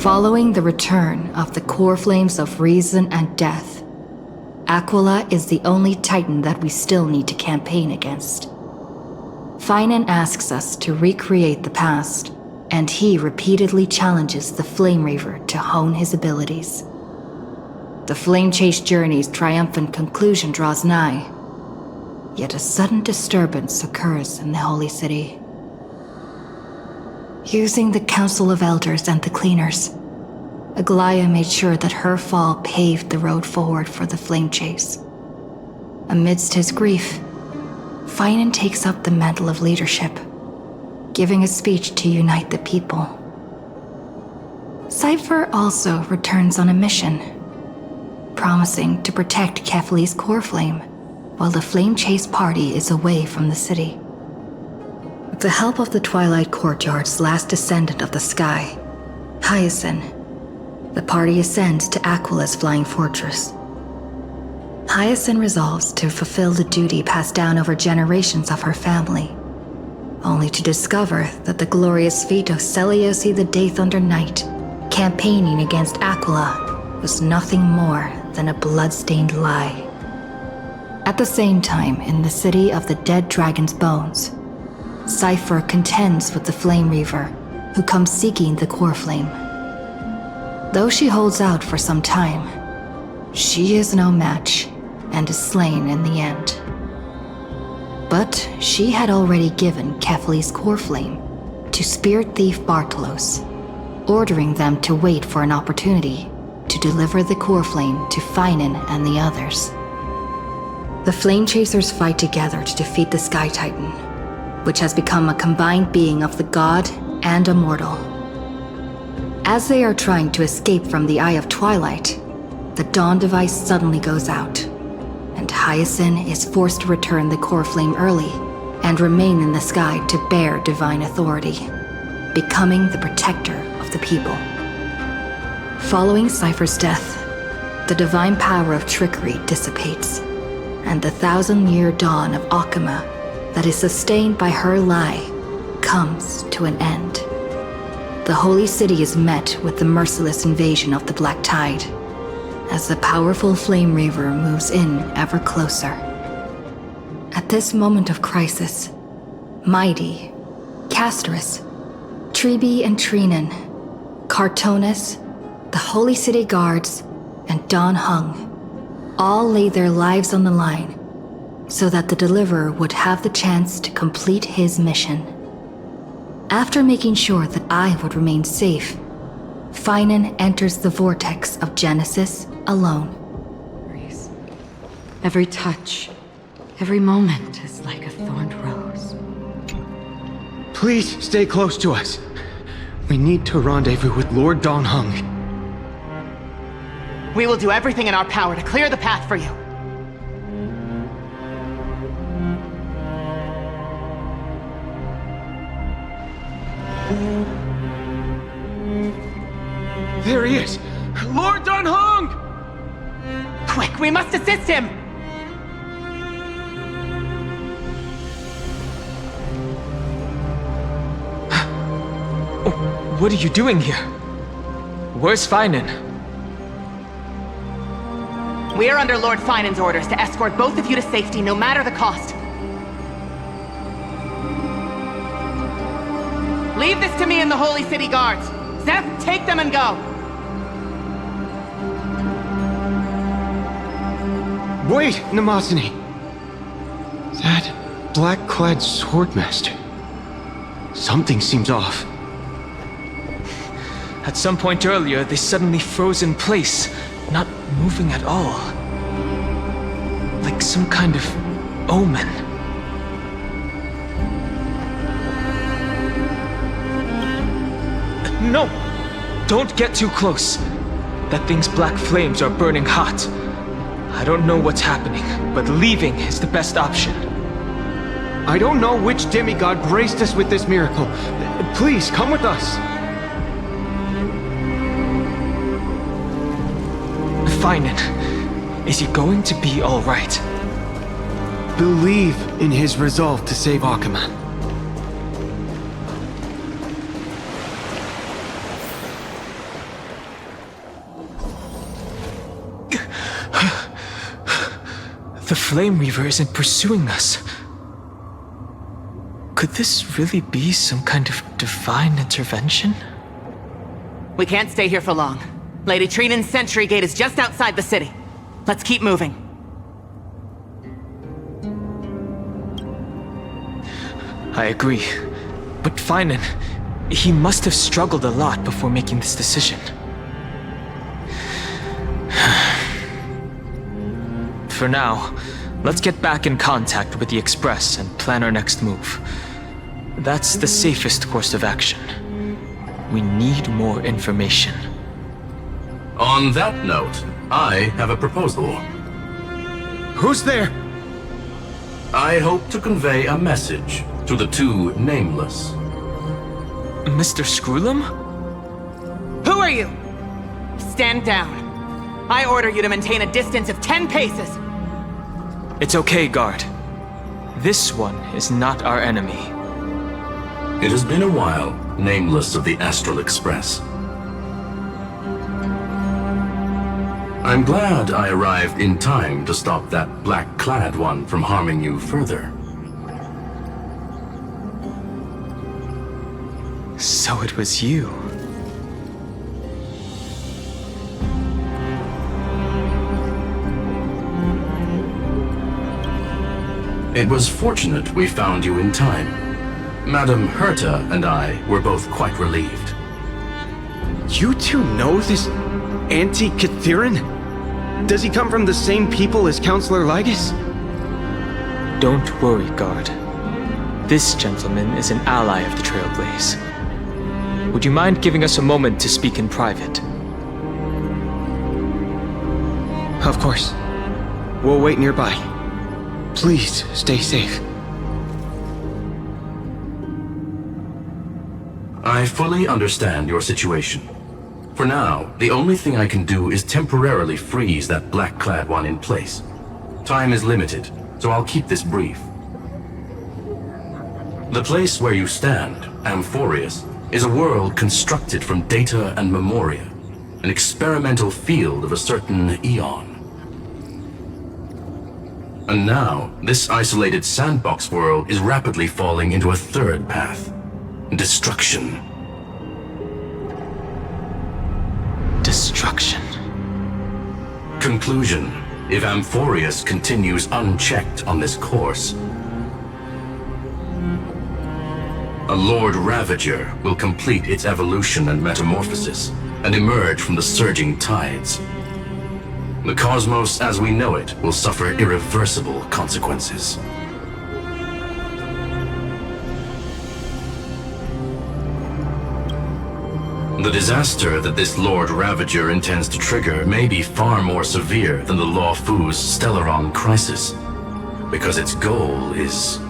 Following the return of the core flames of reason and death, Aquila is the only titan that we still need to campaign against. Finan asks us to recreate the past, and he repeatedly challenges the Flame Reaver to hone his abilities. The Flame Chase journey's triumphant conclusion draws nigh, yet a sudden disturbance occurs in the Holy City. Using the Council of Elders and the Cleaners, Aglaia made sure that her fall paved the road forward for the Flame Chase. Amidst his grief, Finan takes up the mantle of leadership, giving a speech to unite the people. Cypher also returns on a mission, promising to protect Kefali's core flame while the Flame Chase party is away from the city. With the help of the Twilight Courtyard's last descendant of the sky, Hyacinth, the party ascends to Aquila's flying fortress. Hyacinth resolves to fulfill the duty passed down over generations of her family, only to discover that the glorious feat of Seliosi the Day Thunder Knight campaigning against Aquila was nothing more than a blood-stained lie. At the same time, in the city of the dead dragon's bones, Cypher contends with the Flame Reaver, who comes seeking the core flame. Though she holds out for some time, she is no match and is slain in the end. But she had already given Kefali's core flame to spirit thief Bartolos, ordering them to wait for an opportunity to deliver the core flame to Finan and the others. The Flame Chasers fight together to defeat the Sky Titan, which has become a combined being of the god and a mortal. As they are trying to escape from the Eye of Twilight, the Dawn device suddenly goes out, and Hyacinth is forced to return the core flame early and remain in the sky to bear divine authority, becoming the protector of the people. Following Cypher's death, the divine power of trickery dissipates, and the 1,000-year dawn of Akama that is sustained by her lie comes to an end. The Holy City is met with the merciless invasion of the Black Tide, as the powerful Flame Reaver moves in ever closer. At this moment of crisis, Mighty, Castorus, Treebe and Trinan, Cartonis, the Holy City Guards, and Don Hung all laid their lives on the line so that the Deliverer would have the chance to complete his mission. After making sure that I would remain safe, Finan enters the vortex of Genesis alone. Every touch, every moment is like a thorned rose. Please stay close to us. We need to rendezvous with Lord Don Hung. We will do everything in our power to clear the path for you. There he is! Lord Don Hung! Quick, we must assist him! What are you doing here? Where's Finan? We are under Lord Finan's orders to escort both of you to safety, no matter the cost. Leave this to me and the Holy City Guards. Zeph, take them and go. Wait, Namasini! That black-clad swordmaster. Something seems off. At some point earlier, they suddenly froze in place, not moving at all. Like some kind of omen. No! Don't get too close. That thing's black flames are burning hot. I don't know what's happening, but leaving is the best option. I don't know which demigod graced us with this miracle. Please, come with us. Finan, is he going to be all right? Believe in his resolve to save Akama. Flame Reaver isn't pursuing us. Could this really be some kind of divine intervention? We can't stay here for long. Lady Trinan's Sentry Gate is just outside the city. Let's keep moving. I agree. But Finan, he must have struggled a lot before making this decision. For now, let's get back in contact with the Express and plan our next move. That's the safest course of action. We need more information. On that note, I have a proposal. Who's there? I hope to convey a message to the two nameless. Mr. Screwlam? Who are you? Stand down. I order you to maintain a distance of 10 paces. It's okay, guard. This one is not our enemy. It has been a while, nameless of the Astral Express. I'm glad I arrived in time to stop that black-clad one from harming you further. So it was you. It was fortunate we found you in time. Madame Herta and I were both quite relieved. You two know this anti-Catheran? Does he come from the same people as Counselor Lygus? Don't worry, guard. This gentleman is an ally of the Trailblaze. Would you mind giving us a moment to speak in private? Of course. We'll wait nearby. Please, stay safe. I fully understand your situation. For now, the only thing I can do is temporarily freeze that black-clad one in place. Time is limited, so I'll keep this brief. The place where you stand, Amphorius, is a world constructed from data and memoria, an experimental field of a certain eon. And now, this isolated sandbox world is rapidly falling into a third path. Destruction. Destruction. Conclusion. If Amphorius continues unchecked on this course, a Lord Ravager will complete its evolution and metamorphosis, and emerge from the surging tides. The cosmos as we know it will suffer irreversible consequences. The disaster that this Lord Ravager intends to trigger may be far more severe than the Law Fu's Stellaron crisis, because its goal is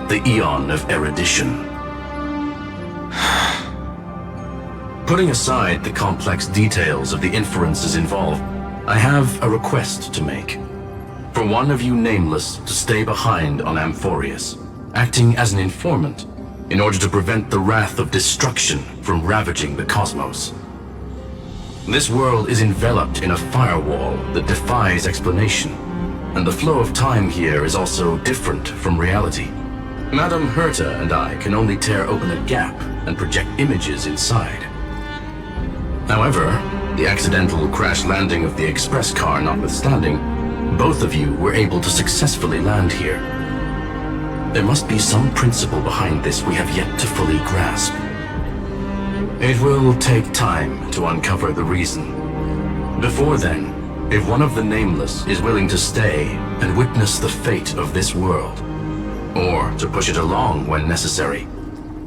the Eon of Erudition. Putting aside the complex details of the inferences involved, I have a request to make. For one of you nameless to stay behind on Amphorius, acting as an informant, in order to prevent the wrath of destruction from ravaging the cosmos. This world is enveloped in a firewall that defies explanation, and the flow of time here is also different from reality. Madame Herta and I can only tear open a gap and project images inside. However, the accidental crash landing of the express car notwithstanding, both of you were able to successfully land here. There must be some principle behind this we have yet to fully grasp. It will take time to uncover the reason. Before then, if one of the Nameless is willing to stay and witness the fate of this world, or to push it along when necessary,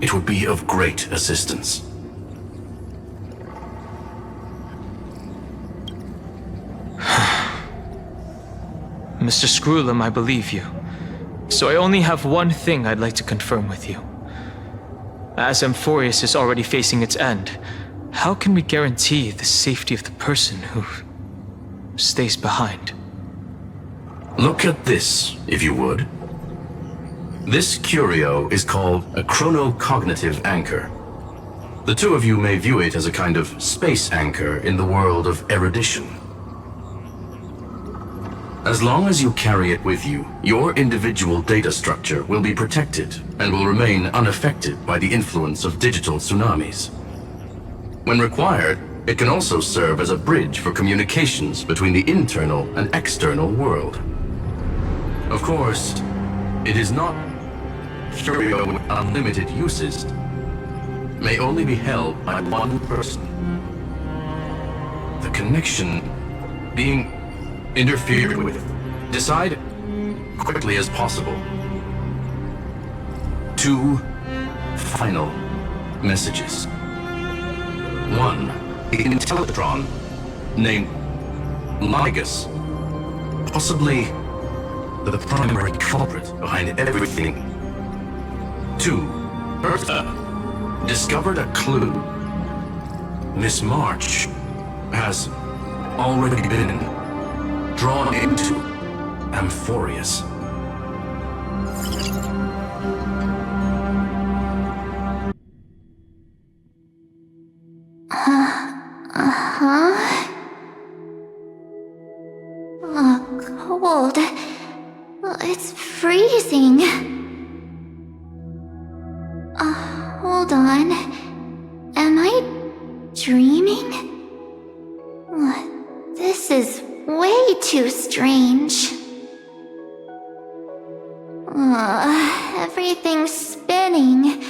it would be of great assistance. Mr. Screwlam, I believe you. So I only have one thing I'd like to confirm with you. As Amphorius is already facing its end, how can we guarantee the safety of the person who stays behind? Look at this, if you would. This curio is called a chronocognitive anchor. The two of you may view it as a kind of space anchor in the world of erudition. As long as you carry it with you, your individual data structure will be protected and will remain unaffected by the influence of digital tsunamis. When required, it can also serve as a bridge for communications between the internal and external world. Of course, it is not curio with unlimited uses, may only be held by one person. The connection being interfered with. Decide quickly as possible. 2 final messages. 1. The Intellectron named Ligus, possibly the primary culprit behind everything. 2. Bertha discovered a clue. Miss March has already been drawn into Amphorius. Cold. It's freezing. Hold on. Am I dreaming? This is way too strange. Everything's spinning,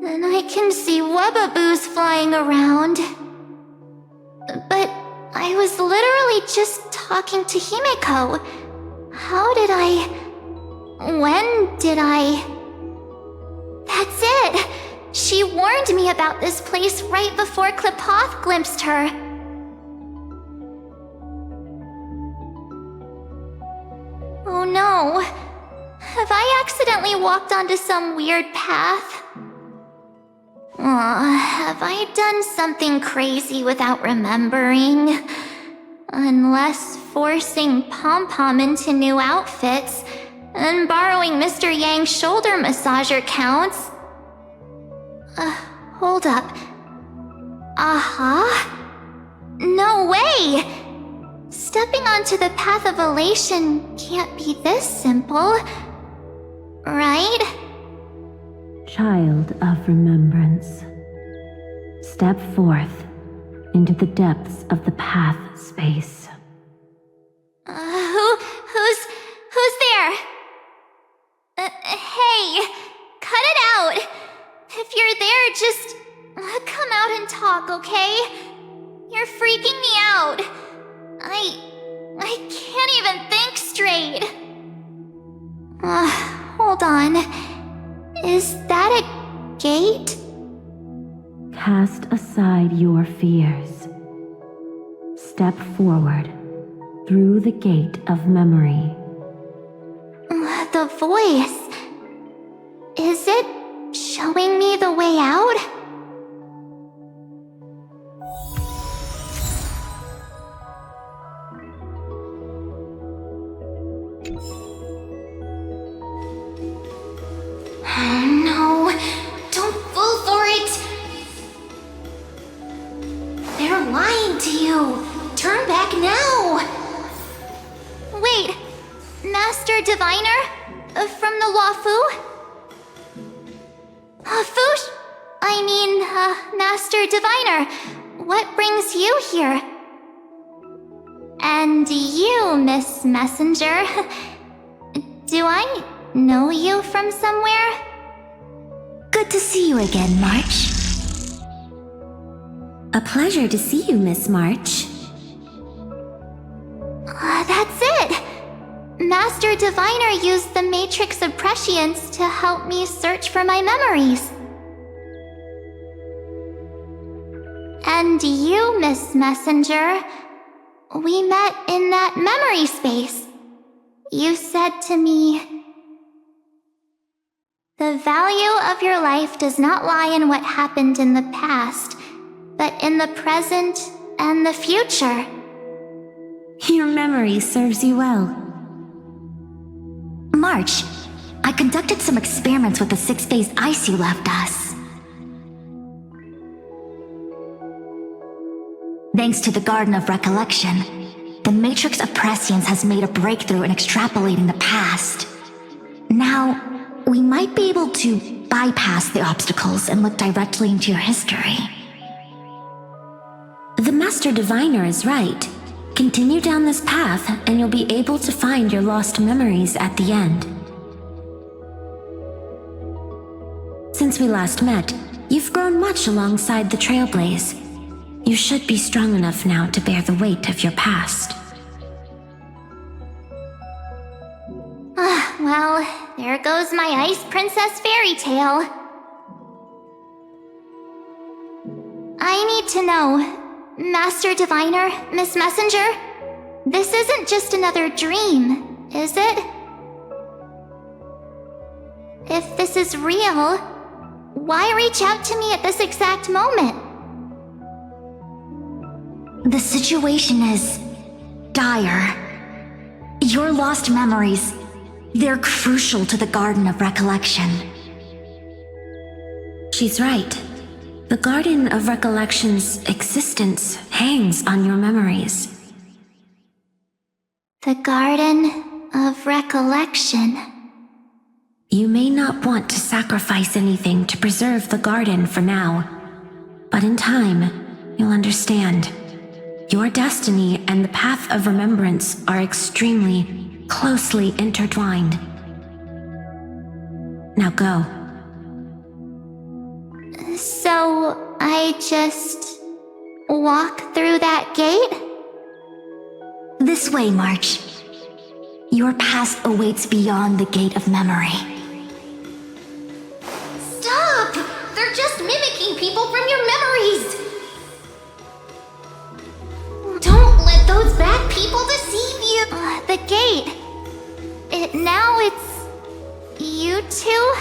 and I can see webaboos flying around. But I was literally just talking to Himeko. How did I... When did I... That's it! She warned me about this place right before Klipoth glimpsed her. Oh no. Have I accidentally walked onto some weird path? Have I done something crazy without remembering? Unless forcing Pom-Pom into new outfits and borrowing Mr. Yang's shoulder massager counts. Hold up. No way! Stepping onto the path of elation can't be this simple, right? Child of remembrance, step forth into the depths of the path space. Who's there? Hey, cut it out. If you're there, just come out and talk, okay? You're freaking me out. I can't even think straight. Hold on. Is that a gate? Cast aside your fears. Step forward through the gate of memory. The voice. Is it showing me the way out? No, don't fall for it! They're lying to you! Turn back now! Wait, Master Diviner? From the Wafu? Master Diviner, what brings you here? And you, Miss Messenger, do I know you from somewhere? Good to see you again, March. A pleasure to see you, Miss March. That's it! Master Diviner used the Matrix of Prescience to help me search for my memories. And you, Miss Messenger, we met in that memory space. You said to me, "The value of your life does not lie in what happened in the past, but in the present and the future." Your memory serves you well. March, I conducted some experiments with the 6-phase ice you left us. Thanks to the Garden of Recollection, the Matrix of Prescience has made a breakthrough in extrapolating the past. Now, we might be able to bypass the obstacles and look directly into your history. The Master Diviner is right. Continue down this path and you'll be able to find your lost memories at the end. Since we last met, you've grown much alongside the Trailblaze. You should be strong enough now to bear the weight of your past. Well, there goes my Ice Princess fairy tale. I need to know, Master Diviner, Miss Messenger, this isn't just another dream, is it? If this is real, why reach out to me at this exact moment? The situation is dire. Your lost memories, they're crucial to the Garden of Recollection. She's right. The Garden of Recollection's existence hangs on your memories. The Garden of Recollection. You may not want to sacrifice anything to preserve the garden for now, but in time, you'll understand. Your destiny and the path of remembrance are extremely, closely intertwined. Now go. So, I just walk through that gate? This way, March. Your past awaits beyond the gate of memory. Stop! They're just mimicking people from your memories! Don't let those bad people deceive you! The gate. Now it's... you two?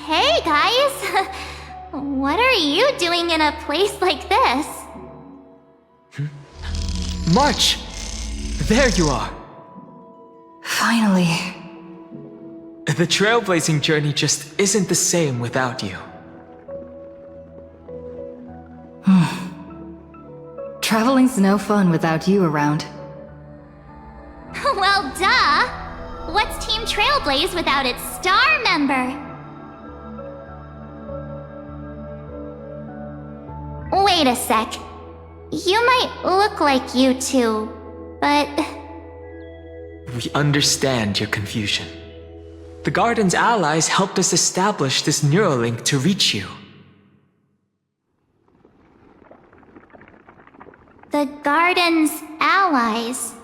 Hey guys! What are you doing in a place like this? March! There you are! Finally. The trailblazing journey just isn't the same without you. Traveling's no fun without you around. Well, duh! What's Team Trailblaze without its star member? Wait a sec. You might look like you two, but... We understand your confusion. The Garden's allies helped us establish this Neuralink to reach you. The Garden's allies?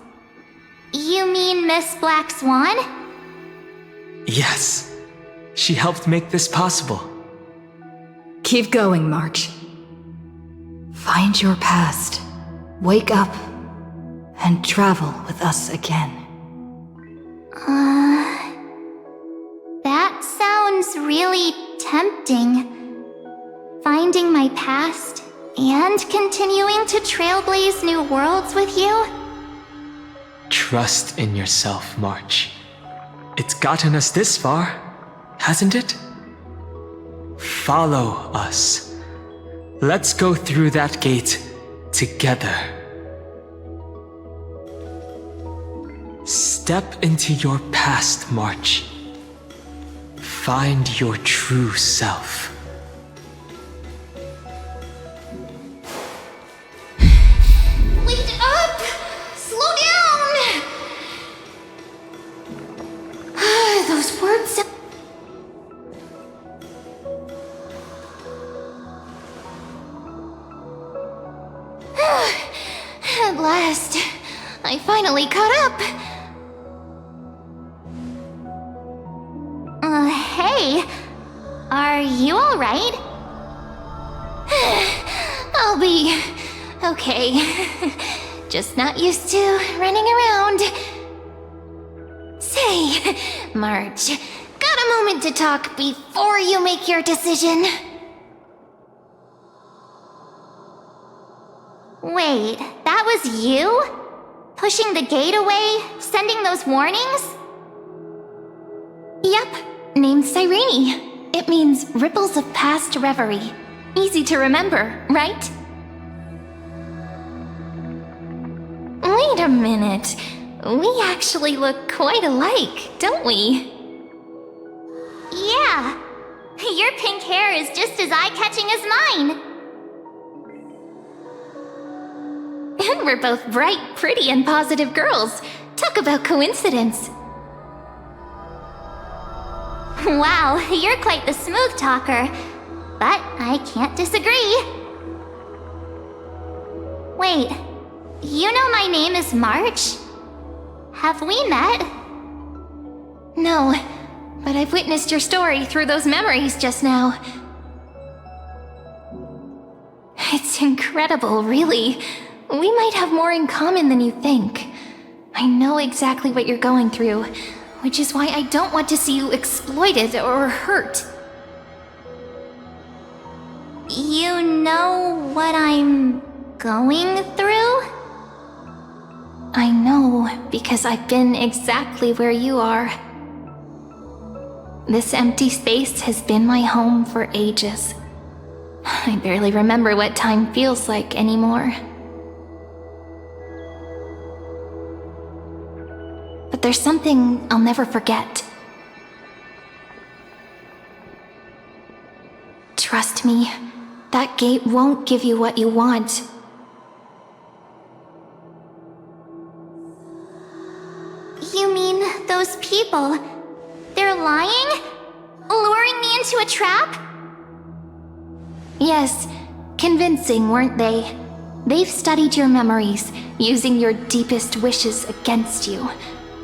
You mean Miss Black Swan? Yes. She helped make this possible. Keep going, March. Find your past, wake up, and travel with us again. That sounds really tempting. Finding my past and continuing to trailblaze new worlds with you? Trust in yourself, March. It's gotten us this far, hasn't it? Follow us. Let's go through that gate together. Step into your past, March. Find your true self. Wait up! Slow down! Those words... At last, I finally caught up. Hey, are you all right? I'll be okay. Just not used to running around. Say, March, got a moment to talk before you make your decision? Wait, that was you? Pushing the gate away? Sending those warnings? Yep, named Cyrene. It means Ripples of Past Reverie. Easy to remember, right? Wait a minute. We actually look quite alike, don't we? Yeah. Your pink hair is just as eye-catching as mine. And we're both bright, pretty, and positive girls. Talk about coincidence. Wow, you're quite the smooth talker. But I can't disagree. Wait, you know my name is March? Have we met? No, but I've witnessed your story through those memories just now. It's incredible, really. We might have more in common than you think. I know exactly what you're going through, which is why I don't want to see you exploited or hurt. You know what I'm going through? I know, because I've been exactly where you are. This empty space has been my home for ages. I barely remember what time feels like anymore. But there's something I'll never forget. Trust me, that gate won't give you what you want. You mean those people? They're lying? Luring me into a trap? Yes, convincing, weren't they? They've studied your memories, using your deepest wishes against you.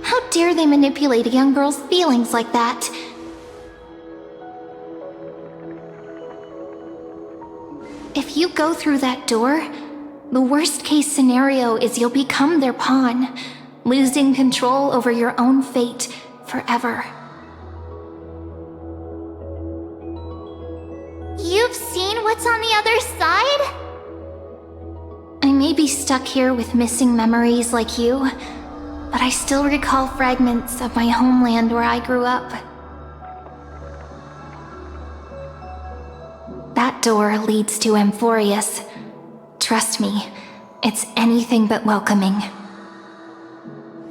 How dare they manipulate a young girl's feelings like that? If you go through that door, the worst-case scenario is you'll become their pawn, losing control over your own fate forever. You've seen what's on the other side? I may be stuck here with missing memories like you, but I still recall fragments of my homeland where I grew up. That door leads to Amphorius. Trust me, it's anything but welcoming.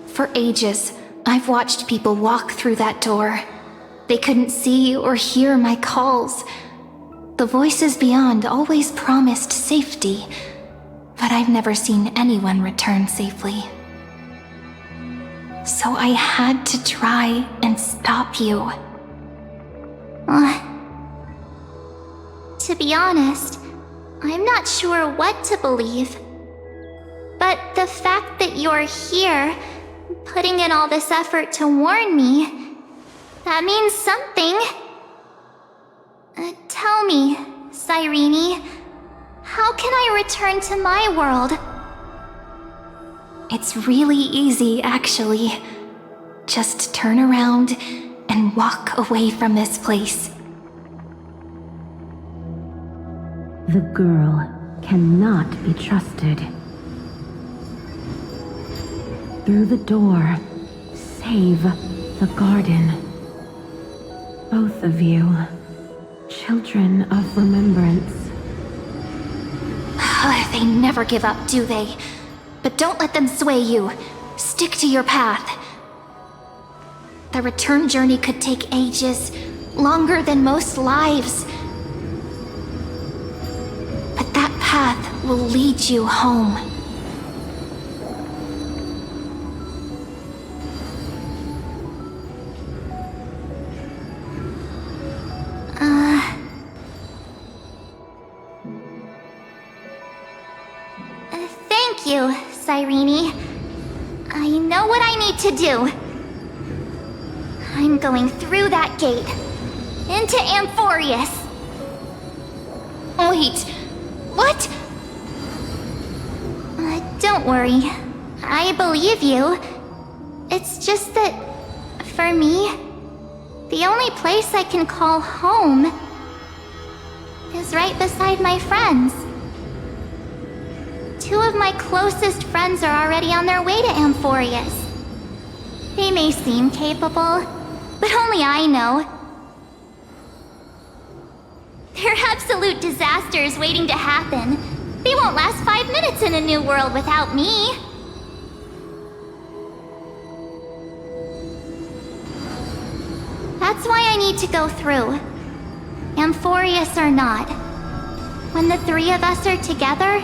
For ages, I've watched people walk through that door. They couldn't see or hear my calls. The voices beyond always promised safety, but I've never seen anyone return safely. So I had to try and stop you. To be honest, I'm not sure what to believe. But the fact that you're here, putting in all this effort to warn me, that means something. Tell me, Cyrene, how can I return to my world? It's really easy, actually. Just turn around and walk away from this place. The girl cannot be trusted. Through the door, save the garden. Both of you, children of remembrance. They never give up, do they? But don't let them sway you. Stick to your path. The return journey could take ages, longer than most lives. But that path will lead you home. Thank you, Cyrene. I know what I need to do. I'm going through that gate. Into Amphorius. Wait, what? Don't worry. I believe you. It's just that, for me, the only place I can call home is right beside my friends. Two of my closest friends are already on their way to Amphorius. They may seem capable, but only I know. They're absolute disasters waiting to happen. They won't last 5 minutes in a new world without me. That's why I need to go through. Amphorius or not. When the three of us are together,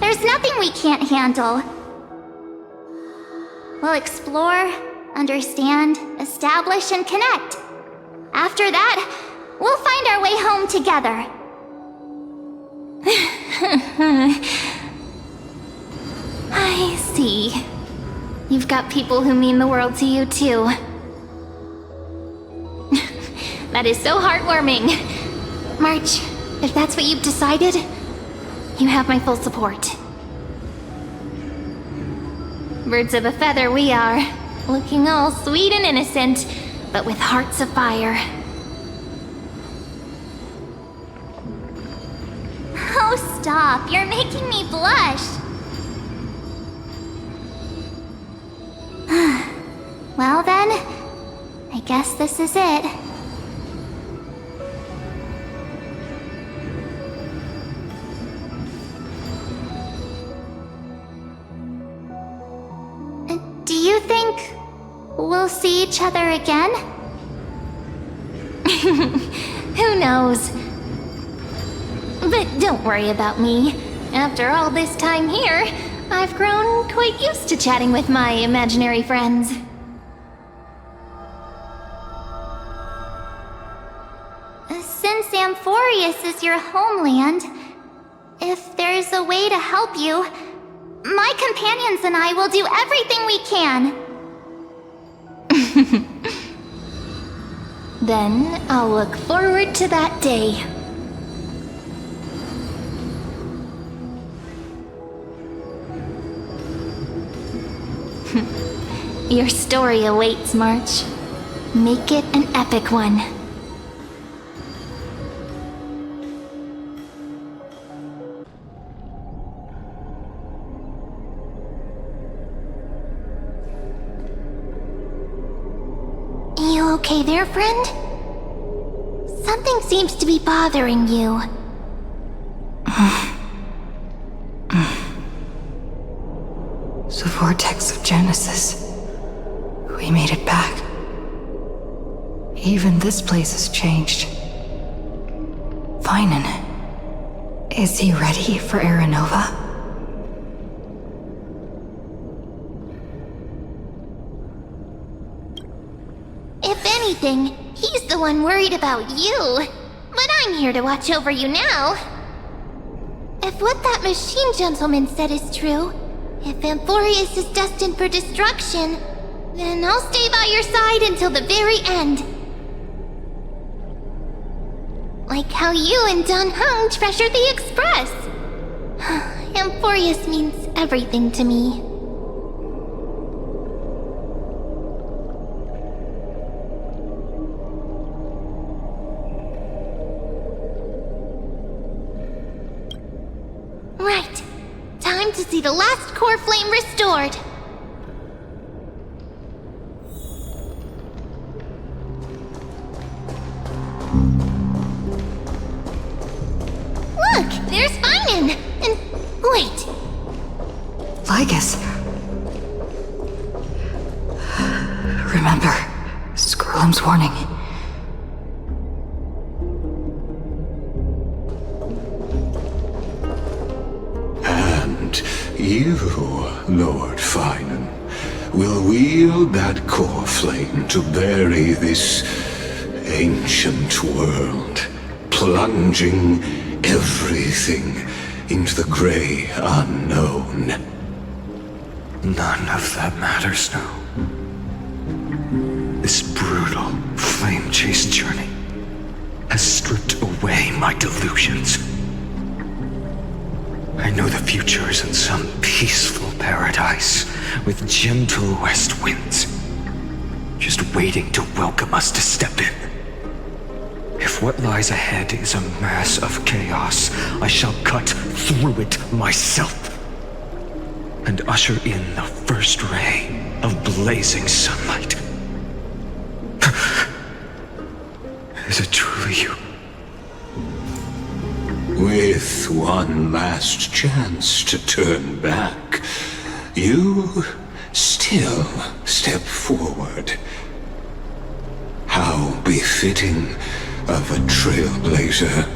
there's nothing we can't handle. We'll explore, understand, establish, and connect. After that, we'll find our way home together. I see. You've got people who mean the world to you, too. That is so heartwarming. March, if that's what you've decided, you have my full support. Birds of a feather we are, looking all sweet and innocent, but with hearts of fire. Oh, stop. You're making me blush. Well then, I guess this is it. Do you think we'll see each other again? Who knows? But don't worry about me. After all this time here, I've grown quite used to chatting with my imaginary friends. Since Amphorius is your homeland, if there's a way to help you, my companions and I will do everything we can. Then I'll look forward to that day. Your story awaits, March. Make it an epic one. You okay there, friend? Something seems to be bothering you. The vortex of Genesis. We made it back. Even this place has changed. Finan. Is he ready for Aranova? If anything, he's the one worried about you. But I'm here to watch over you now. If what that machine gentleman said is true, if Amphorius is destined for destruction, then I'll stay by your side until the very end. Like how you and Don Hung treasured the Express. Amphorius means everything to me. Right. Time to see the last core flame restored. Look, there's Finan! And wait. Lygus. Remember, Scrollum's warning. And you, Lord Finan, will wield that core flame to bury this ancient world, plunging everything into the grey unknown. None of that matters now. This brutal, flame-chased journey has stripped away my delusions. I know the future is in some peaceful paradise with gentle west winds, just waiting to welcome us to step in. If what lies ahead is a mass of chaos, I shall cut through it myself and usher in the first ray of blazing sunlight. Is it truly you? with one last chance to turn back, you still step forward. How befitting of a trailblazer.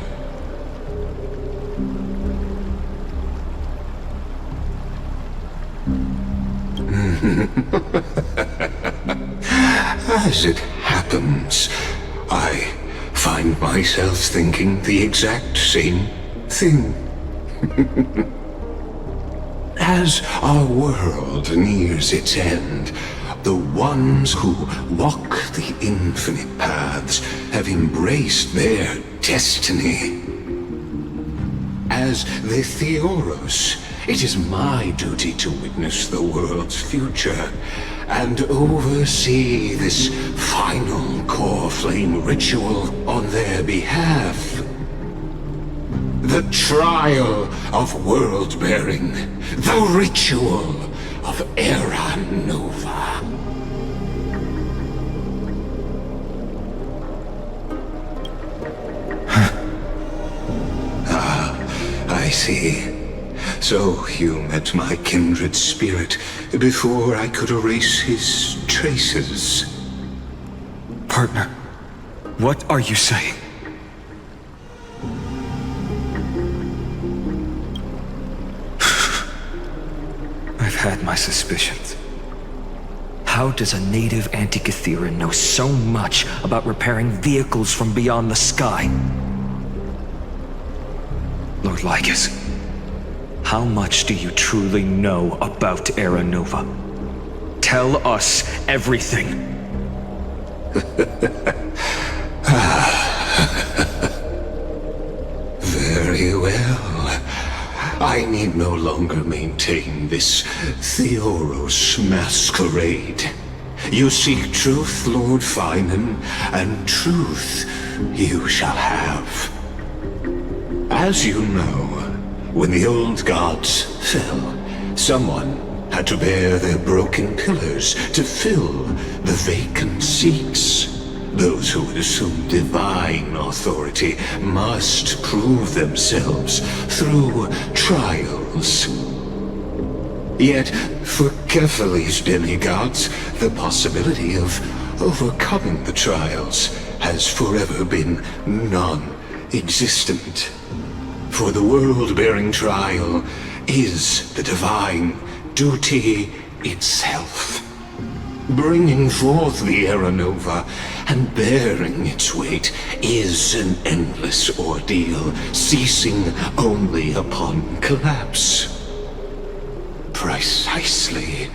As it happens, I find myself thinking the exact same thing. As our world nears its end, the ones who walk the infinite paths have embraced their destiny. As the Theoros, it is my duty to witness the world's future and oversee this final core flame ritual on their behalf. The trial of world-bearing, the ritual of Era Nova. I see. So you met my kindred spirit before I could erase his traces. Partner, what are you saying? I've had my suspicions. How does a native Antikytheran know so much about repairing vehicles from beyond the sky? Lord Lycus, how much do you truly know about Era Nova? Tell us everything. Very well. I need no longer maintain this Theoros masquerade. You seek truth, Lord Finan, and truth you shall have. As you know, when the old gods fell, someone had to bear their broken pillars to fill the vacant seats. Those who would assume divine authority must prove themselves through trials. Yet, for Kephales's demigods, the possibility of overcoming the trials has forever been non-existent. For the world-bearing trial is the divine duty itself. Bringing forth the Era Nova and bearing its weight is an endless ordeal, ceasing only upon collapse. Precisely.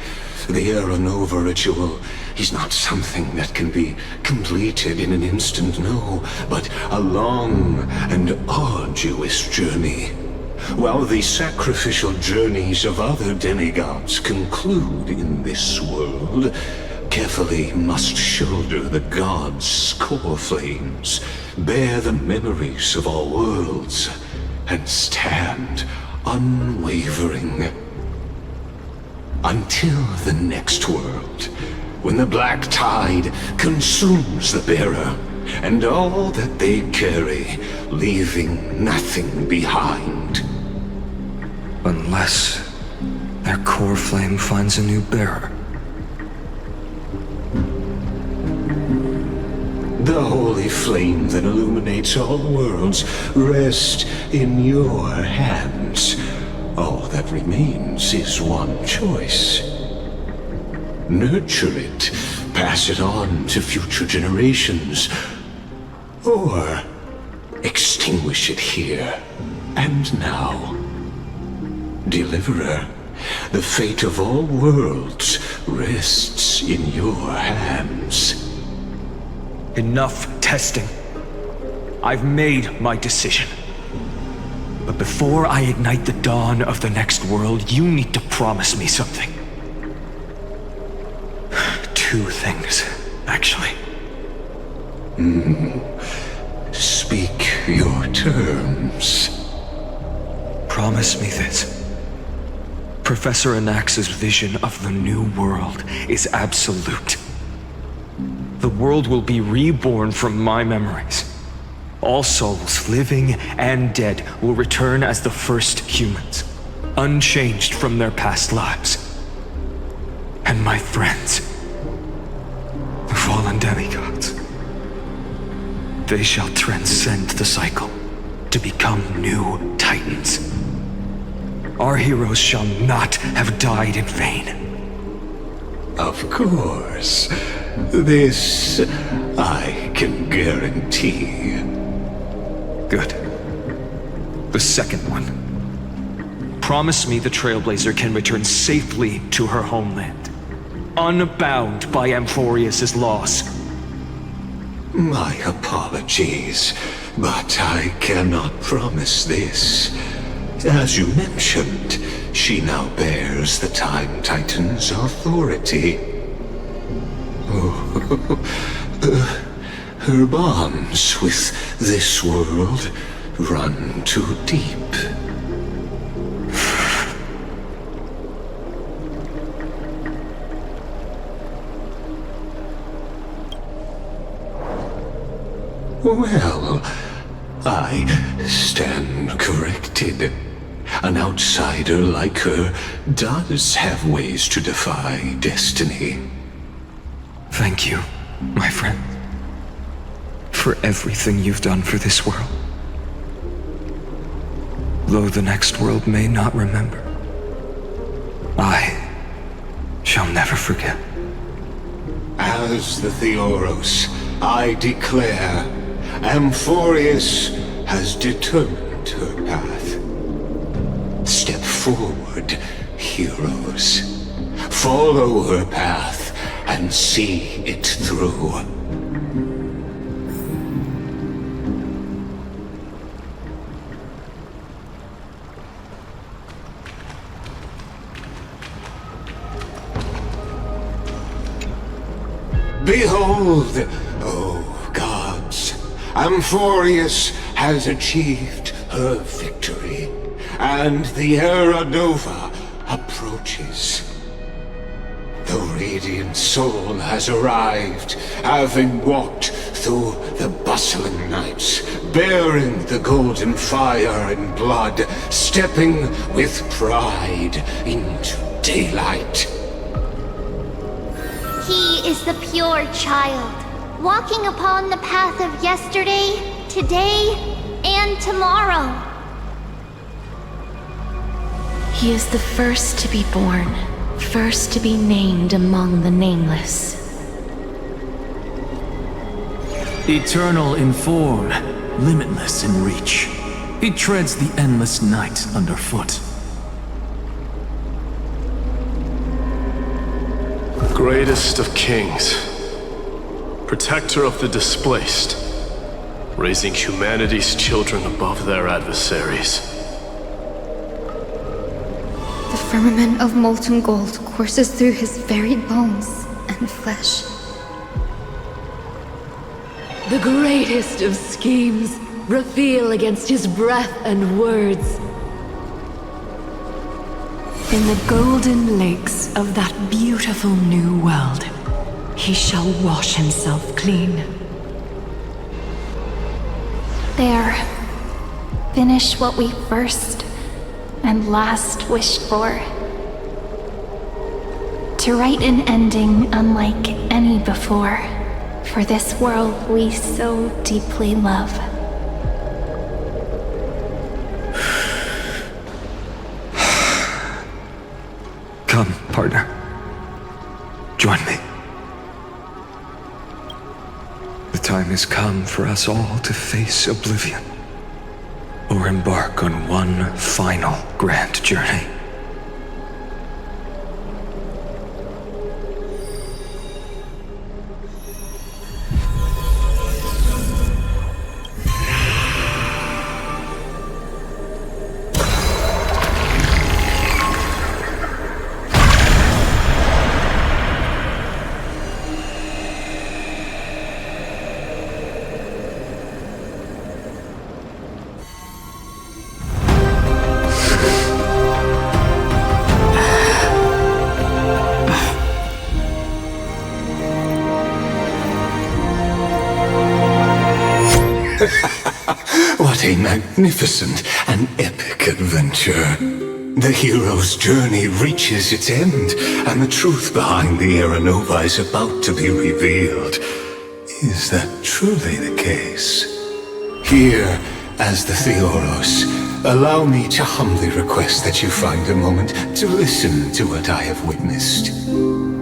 The Era Nova ritual is not something that can be completed in an instant, no, but a long and arduous journey. While the sacrificial journeys of other demigods conclude in this world, Kephale must shoulder the gods' core flames, bear the memories of all worlds, and stand unwavering. Until the next world, when the black tide consumes the bearer, and all that they carry, leaving nothing behind. Unless their core flame finds a new bearer. The holy flame that illuminates all worlds rests in your hands. All that remains is one choice. Nurture it, pass it on to future generations, or extinguish it here and now. Deliverer, the fate of all worlds rests in your hands. Enough testing. I've made my decision. But before I ignite the dawn of the next world, you need to promise me something. Two things, actually. Speak your terms. Promise me this. Professor Anax's vision of the new world is absolute. The world will be reborn from my memories. All souls, living and dead, will return as the first humans, unchanged from their past lives. And my friends, the fallen demigods, they shall transcend the cycle to become new titans. Our heroes shall not have died in vain. Of course. This I can guarantee. Good. The second one. Promise me the Trailblazer can return safely to her homeland, unbound by Amphorius' loss. My apologies, but I cannot promise this. As you mentioned, she now bears the Time Titan's authority. Her bonds with this world run too deep. Well, I stand corrected. An outsider like her does have ways to defy destiny. Thank you, my friend, for everything you've done for this world. Though the next world may not remember, I shall never forget. As the Theoros, I declare, Amphorius has determined her path. Step forward, heroes. Follow her path and see it through. Behold, oh gods, Amphorius has achieved her victory, and the Era Nova approaches. The radiant soul has arrived, having walked through the bustling nights, bearing the golden fire and blood, stepping with pride into daylight. He is the pure child, walking upon the path of yesterday, today, and tomorrow. He is the first to be born, first to be named among the nameless. Eternal in form, limitless in reach. He treads the endless night underfoot. Greatest of kings, protector of the displaced, raising humanity's children above their adversaries. The firmament of molten gold courses through his very bones and flesh. The greatest of schemes reveal against his breath and words. In the golden lakes of that beautiful new world, he shall wash himself clean. There. Finish what we first and last wished for. To write an ending unlike any before, for this world we so deeply love. Come, partner. Join me. The time has come for us all to face oblivion, or embark on one final grand journey. What a magnificent and epic adventure. The hero's journey reaches its end, and the truth behind the Era Nova is about to be revealed. Is that truly the case? Here, as the Theoros, allow me to humbly request that you find a moment to listen to what I have witnessed.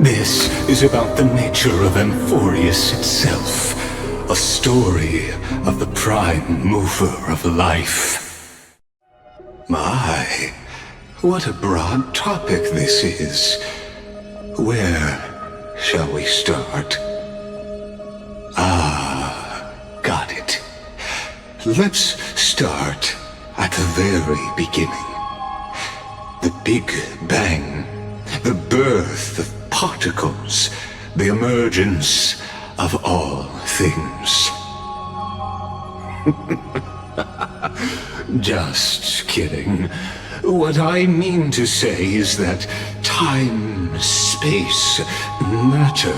This is about the nature of Amphorius itself, a story of the prime mover of life. My, what a broad topic this is. Where shall we start? Got it. Let's start at the very beginning. The Big Bang, the birth of particles, the emergence of all things. Just kidding. What I mean to say is that time, space, matter,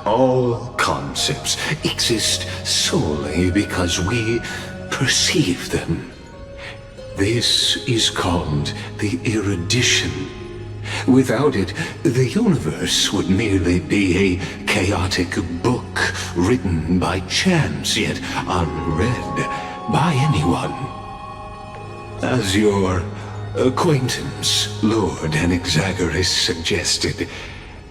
all concepts exist solely because we perceive them. This is called the erudition. Without it, the universe would merely be a chaotic book written by chance, yet unread by anyone. As your acquaintance, Lord Anaxagoras, suggested,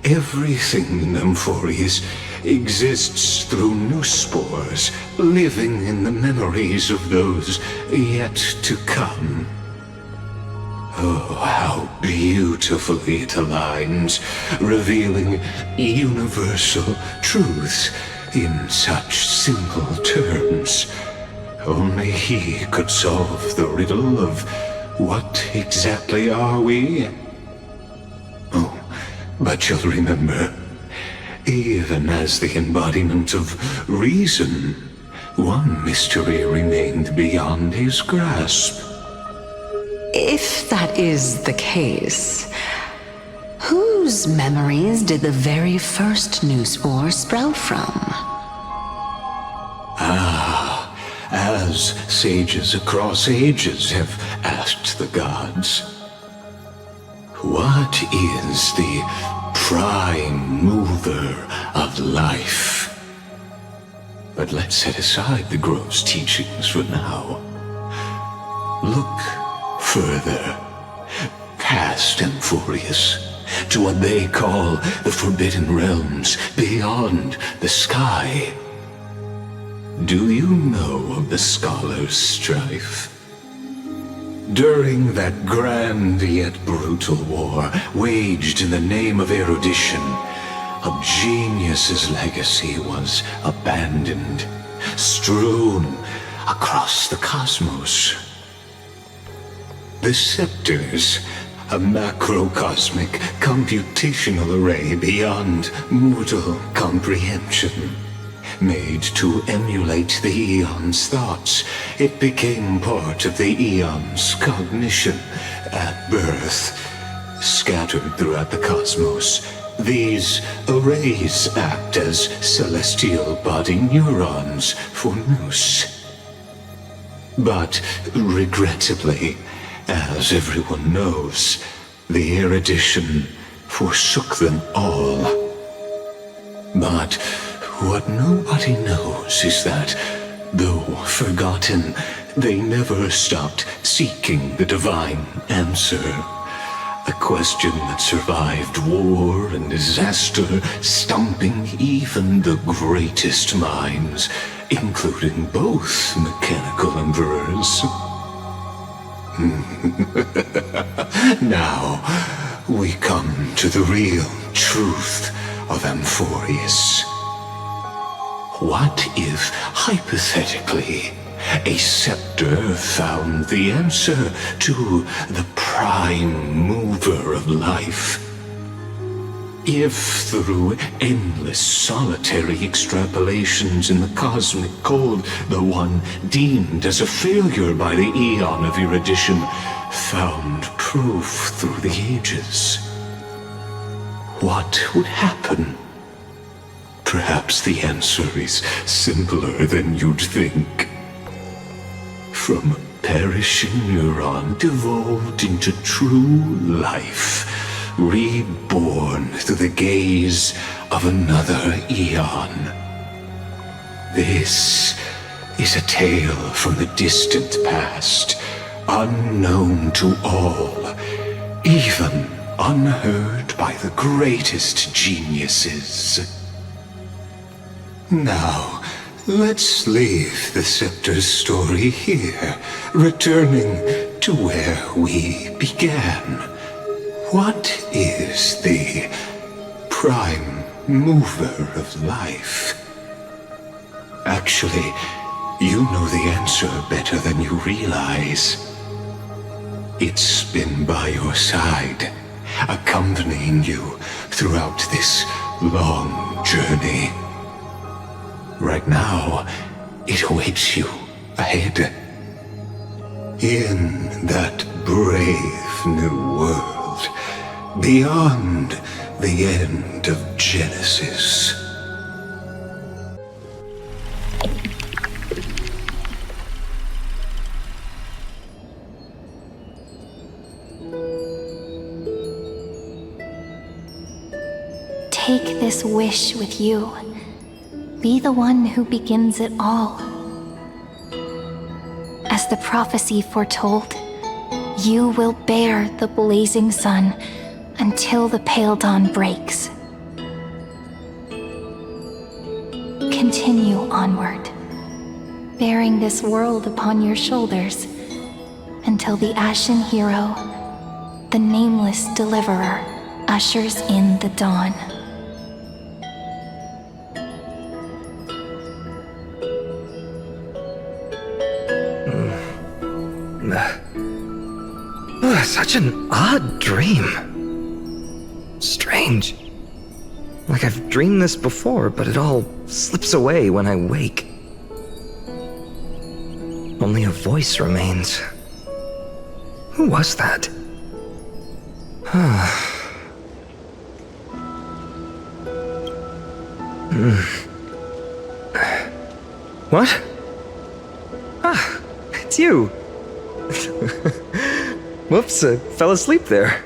everything in Amphorius exists through new spores, living in the memories of those yet to come. Oh, how beautifully it aligns, revealing universal truths in such simple terms. Only he could solve the riddle of what exactly are we? Oh, but you'll remember, even as the embodiment of reason, one mystery remained beyond his grasp. If that is the case, whose memories did the very first new spore sprout from? As sages across ages have asked the gods, what is the prime mover of life? But let's set aside the gross teachings for now. Look further, past Amphorius, to what they call the Forbidden Realms beyond the sky. Do you know of the Scholar's Strife? During that grand yet brutal war waged in the name of erudition, a genius's legacy was abandoned, strewn across the cosmos. The Scepters, a macrocosmic computational array beyond mortal comprehension. Made to emulate the Eon's thoughts, it became part of the Eon's cognition at birth. Scattered throughout the cosmos, these arrays act as celestial body neurons for Nous. But regrettably, as everyone knows, the erudition forsook them all. But what nobody knows is that, though forgotten, they never stopped seeking the divine answer. A question that survived war and disaster, stumping even the greatest minds, including both mechanical emperors. Now, we come to the real truth of Amphorius. What if, hypothetically, a scepter found the answer to the prime mover of life? If through endless solitary extrapolations in the cosmic code, the one deemed as a failure by the Eon of erudition found proof through the ages, what would happen? Perhaps the answer is simpler than you'd think. from perishing neuron devolved into true life, reborn through the gaze of another eon. This is a tale from the distant past, unknown to all, even unheard by the greatest geniuses. Now, let's leave the Scepter's story here, returning to where we began. What is the prime mover of life? Actually, you know the answer better than you realize. It's been by your side, accompanying you throughout this long journey. Right now, it awaits you ahead. In that brave new world, beyond the end of Genesis. Take this wish with you. Be the one who begins it all. As the prophecy foretold, you will bear the blazing sun until the pale dawn breaks. Continue onward, bearing this world upon your shoulders until the ashen hero, the nameless deliverer, ushers in the dawn. Such an odd dream. Strange. Like I've dreamed this before, but it all slips away when I wake. Only a voice remains. Who was that? What? Ah, it's you. Whoops, I fell asleep there.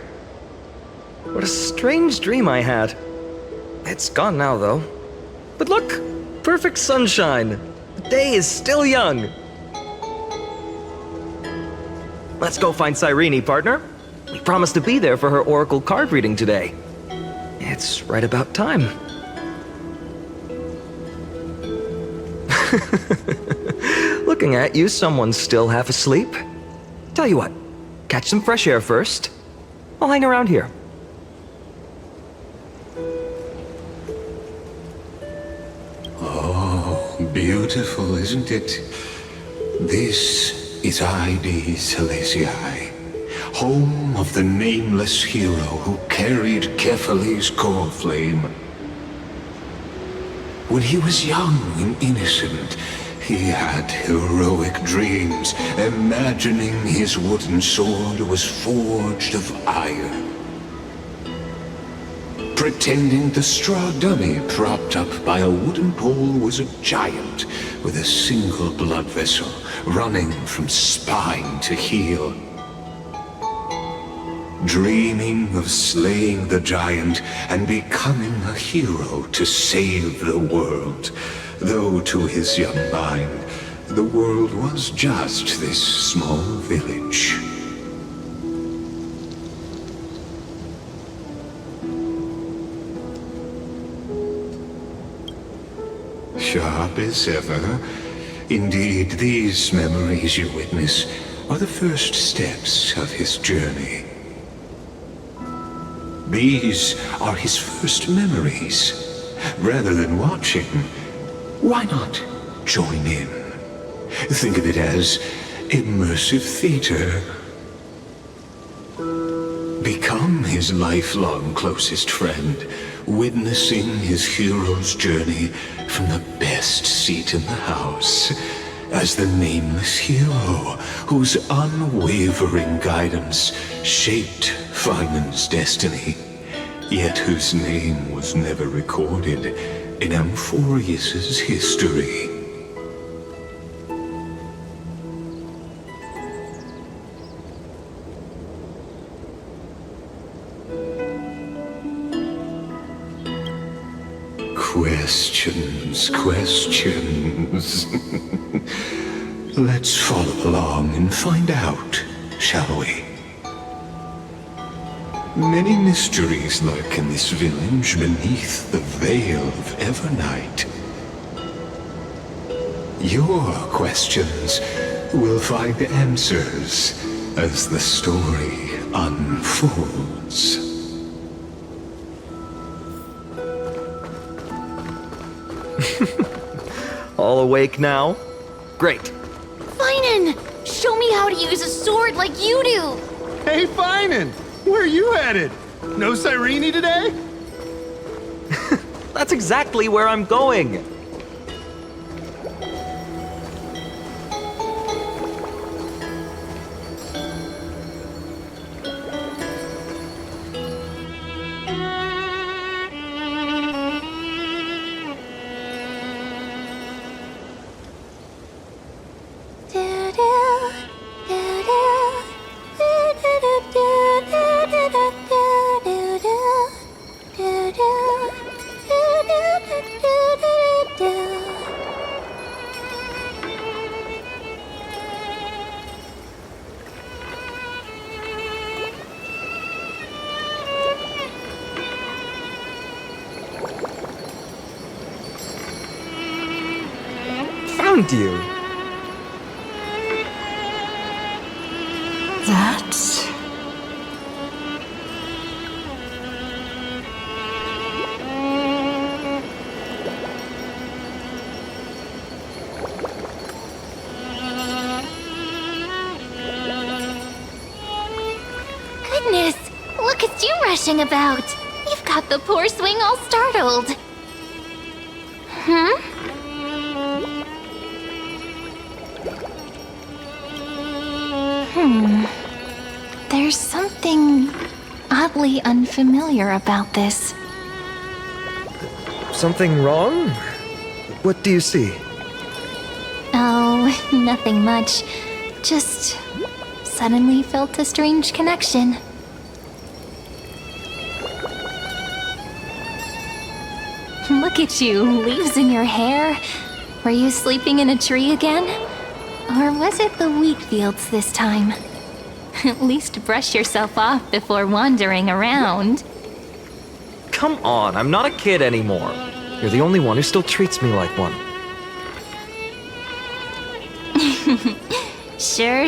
What a strange dream I had. It's gone now, though. But look, perfect sunshine. The day is still young. Let's go find Cyrene, partner. We promised to be there for her oracle card reading today. It's right about time. Looking at you, someone's still half asleep. Tell you what, catch some fresh air first. I'll hang around here. Oh, beautiful, isn't it? This is Ide Silesii, home of the nameless hero who carried Kefali's core flame. When he was young and innocent, he had heroic dreams, imagining his wooden sword was forged of iron. Pretending the straw dummy propped up by a wooden pole was a giant with a single blood vessel running from spine to heel. Dreaming of slaying the giant and becoming a hero to save the world, though to his young mind, the world was just this small village. Sharp as ever. Indeed, these memories you witness are the first steps of his journey. These are his first memories. Rather than watching, why not join in? Think of it as immersive theater. Become his lifelong closest friend, witnessing his hero's journey from the best seat in the house, as the nameless hero whose unwavering guidance shaped Feynman's destiny, yet whose name was never recorded in Amphorius's history. Questions, questions. Let's follow along and find out, shall we? Many mysteries lurk in this village beneath the veil of Evernight. Your questions will find answers as the story unfolds. All awake now? Great. Finan! Show me how to use a sword like you do! Hey, Finan! Where are you headed? No Cyrene today? That's exactly where I'm going. Found you. That's... Goodness! Look at you rushing about! You've got the poor swing all startled. Hmm? There's something oddly unfamiliar about this. Something wrong? What do you see? Oh, nothing much. Just suddenly felt a strange connection. Look at you, leaves in your hair. Were you sleeping in a tree again? Or was it the wheat fields this time? At least brush yourself off before wandering around. Come on, I'm not a kid anymore. You're the only one who still treats me like one. Sure.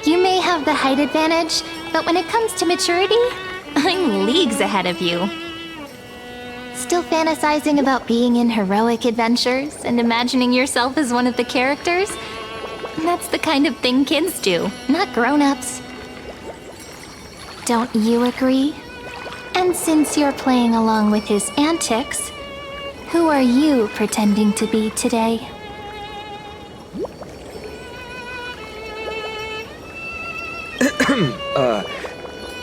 You may have the height advantage, but when it comes to maturity, I'm leagues ahead of you. Still fantasizing about being in heroic adventures and imagining yourself as one of the characters? That's the kind of thing kids do, not grown-ups. Don't you agree? And since you're playing along with his antics, who are you pretending to be today?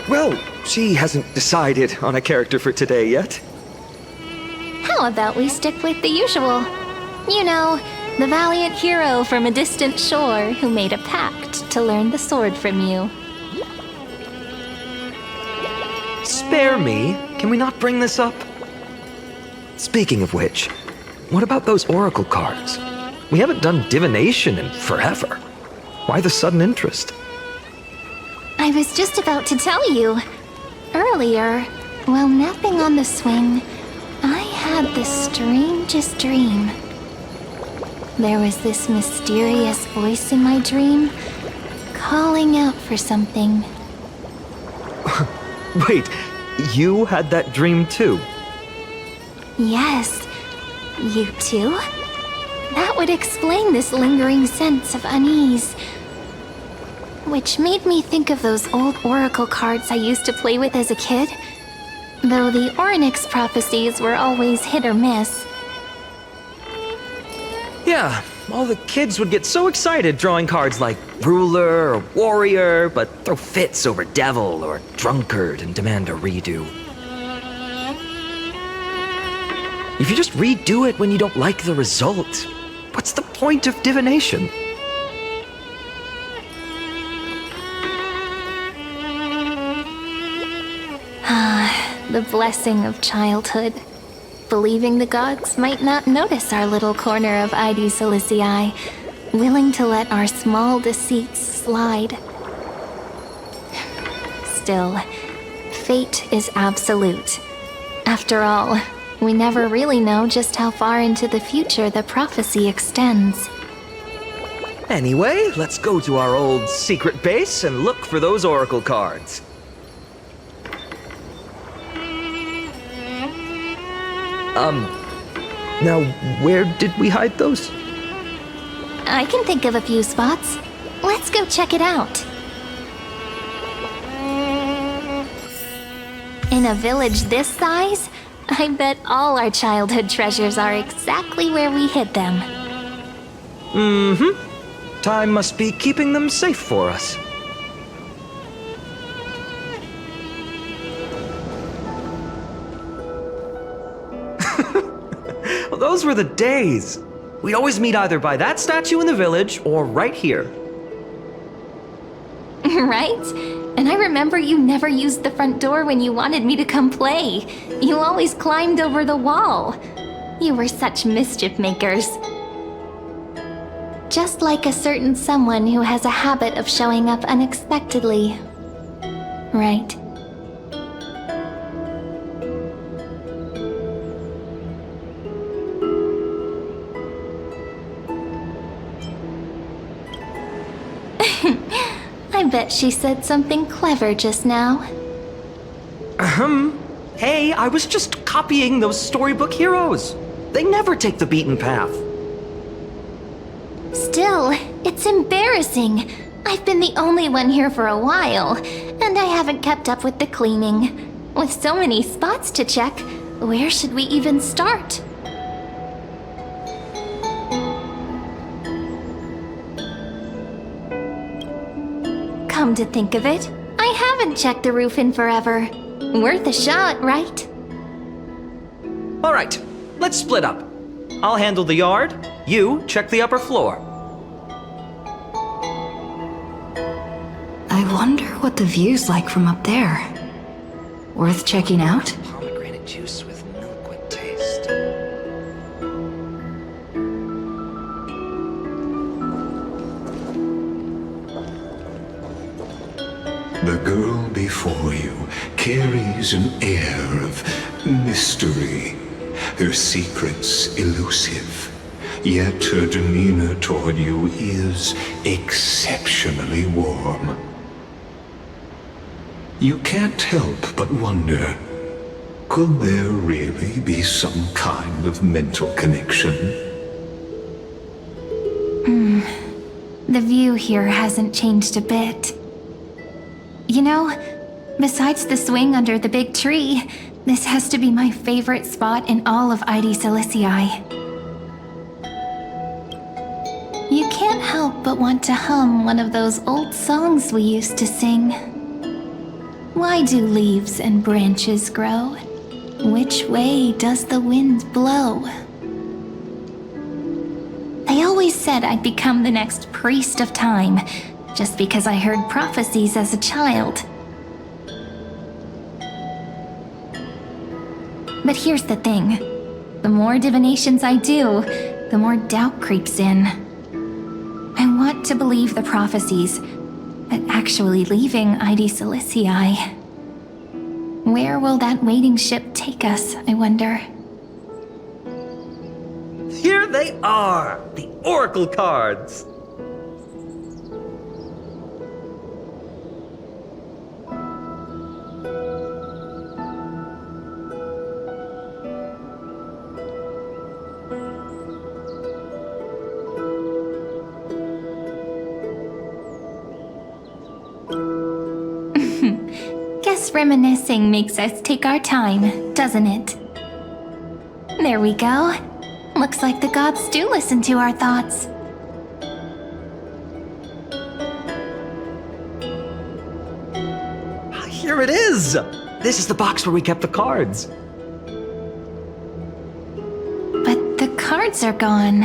Well, she hasn't decided on a character for today yet. How about we stick with the usual? You know, the valiant hero from a distant shore who made a pact to learn the sword from you. Spare me. Can we not bring this up? Speaking of which, what about those oracle cards? We haven't done divination in forever. Why the sudden interest? I was just about to tell you. Earlier, while napping on the swing, I had the strangest dream. There was this mysterious voice in my dream, calling out for something. Wait, you had that dream too? Yes, you too? That would explain this lingering sense of unease. Which made me think of those old oracle cards I used to play with as a kid. Though the Ornyx prophecies were always hit or miss. Yeah, all the kids would get so excited drawing cards like ruler or warrior, but throw fits over devil or drunkard and demand a redo. If you just redo it when you don't like the result, what's the point of divination? The blessing of childhood. believing the gods might not notice our little corner of ID Silicii, willing to let our small deceits slide. Still, fate is absolute. After all, we never really know just how far into the future the prophecy extends. Anyway, let's go to our old secret base and look for those oracle cards. Now, where did we hide those? I can think of a few spots. Let's go check it out. In a village this size, I bet all our childhood treasures are exactly where we hid them. Mm-hmm. Time must be keeping them safe for us. Well, those were the days. We'd always meet either by that statue in the village or right here. Right? And I remember you never used the front door when you wanted me to come play. You always climbed over the wall. You were such mischief makers. Just like a certain someone who has a habit of showing up unexpectedly. Right? I bet she said something clever just now. Hey, I was just copying those storybook heroes. They never take the beaten path. Still, it's embarrassing. I've been the only one here for a while, and I haven't kept up with the cleaning. With so many spots to check, where should we even start? Come to think of it, I haven't checked the roof in forever. Worth a shot, right? All right, let's split up. I'll handle the yard, you check the upper floor. I wonder what the view's like from up there. Worth checking out? Pomegranate juice with milkwood taste. The girl before you carries an air of mystery, her secrets elusive, yet her demeanor toward you is exceptionally warm. You can't help but wonder, could there really be some kind of mental connection? The view here hasn't changed a bit. You know, besides the swing under the big tree, this has to be my favorite spot in all of ID Silicii. You can't help but want to hum one of those old songs we used to sing. Why do leaves and branches grow? Which way does the wind blow? They always said I'd become the next priest of time, just because I heard prophecies as a child. But here's the thing. The more divinations I do, the more doubt creeps in. I want to believe the prophecies, but actually leaving ID Silicii. Where will that waiting ship take us, I wonder? Here they are, the oracle cards. Guess reminiscing makes us take our time, doesn't it? There we go. Looks like the gods do listen to our thoughts. Here it is! This is the box where we kept the cards. But the cards are gone.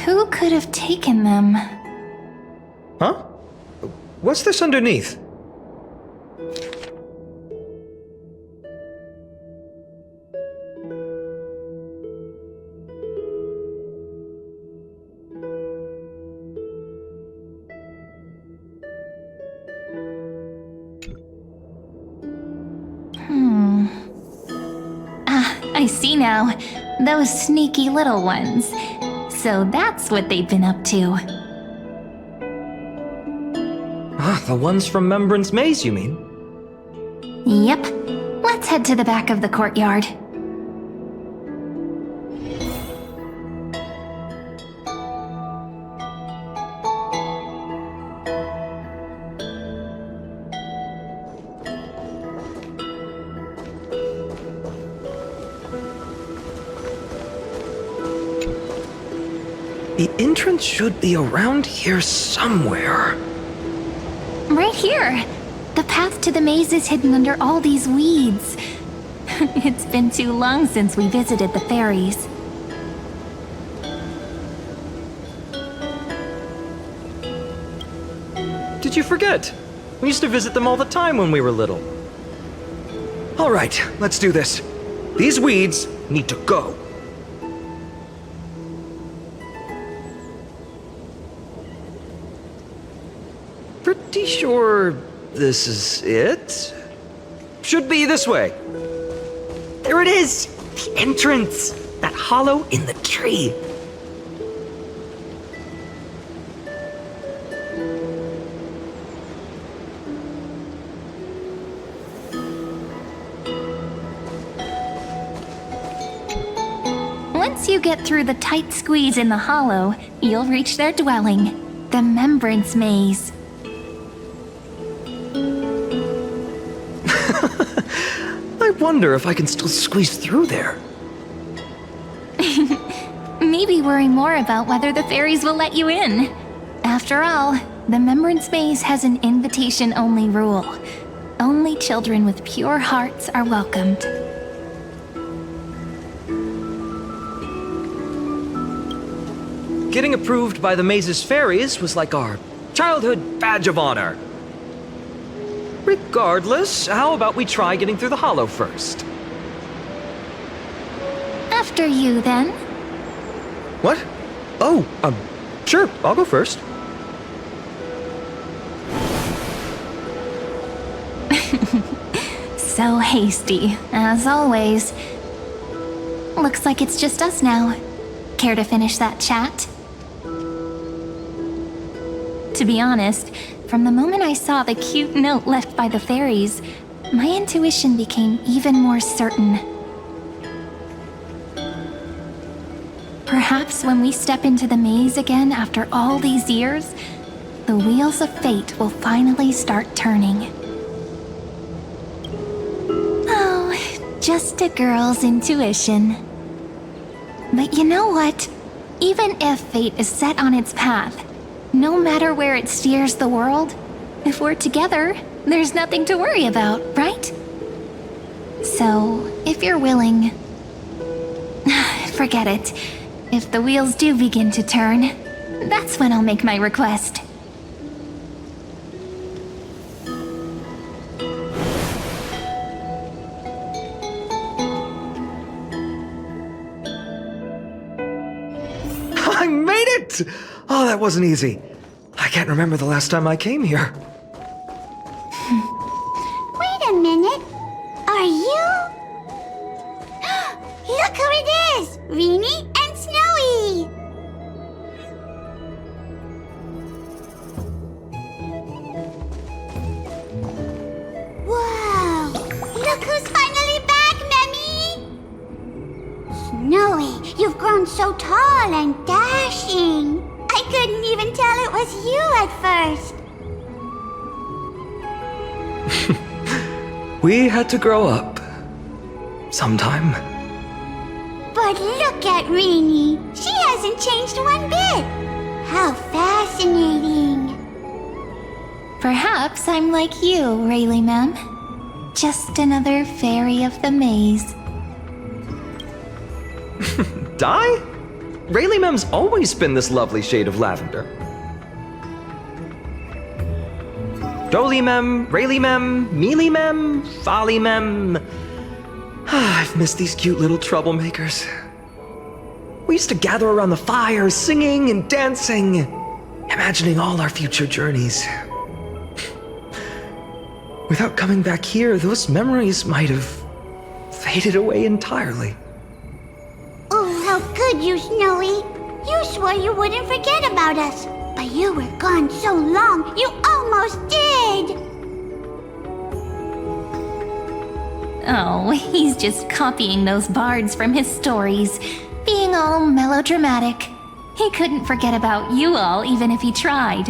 Who could have taken them? Huh? What's this underneath? I see now. Those sneaky little ones. So that's what they've been up to. Ah, the ones from Remembrance Maze, you mean? Yep. Let's head to the back of the courtyard. The entrance should be around here somewhere. Right here. The path to the maze is hidden under all these weeds. It's been too long since we visited the fairies. Did you forget? We used to visit them all the time when we were little. All right, let's do this. These weeds need to go. Pretty sure this is it? Should be this way. There it is! The entrance! That hollow in the tree. Once you get through the tight squeeze in the hollow, you'll reach their dwelling, the Remembrance Maze. I wonder if I can still squeeze through there. Maybe worry more about whether the fairies will let you in. After all, the Remembrance Maze has an invitation-only rule. Only children with pure hearts are welcomed. Getting approved by the maze's fairies was like our childhood badge of honor. Regardless, how about we try getting through the hollow first? After you, then. What? Oh, sure, I'll go first. So hasty, as always. Looks like it's just us now. Care to finish that chat? To be honest, from the moment I saw the cute note left by the fairies, my intuition became even more certain. Perhaps when we step into the maze again after all these years, the wheels of fate will finally start turning. Oh, just a girl's intuition. But you know what? Even if fate is set on its path, no matter where it steers the world, if we're together, there's nothing to worry about, right? So, if you're willing... Forget it. If the wheels do begin to turn, that's when I'll make my request. I made it! Oh, that wasn't easy. I can't remember the last time I came here. Wait a minute. Are you... Look who it is! Rini and Snowy! Whoa! Look who's finally back, Memmy! Snowy, you've grown so tall and dashing. I couldn't even tell it was you at first. We had to grow up. Sometime. But look at Rini. She hasn't changed one bit. How fascinating. Perhaps I'm like you, Rayleigh Ma'am. Just another fairy of the maze. Die? Rayleigh Mem's always been this lovely shade of lavender. Jolie Mem, Rayleigh Mem, Mealy Mem, Folly Mem. I've missed these cute little troublemakers. We used to gather around the fire, singing and dancing, imagining all our future journeys. Without coming back here, those memories might have faded away entirely. so good, you Snowy. You swore you wouldn't forget about us. But you were gone so long, you almost did! Oh, he's just copying those bards from his stories, being all melodramatic. He couldn't forget about you all even if he tried.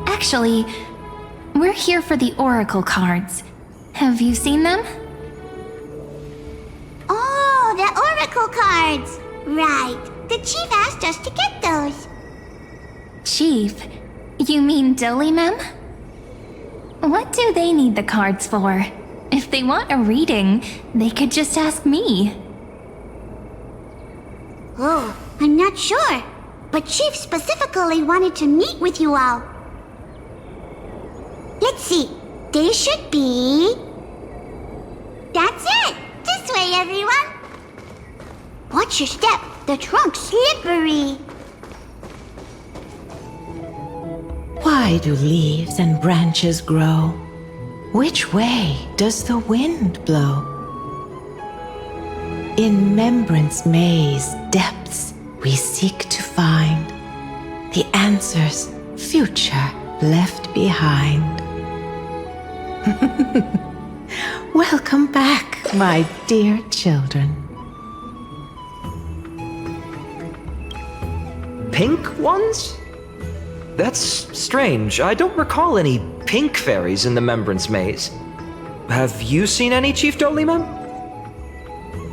Actually, we're here for the oracle cards. Have you seen them? Oh, the oracle cards! Right. The chief asked us to get those. Chief? You mean Dolly Mem? What do they need the cards for? If they want a reading, they could just ask me. Oh, I'm not sure. But Chief specifically wanted to meet with you all. Let's see. They should be... That's it! This way, everyone! Watch your step. The trunk's slippery. Why do leaves and branches grow? Which way does the wind blow? In Remembrance Maze depths we seek to find the answers future left behind. Welcome back, my dear children. Pink ones? That's strange. I don't recall any pink fairies in the Remembrance Maze. Have you seen any, Chief Dollyman?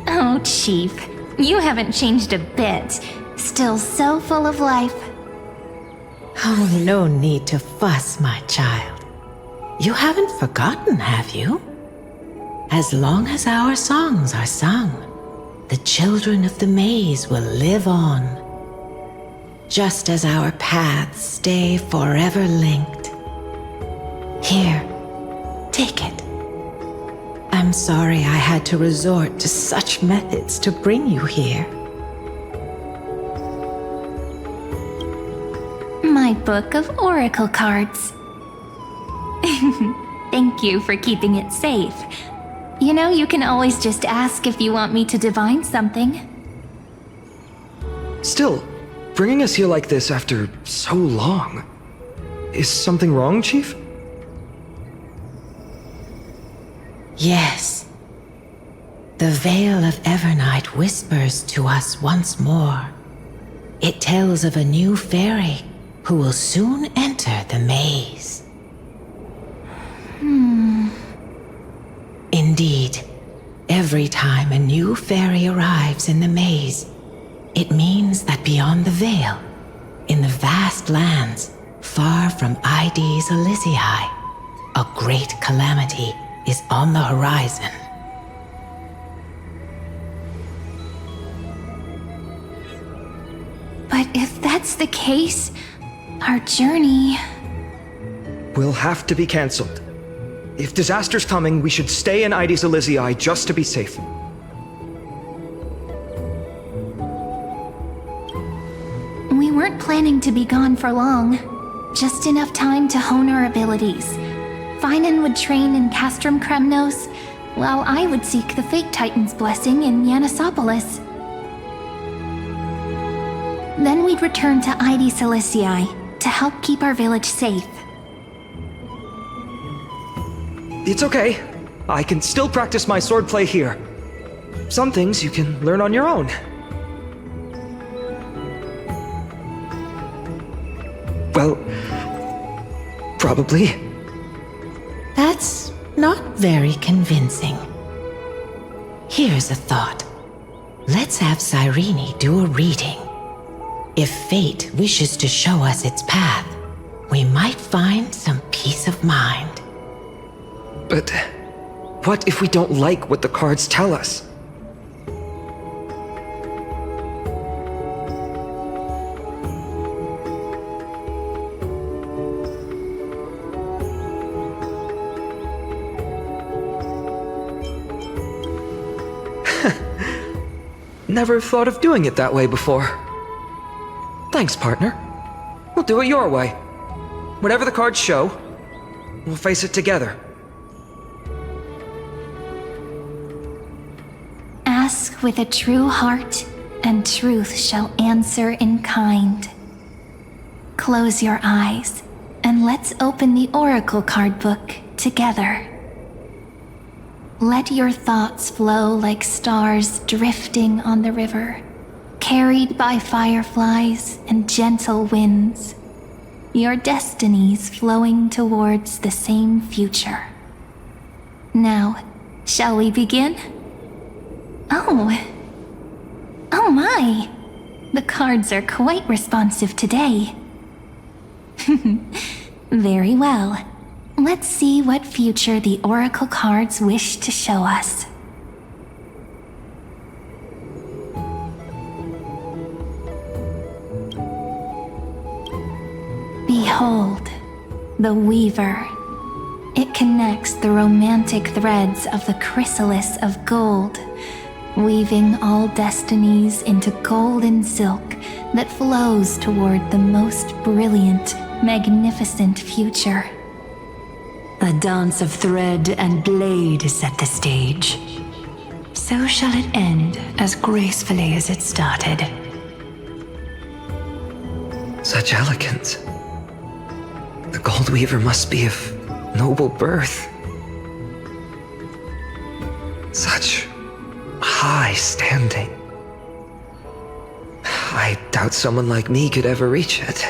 Oh, Chief, you haven't changed a bit. Still so full of life. Oh, no need to fuss, my child. You haven't forgotten, have you? As long as our songs are sung, the children of the maze will live on. Just as our paths stay forever linked. Here, take it. I'm sorry I had to resort to such methods to bring you here. My book of oracle cards. Thank you for keeping it safe. You know, you can always just ask if you want me to divine something. Still, bringing us here like this after so long. Is something wrong, Chief? Yes. The Veil of Evernight whispers to us once more. It tells of a new fairy who will soon enter the maze. Indeed, every time a new fairy arrives in the maze, it means that beyond the veil, in the vast lands far from Ides Elysiae, a great calamity is on the horizon. But if that's the case, our journey... Will have to be cancelled. If disaster's coming, we should stay in Ides Elysiae just to be safe. We weren't planning to be gone for long. Just enough time to hone our abilities. Finan would train in Castrum Kremnos, while I would seek the Fate Titan's blessing in Yanisopolis. Then we'd return to Ides Elysiae to help keep our village safe. It's okay. I can still practice my swordplay here. Some things you can learn on your own. Well, probably. That's not very convincing. Here's a thought. Let's have Cyrene do a reading. If fate wishes to show us its path, we might find some peace of mind. But what if we don't like what the cards tell us? Never thought of doing it that way before. Thanks, partner. We'll do it your way. Whatever the cards show, we'll face it together. Ask with a true heart, and truth shall answer in kind. Close your eyes, and let's open the Oracle card book together. Let your thoughts flow like stars drifting on the river, carried by fireflies and gentle winds. Your destinies flowing towards the same future. Now, shall we begin? Oh my! The cards are quite responsive today. Very well. Let's see what future the Oracle cards wish to show us. Behold, the Weaver. It connects the romantic threads of the chrysalis of gold, weaving all destinies into golden silk that flows toward the most brilliant, magnificent future. A dance of thread and blade set the stage. So shall it end as gracefully as it started. Such elegance. The Gold Weaver must be of noble birth. Such high standing. I doubt someone like me could ever reach it.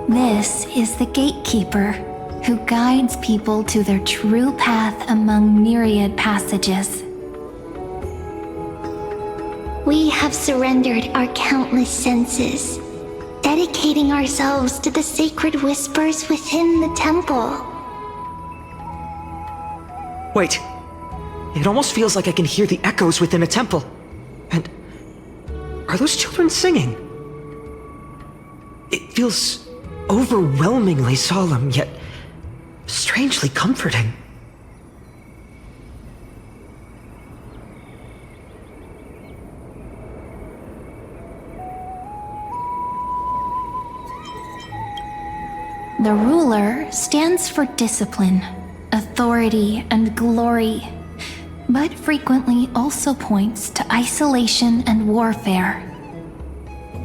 This is the gatekeeper who guides people to their true path among myriad passages. We have surrendered our countless senses, dedicating ourselves to the sacred whispers within the temple. Wait. It almost feels like I can hear the echoes within a temple. And are those children singing? It feels overwhelmingly solemn, yet strangely comforting. The ruler stands for discipline, authority, and glory, but frequently also points to isolation and warfare.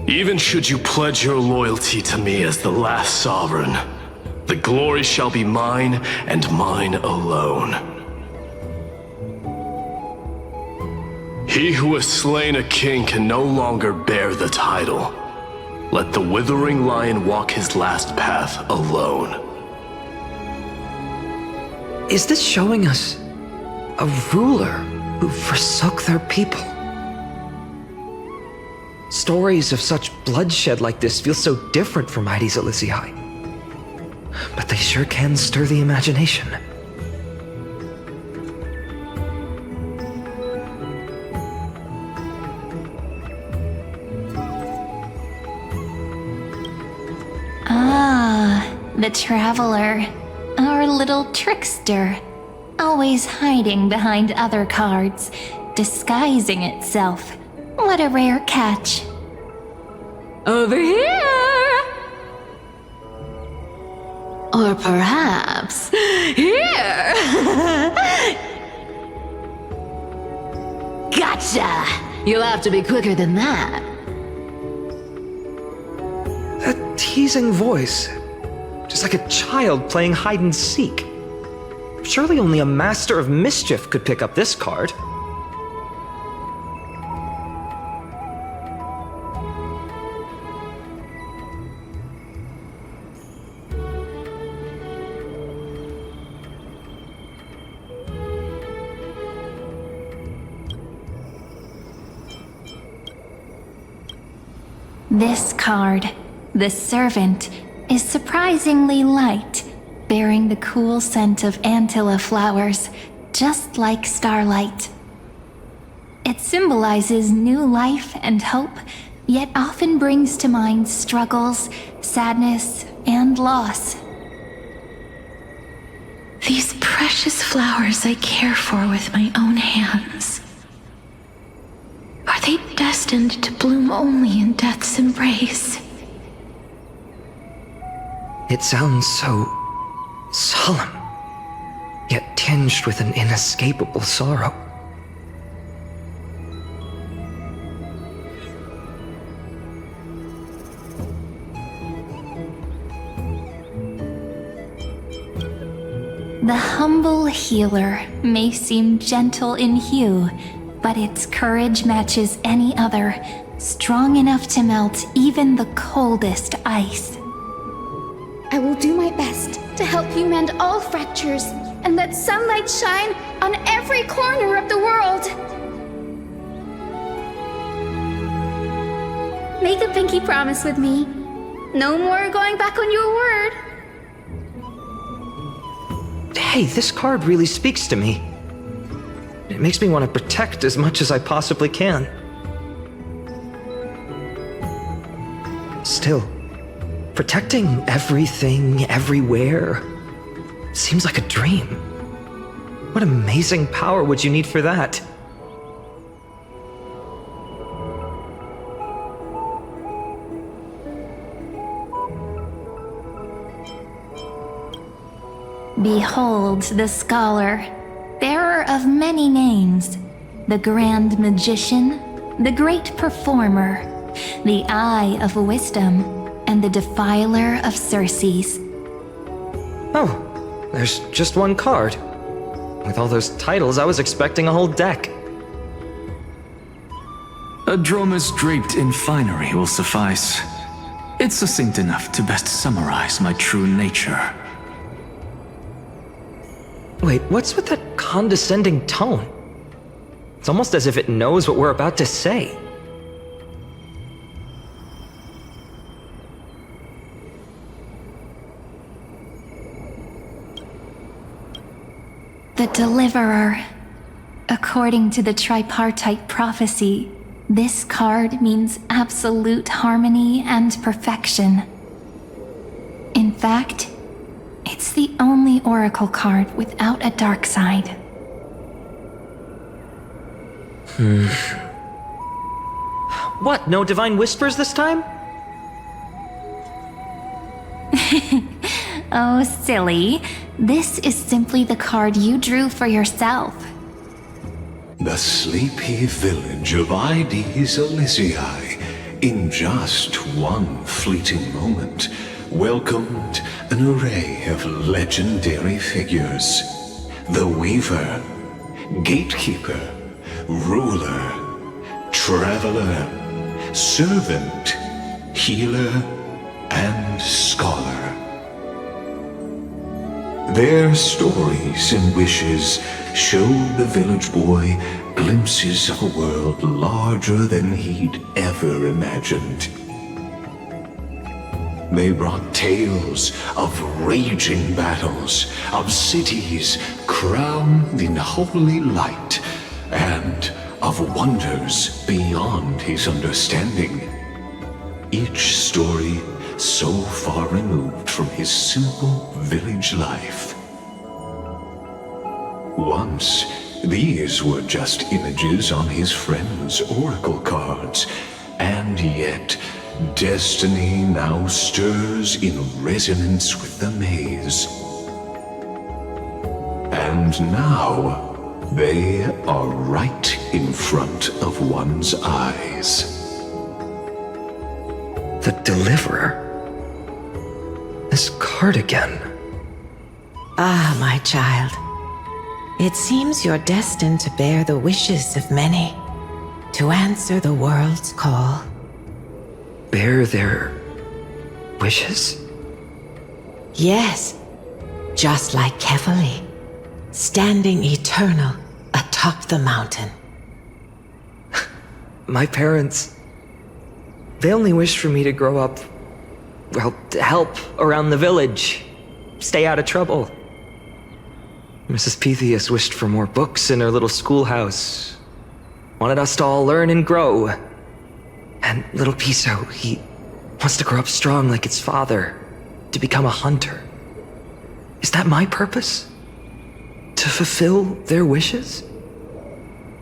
Even should you pledge your loyalty to me as the last sovereign, the glory shall be mine and mine alone. He who has slain a king can no longer bear the title. Let the withering lion walk his last path alone. Is this showing us a ruler who forsook their people? Stories of such bloodshed like this feel so different from Heidi's Elysiae. But they sure can stir the imagination. Ah, the traveler. Our little trickster. Always hiding behind other cards, disguising itself. What a rare catch. Over here! Or perhaps here! Gotcha! You'll have to be quicker than that. That teasing voice. Just like a child playing hide and seek. Surely only a master of mischief could pick up this card. This card, the Servant, is surprisingly light, bearing the cool scent of Antilla flowers, just like starlight. It symbolizes new life and hope, yet often brings to mind struggles, sadness, and loss. These precious flowers I care for with my own hands. Are they destined destined to bloom only in death's embrace. It sounds so solemn, yet tinged with an inescapable sorrow. The humble healer may seem gentle in hue, but its courage matches any other, strong enough to melt even the coldest ice. I will do my best to help you mend all fractures and let sunlight shine on every corner of the world. Make a pinky promise with me. No more going back on your word. Hey, this card really speaks to me. It makes me want to protect as much as I possibly can. Still, protecting everything, everywhere, seems like a dream. What amazing power would you need for that? Behold the scholar, bearer of many names, the grand magician, the great performer, the eye of wisdom, and the defiler of Circes. Oh, there's just one card. With all those titles, I was expecting a whole deck. A dromus draped in finery will suffice. It's succinct enough to best summarize my true nature. Wait, what's with that condescending tone? It's almost as if it knows what we're about to say. The Deliverer. According to the tripartite prophecy, this card means absolute harmony and perfection. In fact, it's the only oracle card without a dark side. What, no divine whispers this time? Oh, silly. This is simply the card you drew for yourself. The sleepy village of Ides Elysiae, in just one fleeting moment, welcomed an array of legendary figures. The Weaver, Gatekeeper, Ruler, Traveler, Servant, Healer, and Scholar. Their stories and wishes showed the village boy glimpses of a world larger than he'd ever imagined. They brought tales of raging battles, of cities crowned in holy light, and of wonders beyond his understanding. Each story so far removed from his simple village life. Once, these were just images on his friend's oracle cards, and yet destiny now stirs in resonance with the maze. And now, they are right in front of one's eyes. The Deliverer? This card again. Ah, my child. It seems you're destined to bear the wishes of many, to answer the world's call. Bear their wishes? Yes, just like Kefali, standing eternal atop the mountain. My parents, they only wished for me to grow up, well, to help around the village, stay out of trouble. Mrs. Pythias wished for more books in her little schoolhouse, wanted us to all learn and grow. And little Piso, he wants to grow up strong like his father, to become a hunter. Is that my purpose? To fulfill their wishes?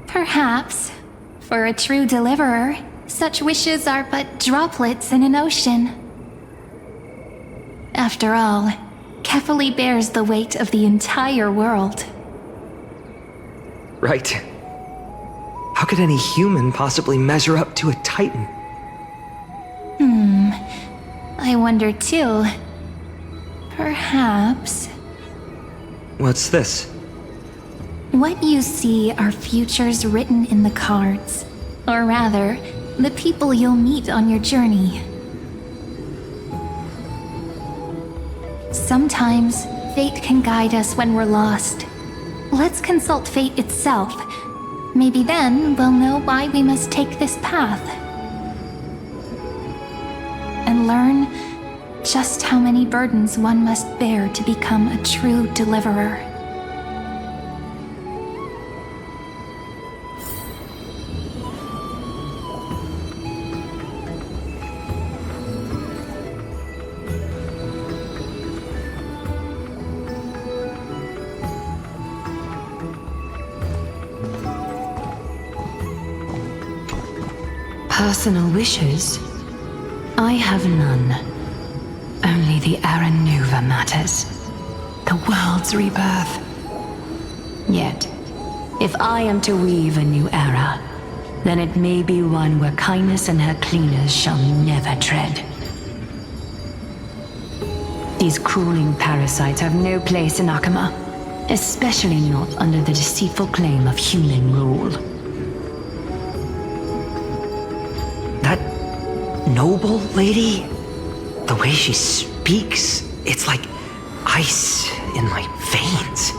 Perhaps. For a true deliverer, Such wishes are but droplets in an ocean. After all, Kefali bears the weight of the entire world. Right. How could any human possibly measure up to a Titan? I wonder too. Perhaps... What's this? What you see are futures written in the cards. Or rather, the people you'll meet on your journey. Sometimes, fate can guide us when we're lost. Let's consult fate itself. Maybe then we'll know why we must take this path. And learn just how many burdens one must bear to become a true deliverer. Personal wishes? I have none. Only the Aranuva matters. The world's rebirth. Yet, if I am to weave a new era, then it may be one where kindness and her cleaners shall never tread. These crawling parasites have no place in Akama, especially not under the deceitful claim of human rule. That noble lady? The way she speaks, it's like ice in my veins.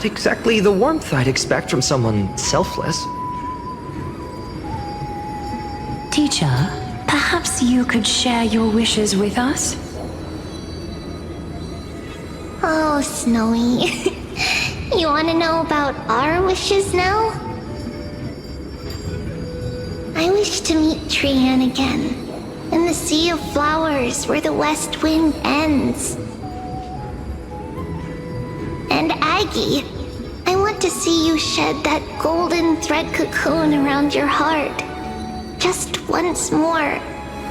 Not exactly the warmth I'd expect from someone selfless. Teacher, perhaps you could share your wishes with us? Oh, Snowy. You want to know about our wishes now? I wish to meet Trian again, in the sea of flowers where the west wind ends. And Aggie, I want to see you shed that golden thread cocoon around your heart. Just once more.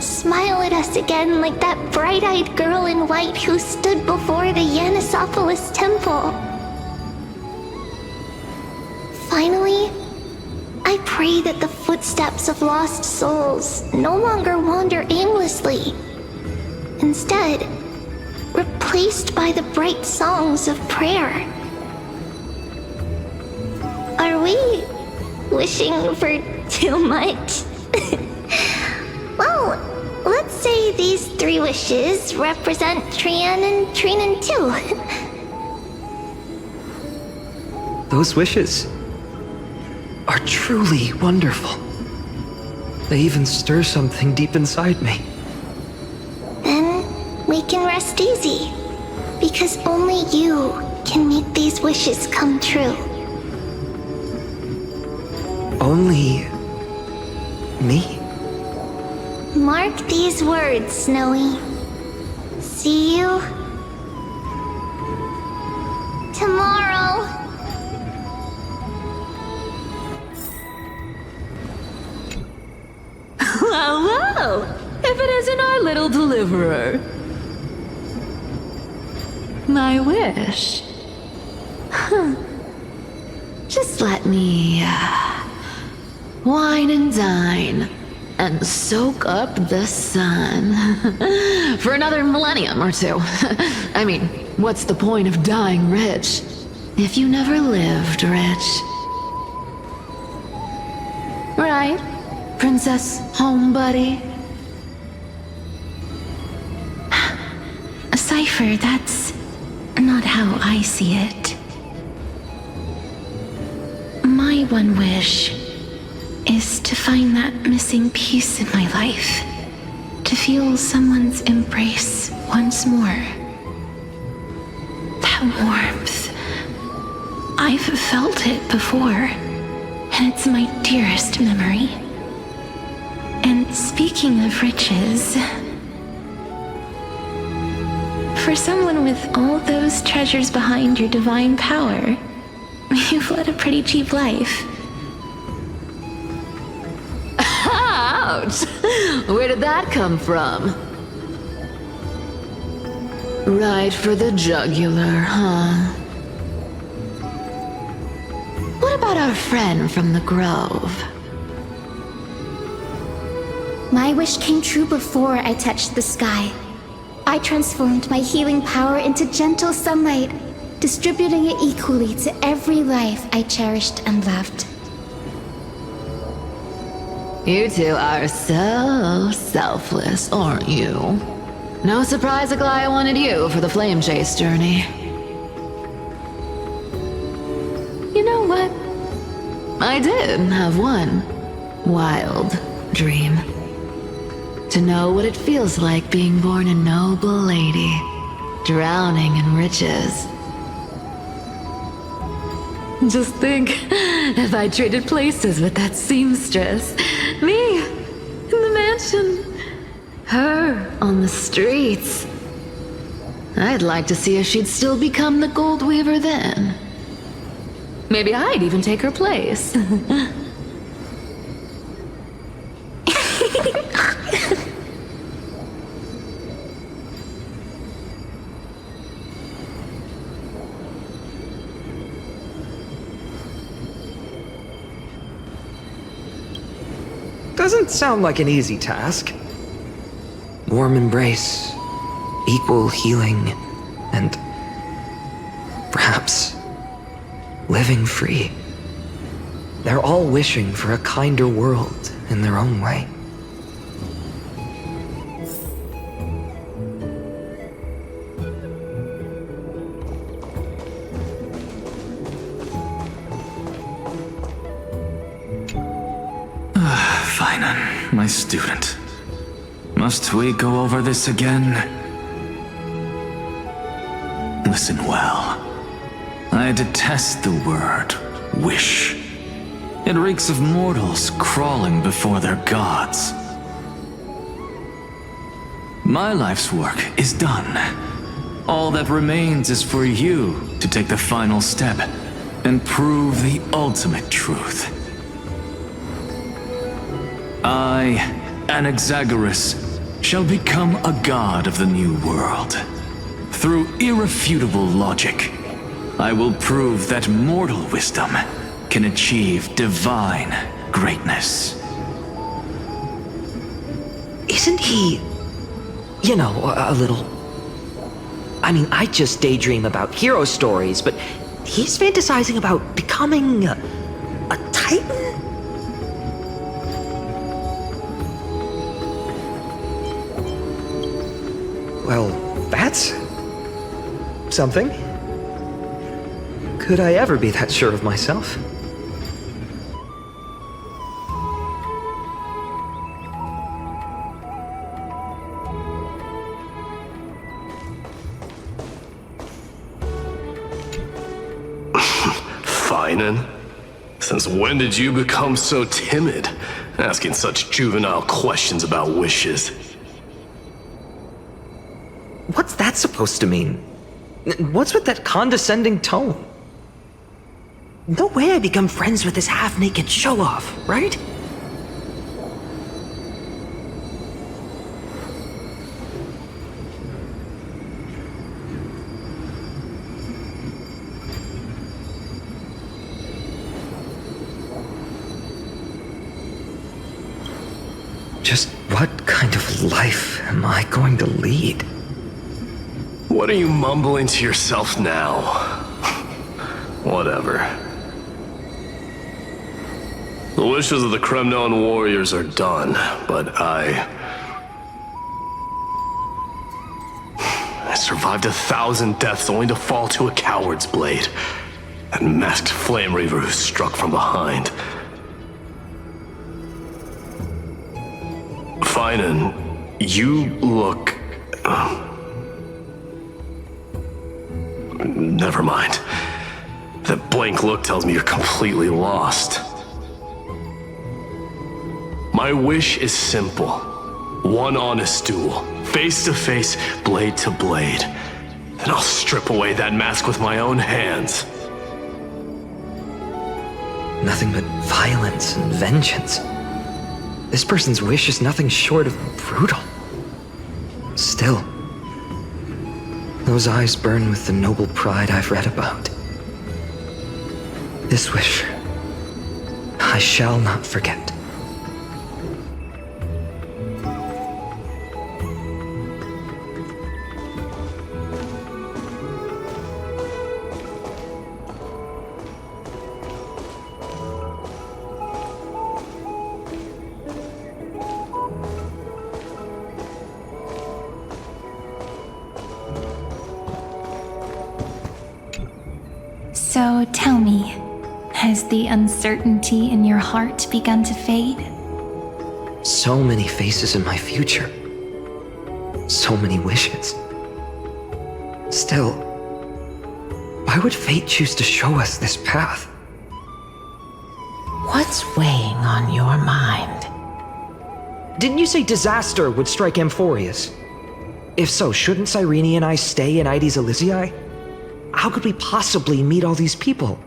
Smile at us again like that bright-eyed girl in white who stood before the Yanisopolis temple. Finally, I pray that the footsteps of lost souls no longer wander aimlessly. Instead, replaced by the bright songs of prayer. Are we wishing for too much? Well, let's say these 3 wishes represent Trian and Trinan too. Those wishes are truly wonderful. They even stir something deep inside me. Then we can rest easy, because only you can make these wishes come true. Only me? Mark these words, Snowy. See you tomorrow. Well, well, if it isn't our little deliverer. My wish. Huh. Just let me wine and dine and soak up the sun for another millennium or 2. I mean, what's the point of dying rich if you never lived rich? Right, Princess Homebuddy? Cypher, that's not how I see it. My one wish is to find that missing piece in my life. To feel someone's embrace once more. That warmth, I've felt it before, and it's my dearest memory. And speaking of riches, for someone with all those treasures behind your divine power, you've led a pretty cheap life. Ouch! Where did that come from? Right for the jugular, huh? What about our friend from the Grove? My wish came true before I touched the sky. I transformed my healing power into gentle sunlight, distributing it equally to every life I cherished and loved. You two are so selfless, aren't you? No surprise Aglaya wanted you for the flame chase journey. You know what? I did have one wild dream. To know what it feels like being born a noble lady, drowning in riches. Just think, if I traded places with that seamstress, me in the mansion, her on the streets. I'd like to see if she'd still become the gold weaver then. Maybe I'd even take her place. Doesn't sound like an easy task. Warm embrace, equal healing, and perhaps living free. They're all wishing for a kinder world in their own way. Finan, my student. Must we go over this again? Listen well. I detest the word wish. It reeks of mortals crawling before their gods. My life's work is done. All that remains is for you to take the final step and prove the ultimate truth. I, Anaxagoras, shall become a god of the new world. Through irrefutable logic, I will prove that mortal wisdom can achieve divine greatness. Isn't he, you know, a little... I mean, I just daydream about hero stories, but he's fantasizing about becoming a titan? Well, that's something. Could I ever be that sure of myself? Finan? Since when did you become so timid, asking such juvenile questions about wishes? What's that supposed to mean? What's with that condescending tone? No way I become friends with this half-naked show-off, right? Just what kind of life am I going to lead? What are you mumbling to yourself now? Whatever. The wishes of the Kremnon warriors are done, but I survived 1,000 deaths only to fall to a coward's blade. That masked flame reaver who struck from behind. Finan, you look... Never mind. That blank look tells me you're completely lost. My wish is simple. One honest duel, face to face, blade to blade. Then I'll strip away that mask with my own hands. Nothing but violence and vengeance. This person's wish is nothing short of brutal. Still, those eyes burn with the noble pride I've read about. This wish, I shall not forget. So tell me, has the uncertainty in your heart begun to fade? So many faces in my future. So many wishes. Still, why would fate choose to show us this path? What's weighing on your mind? Didn't you say disaster would strike Amphorius? If so, shouldn't Cyrene and I stay in Ides Elysiae? How could we possibly meet all these people?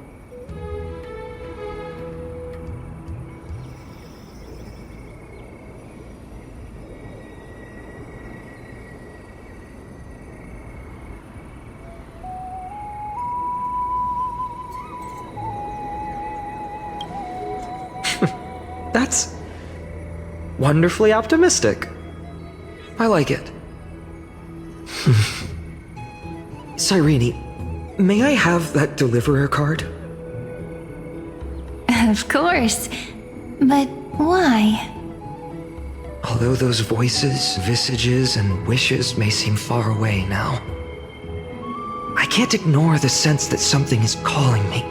That's wonderfully optimistic. I like it. Cyrene, may I have that deliverer card? Of course. But why? Although those voices, visages, and wishes may seem far away now, I can't ignore the sense that something is calling me,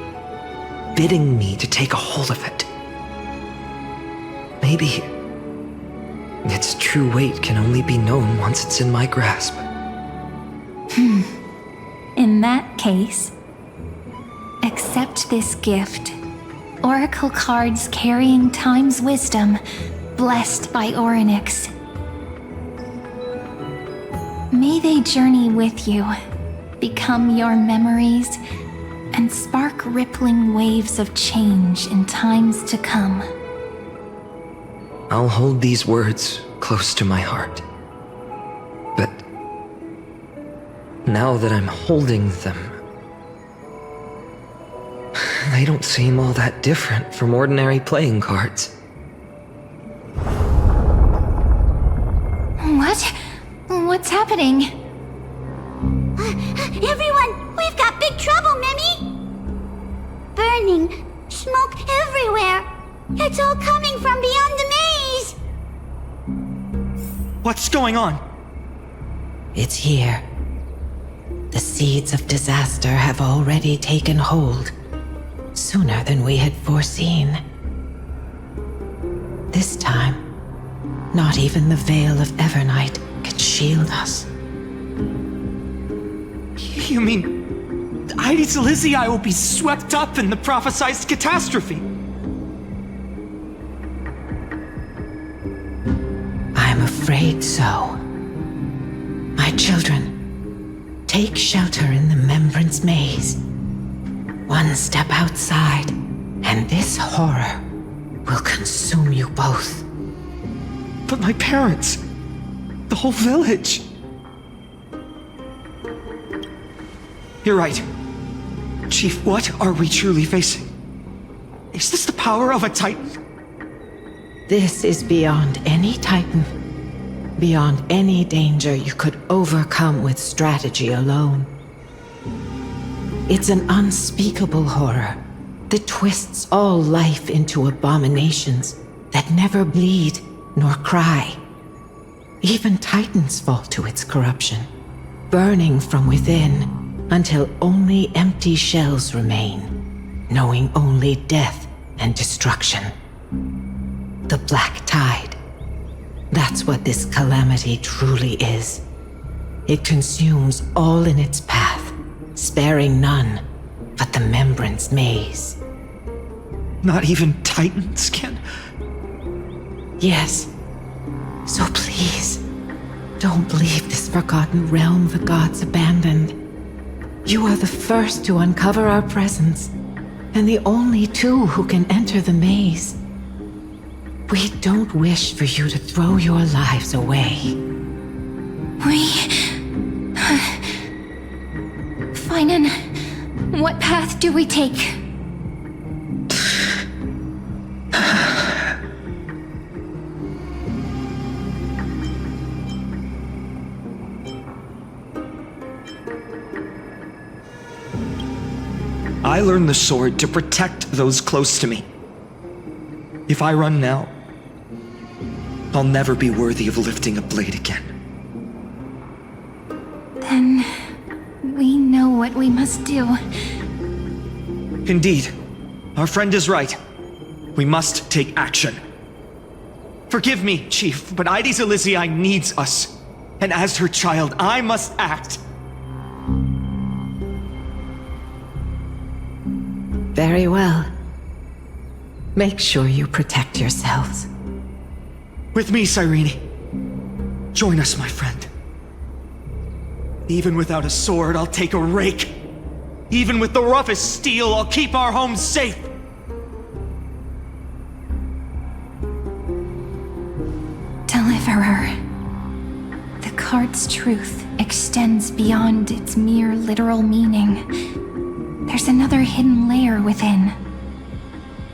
bidding me to take a hold of it. Maybe its true weight can only be known once it's in my grasp. In that case, accept this gift. Oracle cards carrying time's wisdom, blessed by Orynyx. May they journey with you, become your memories, and spark rippling waves of change in times to come. I'll hold these words close to my heart. But now that I'm holding them, they don't seem all that different from ordinary playing cards. What? What's happening? Everyone, we've got big trouble, Mimi! Burning, smoke everywhere. It's all coming from beyond the maze! What's going on? It's here. The seeds of disaster have already taken hold, sooner than we had foreseen. This time, not even the veil of Evernight can shield us. You mean Ides Elysiae will be swept up in the prophesized catastrophe? I'm afraid so. My children, take shelter in the Membrance Maze. One step outside, and this horror will consume you both. But my parents, the whole village. You're right. Chief, what are we truly facing? Is this the power of a Titan? This is beyond any Titan. Beyond any danger you could overcome with strategy alone. It's an unspeakable horror that twists all life into abominations that never bleed nor cry. Even Titans fall to its corruption, burning from within until only empty shells remain, knowing only death and destruction. The Black Tide. That's what this calamity truly is. It consumes all in its path, sparing none, but the Membrance Maze. Not even Titans can? Yes. So please, don't leave this forgotten realm the gods abandoned. You are the first to uncover our presence, and the only two who can enter the maze. We don't wish for you to throw your lives away. Finan, what path do we take? I learned the sword to protect those close to me. If I run now, I'll never be worthy of lifting a blade again. Then we know what we must do. Indeed, our friend is right. We must take action. Forgive me, Chief, but Ides Elysiae needs us. And as her child, I must act. Very well. Make sure you protect yourselves. With me, Cyrene. Join us, my friend. Even without a sword, I'll take a rake. Even with the roughest steel, I'll keep our home safe. Deliverer. The card's truth extends beyond its mere literal meaning. There's another hidden layer within.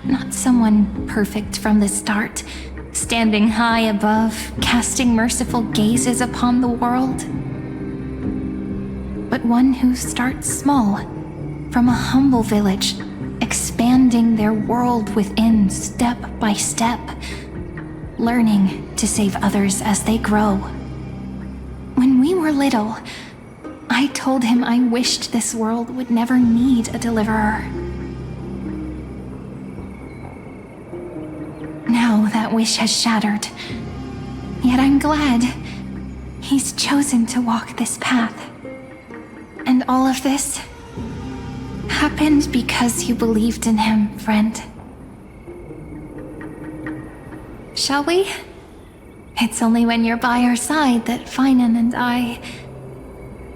Not someone perfect from the start, standing high above, casting merciful gazes upon the world. But one who starts small, from a humble village, expanding their world within step by step, learning to save others as they grow. When we were little, I told him I wished this world would never need a deliverer. Now that wish has shattered. Yet I'm glad he's chosen to walk this path. And all of this happened because you believed in him, friend. Shall we? It's only when you're by our side that Finan and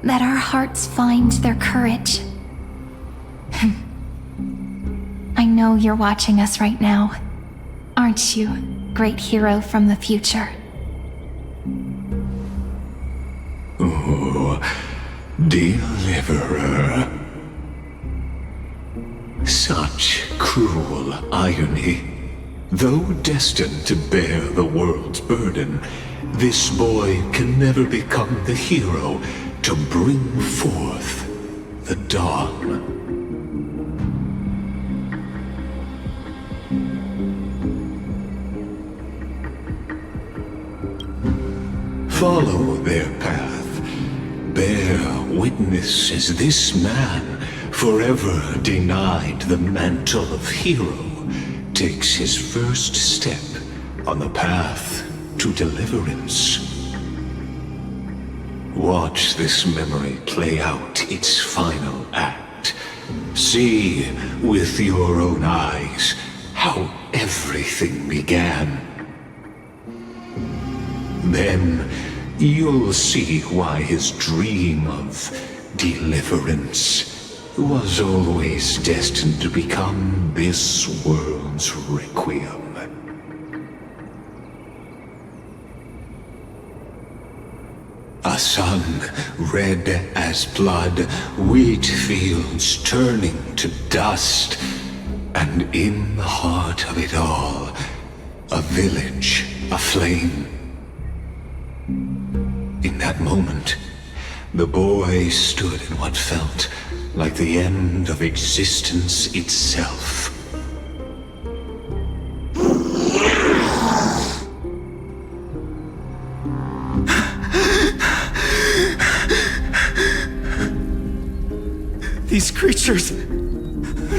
that our hearts find their courage. I know you're watching us right now. Aren't you, great hero from the future? Oh, deliverer. Such cruel irony. Though destined to bear the world's burden, this boy can never become the hero to bring forth the dawn. Follow their path. Bear witness as this man, forever denied the mantle of hero, takes his first step on the path to deliverance. Watch this memory play out its final act. See with your own eyes how everything began. Then you'll see why his dream of deliverance was always destined to become this world's requiem. A sun red as blood, wheat fields turning to dust, and in the heart of it all, a village aflame. In that moment, the boy stood in what felt like the end of existence itself. These creatures,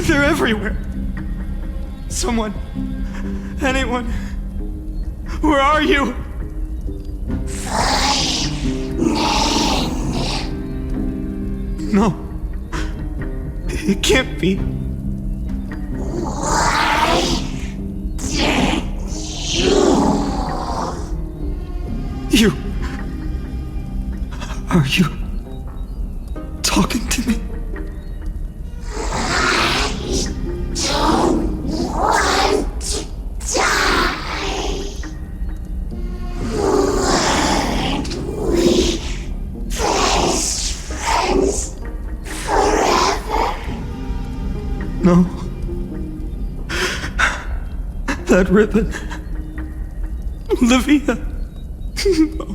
they're everywhere. Someone, anyone, where are you? No, It can't be. Why did you... Are you talking to me? I don't want to die. Weren't we best friends forever? No. That ribbon. Olivia. No.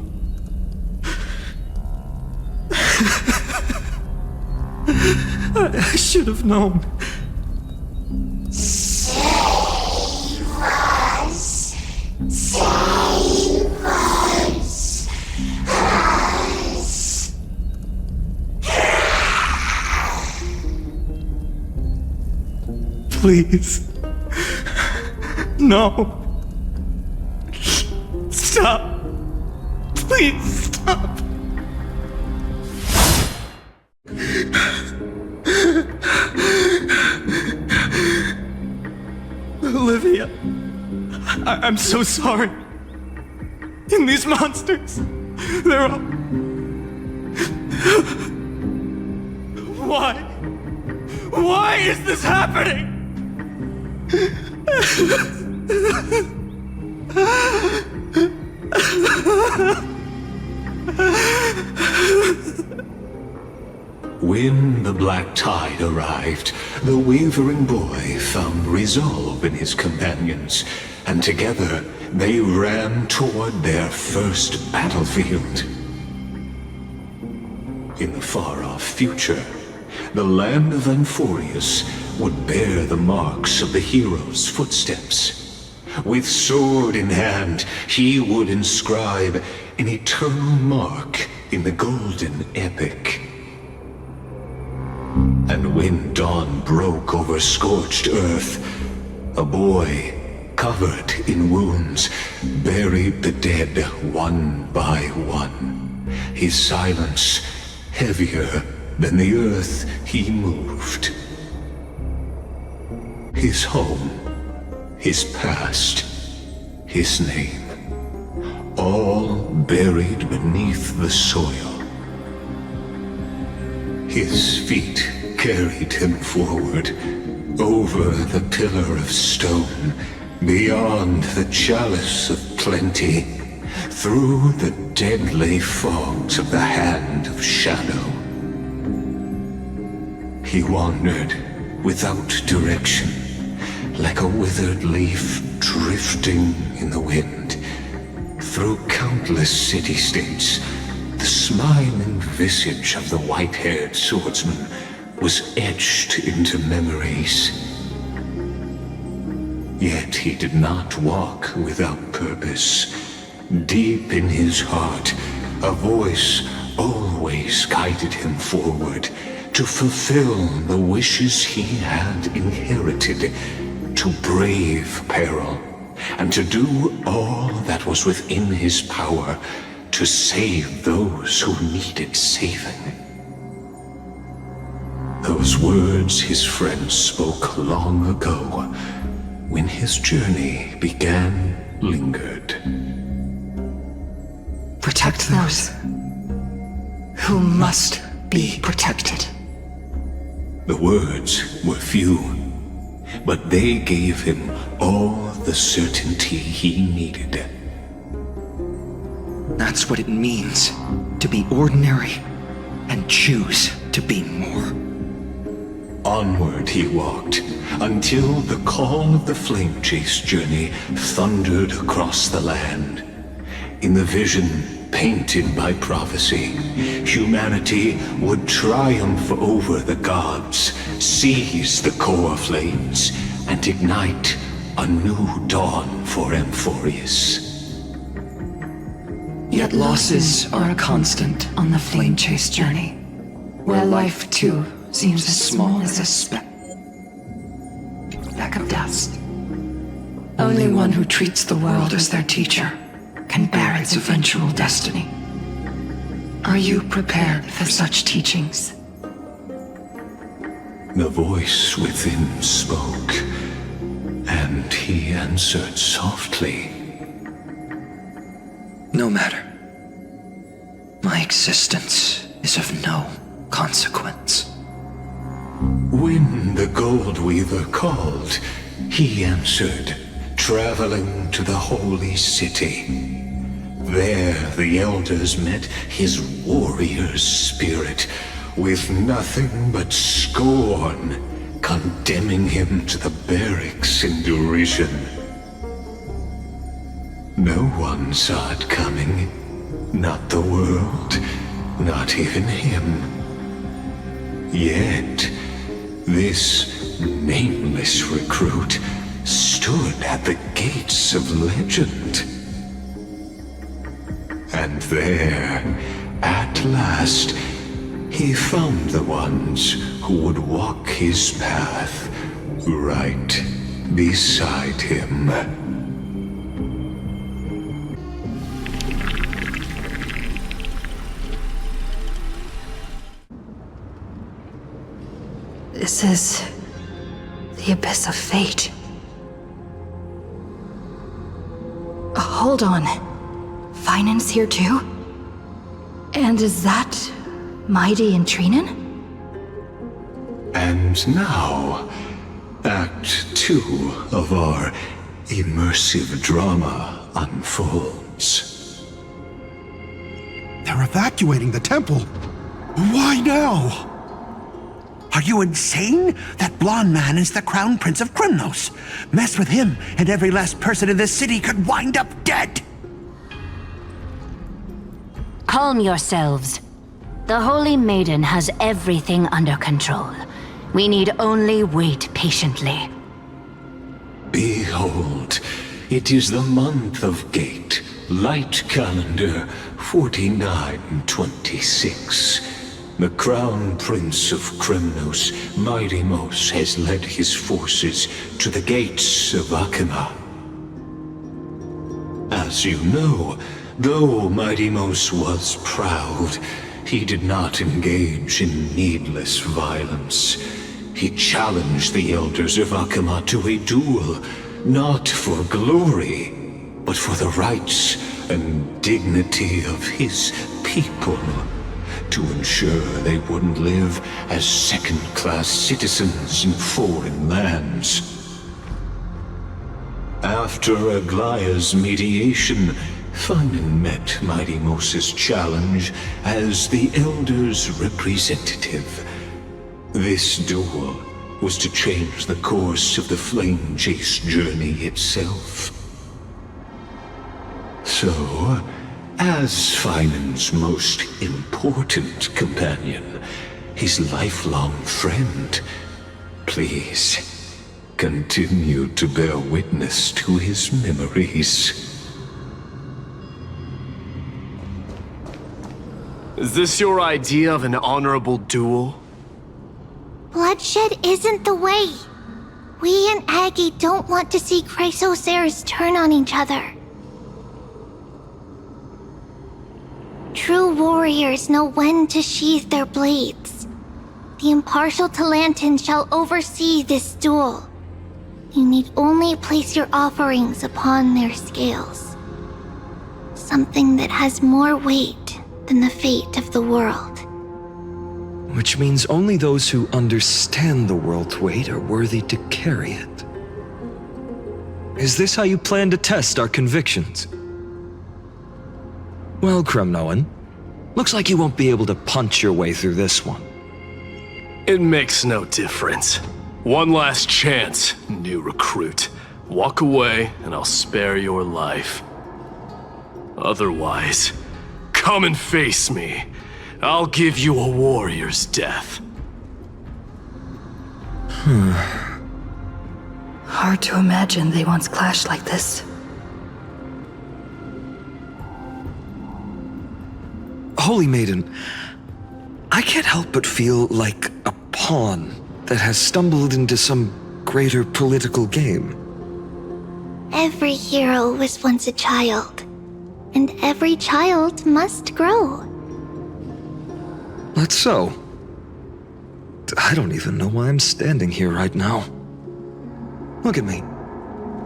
I should have known. Save us. Save us. Please. No. Stop. Please stop. Olivia, I'm so sorry. And these monsters, they're all... Why? Why is this happening? When the black tide arrived, the wavering boy found resolve in his companions, and together they ran toward their first battlefield. In the far-off future, the land of Amphorius would bear the marks of the hero's footsteps. With sword in hand, he would inscribe an eternal mark in the golden epic. And when dawn broke over scorched earth, a boy, covered in wounds, buried the dead one by one. His silence heavier than the earth he moved. His home, his past, his name, all buried beneath the soil. His feet carried him forward, over the pillar of stone, beyond the chalice of plenty, through the deadly fogs of the hand of shadow. He wandered without direction, like a withered leaf drifting in the wind, through countless city-states. The smiling visage of the white-haired swordsman was etched into memories. Yet he did not walk without purpose. Deep in his heart, a voice always guided him forward to fulfill the wishes he had inherited, to brave peril, and to do all that was within his power to save those who needed saving. Those words his friends spoke long ago, when his journey began, lingered. Protect those who must be protected. The words were few, but they gave him all the certainty he needed. That's what it means to be ordinary and choose to be more. Onward he walked, until the call of the flame chase journey thundered across the land. In the vision painted by prophecy, humanity would triumph over the gods, seize the core flames, and ignite a new dawn for Amphorius. Yet losses are a constant on the flame chase journey, where life too seems as small as a speck of dust. Only one who treats the world as their teacher can bear its eventual destiny. Are you prepared for such teachings? The voice within spoke, and he answered softly. No matter. My existence is of no consequence. When the Gold Weaver called, he answered, traveling to the holy city. There the elders met his warrior's spirit, with nothing but scorn, condemning him to the barracks in derision. No one saw it coming, not the world, not even him. Yet, this nameless recruit stood at the gates of legend. And there, at last, he found the ones who would walk his path right beside him. This is the abyss of fate. Hold on. Finance here too? And is that Mighty and Trinen? And now, Act 2 of our immersive drama unfolds. They're evacuating the temple. Why now? Are you insane? That blonde man is the Crown Prince of Krymnos. Mess with him, and every last person in this city could wind up dead. Calm yourselves. The Holy Maiden has everything under control. We need only wait patiently. Behold, it is the month of Gate, light calendar 4926. The Crown Prince of Krymnos, Midimos, has led his forces to the gates of Akima. As you know, though Midimos was proud, he did not engage in needless violence. He challenged the elders of Akima to a duel, not for glory, but for the rights and dignity of his people, to ensure they wouldn't live as second-class citizens in foreign lands. After Aglaya's mediation, Finan met Midimos' challenge as the Elder's representative. This duel was to change the course of the Flame Chase journey itself. So, as Finan's most important companion, his lifelong friend, please continue to bear witness to his memories. Is this your idea of an honorable duel? Bloodshed isn't the way. We and Aggie don't want to see Chrysoceres turn on each other. True warriors know when to sheathe their blades. The impartial Talantin shall oversee this duel. You need only place your offerings upon their scales. Something that has more weight than the fate of the world. Which means only those who understand the world's weight are worthy to carry it. Is this how you plan to test our convictions? Well, Krymnoan, looks like you won't be able to punch your way through this one. It makes no difference. One last chance, new recruit. Walk away and I'll spare your life. Otherwise, come and face me. I'll give you a warrior's death. Hard to imagine they once clashed like this. Holy Maiden, I can't help but feel like a pawn that has stumbled into some greater political game. Every hero was once a child, and every child must grow. That's so. fact, I don't even know why I'm standing here right now. Look at me.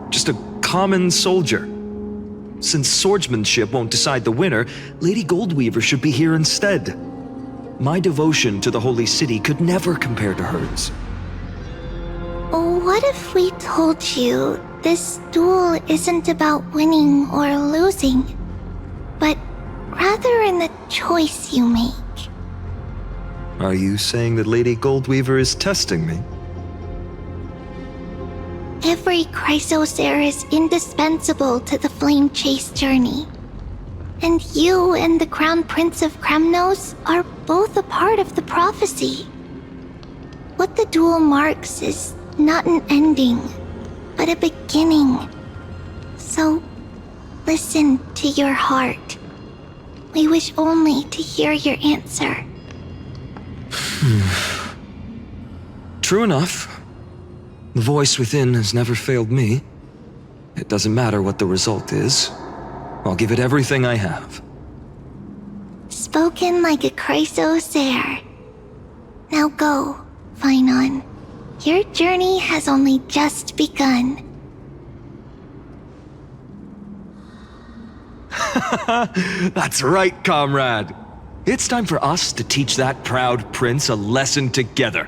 Just a common soldier. Since swordsmanship won't decide the winner, Lady Goldweaver should be here instead. My devotion to the Holy City could never compare to hers. What if we told you this duel isn't about winning or losing, but rather in the choice you make? Are you saying that Lady Goldweaver is testing me? Every Chrysosaur is indispensable to the Flame Chase journey. And you and the Crown Prince of Kremnos are both a part of the prophecy. What the duel marks is not an ending, but a beginning. So, listen to your heart. We wish only to hear your answer. True enough. The voice within has never failed me. It doesn't matter what the result is. I'll give it everything I have. Spoken like a Chrysosaur. Now go, Finon. Your journey has only just begun. That's right, comrade. It's time for us to teach that proud prince a lesson together.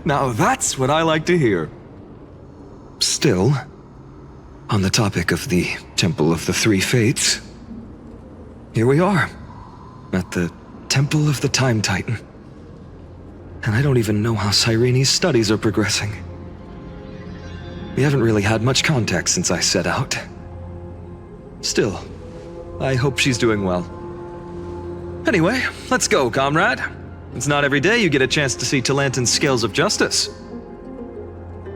Now that's what I like to hear. Still, on the topic of the Temple of the Three Fates, here we are, at the Temple of the Time Titan. And I don't even know how Cyrene's studies are progressing. We haven't really had much contact since I set out. Still, I hope she's doing well. Anyway, let's go, comrade. It's not every day you get a chance to see Talantin's scales of justice.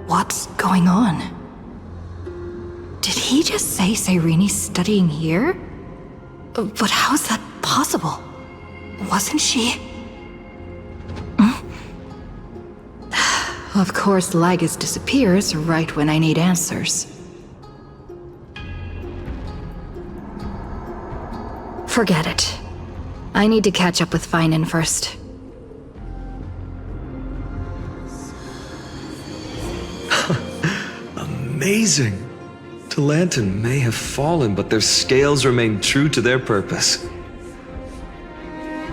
What's going on? Did he just say Cyrene's studying here? But how's that possible? Wasn't she? Of course, Lygus disappears right when I need answers. Forget it. I need to catch up with Finon first. Amazing! Talantin may have fallen, but their scales remain true to their purpose.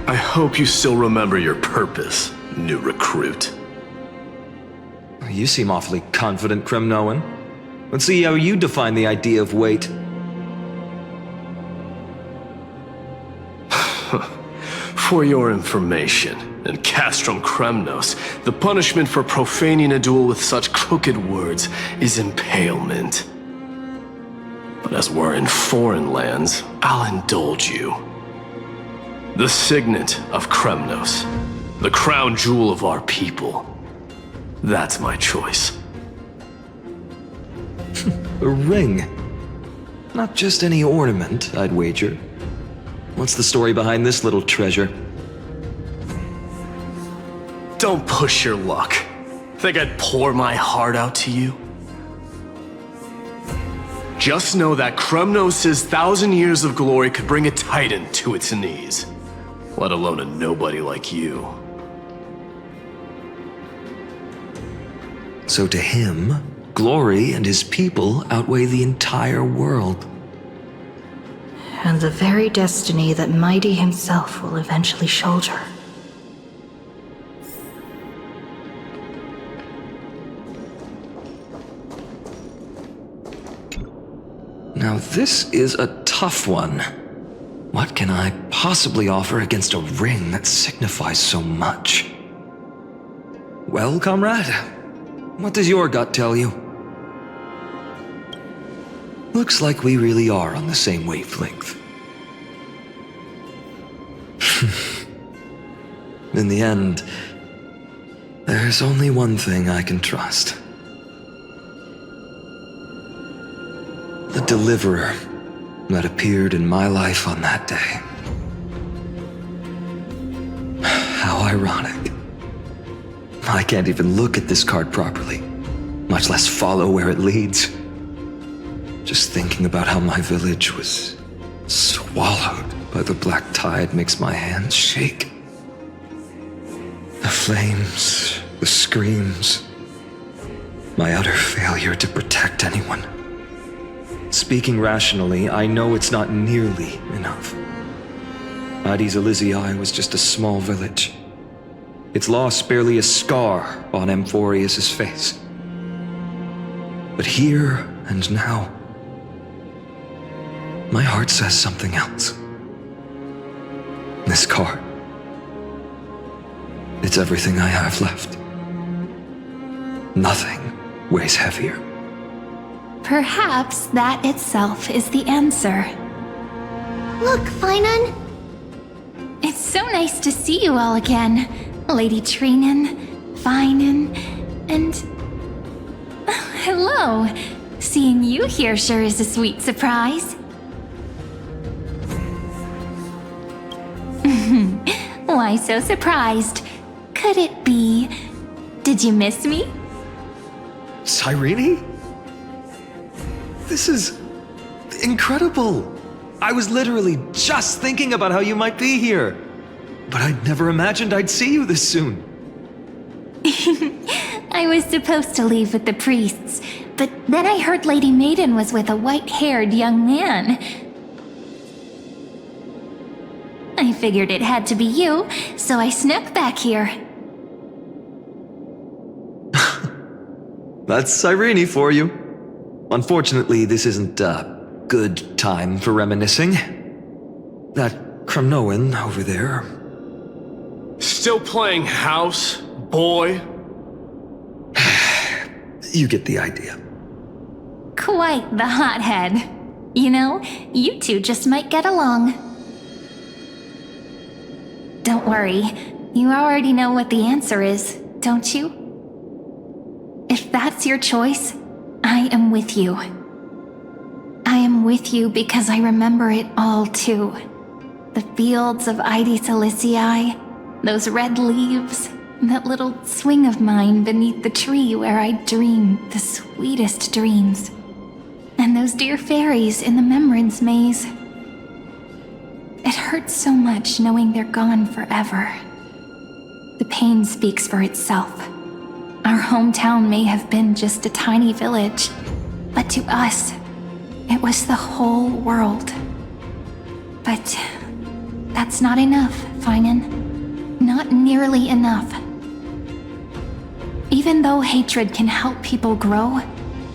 I hope you still remember your purpose, new recruit. You seem awfully confident, Kremnoan. Let's see how you define the idea of weight. For your information, in Castrum Kremnos, the punishment for profaning a duel with such crooked words is impalement. But as we're in foreign lands, I'll indulge you. The signet of Kremnos, the crown jewel of our people. That's my choice. A ring. Not just any ornament, I'd wager. What's the story behind this little treasure? Don't push your luck. Think I'd pour my heart out to you? Just know that Kremnos' 1,000 years of glory could bring a titan to its knees. Let alone a nobody like you. So to him, glory and his people outweigh the entire world. And the very destiny that Mighty himself will eventually shoulder. Now this is a tough one. What can I possibly offer against a ring that signifies so much? Well, comrade, what does your gut tell you? Looks like we really are on the same wavelength. In the end, there's only one thing I can trust. The deliverer that appeared in my life on that day. How ironic. I can't even look at this card properly, much less follow where it leads. Just thinking about how my village was swallowed by the black tide makes my hands shake. The flames, the screams, my utter failure to protect anyone. Speaking rationally, I know it's not nearly enough. Addis Elysiae was just a small village. Its loss barely a scar on Amphorius' face. But here and now, my heart says something else. This card, it's everything I have left. Nothing weighs heavier. Perhaps that itself is the answer. Look, Finan! It's so nice to see you all again. Lady Trinen, Finan, and... hello! Seeing you here sure is a sweet surprise. Why so surprised? Could it be... did you miss me? Cyrene? This is incredible. I was literally just thinking about how you might be here. But I'd never imagined I'd see you this soon. I was supposed to leave with the priests, but then I heard Lady Maiden was with a white-haired young man. I figured it had to be you, so I snuck back here. That's Cyrene for you. Unfortunately, this isn't a good time for reminiscing. That Kremnoan over there. Still playing house, boy? You get the idea. Quite the hothead. You know, you two just might get along. Don't worry, you already know what the answer is, don't you? If that's your choice, I am with you. I am with you because I remember it all too. The fields of Addis Elysiae, those red leaves, that little swing of mine beneath the tree where I dreamed the sweetest dreams, and those dear fairies in the Memorance maze. It hurts so much knowing they're gone forever. The pain speaks for itself. Our hometown may have been just a tiny village, but to us, it was the whole world. But that's not enough, Finan. Not nearly enough. Even though hatred can help people grow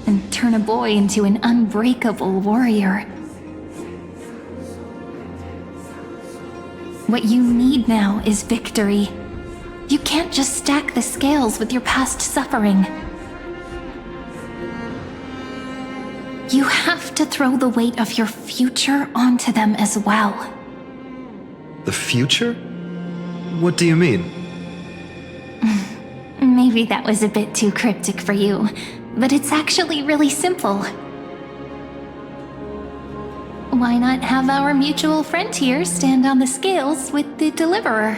and turn a boy into an unbreakable warrior, what you need now is victory. You can't just stack the scales with your past suffering. You have to throw the weight of your future onto them as well. The future? What do you mean? Maybe that was a bit too cryptic for you, but it's actually really simple. Why not have our mutual friend here stand on the scales with the deliverer?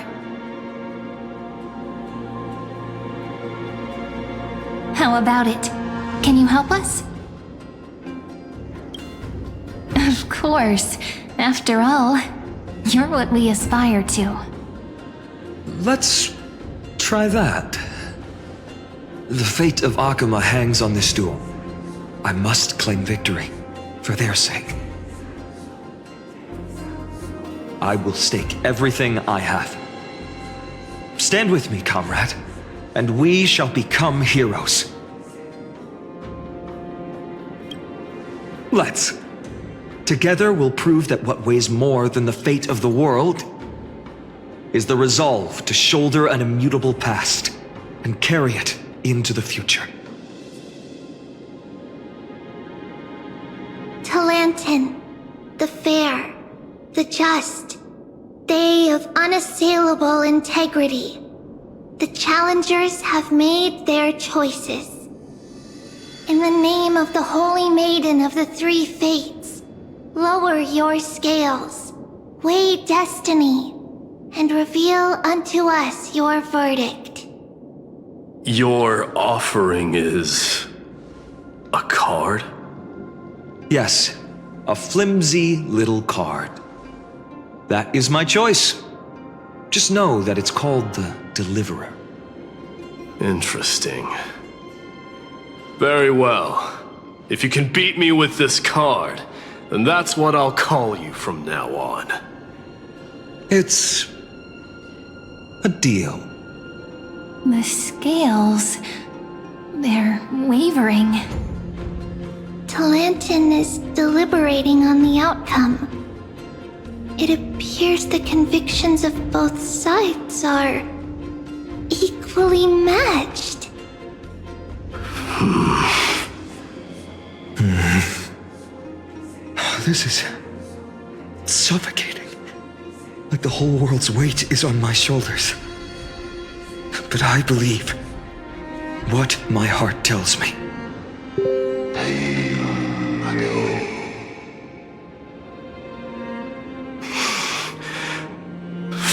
How about it? Can you help us? Of course. After all, you're what we aspire to. Let's try that. The fate of Akuma hangs on this duel. I must claim victory, for their sake. I will stake everything I have. Stand with me, comrade, and we shall become heroes. Let's. Together we'll prove that what weighs more than the fate of the world is the resolve to shoulder an immutable past and carry it into the future. Talantin, the fair, the just, they of unassailable integrity. The challengers have made their choices. In the name of the Holy Maiden of the Three Fates, lower your scales, weigh destiny, and reveal unto us your verdict. Your offering is... a card? Yes. a flimsy little card. That is my choice. Just know that it's called the Deliverer. Interesting. Very well. If you can beat me with this card, then that's what I'll call you from now on. It's a deal. The scales... they're wavering. Talantin is deliberating on the outcome. It appears the convictions of both sides are... equally matched. This is suffocating. Like the whole world's weight is on my shoulders. But I believe what my heart tells me.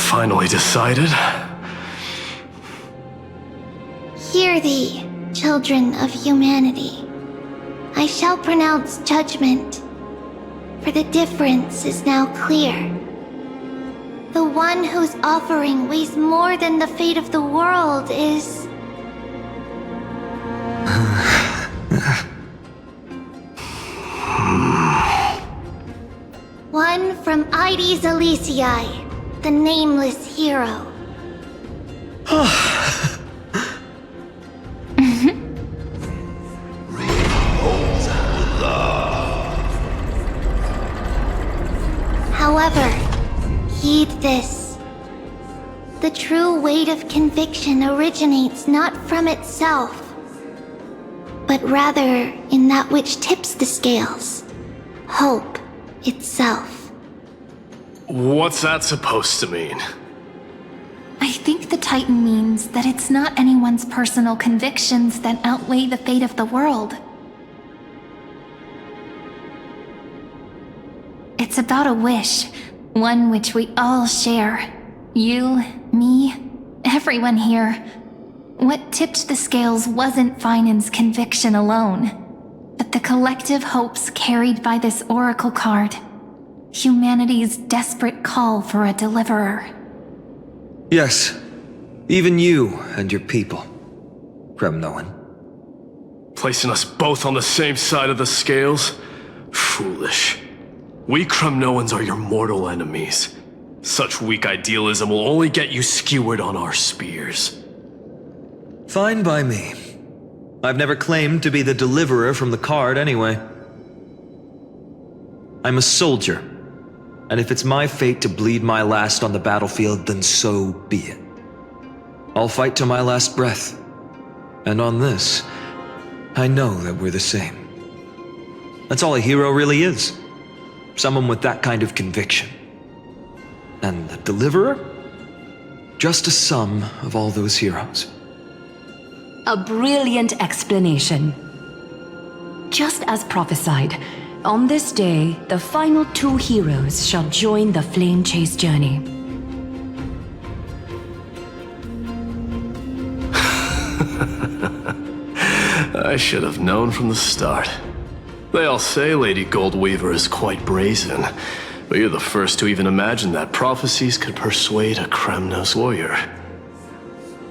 Finally decided? Hear thee, children of humanity. I shall pronounce judgment, for the difference is now clear. The one whose offering weighs more than the fate of the world is... one from Ides Elysiae, the nameless hero. However, heed this. The true weight of conviction originates not from itself, but rather in that which tips the scales, hope itself. What's that supposed to mean? I think the Titan means that it's not anyone's personal convictions that outweigh the fate of the world. It's about a wish, one which we all share. You, me, everyone here. What tipped the scales wasn't Finan's conviction alone, but the collective hopes carried by this oracle card. Humanity's desperate call for a deliverer. Yes, even you and your people, Kremnoan. Placing us both on the same side of the scales? Foolish. We Kremnoans are your mortal enemies. Such weak idealism will only get you skewered on our spears. Fine by me. I've never claimed to be the deliverer from the card anyway. I'm a soldier, and if it's my fate to bleed my last on the battlefield, then so be it. I'll fight to my last breath. And on this, I know that we're the same. That's all a hero really is. Someone with that kind of conviction. And the deliverer? Just a sum of all those heroes. A brilliant explanation. Just as prophesied, on this day, the final two heroes shall join the flame chase journey. I should have known from the start. They all say Lady Goldweaver is quite brazen, but you're the first to even imagine that prophecies could persuade a Kremnos warrior.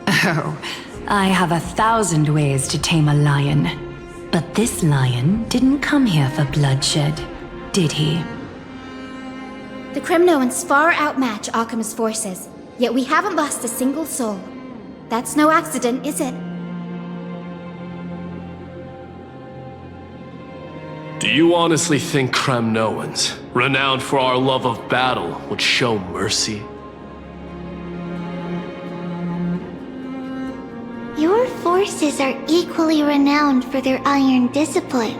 Oh, I have 1,000 ways to tame a lion. But this lion didn't come here for bloodshed, did he? The Kremnoans far outmatch Akama's forces, yet we haven't lost a single soul. That's no accident, is it? Do you honestly think Kremnoans, renowned for our love of battle, would show mercy? Your forces are equally renowned for their iron discipline.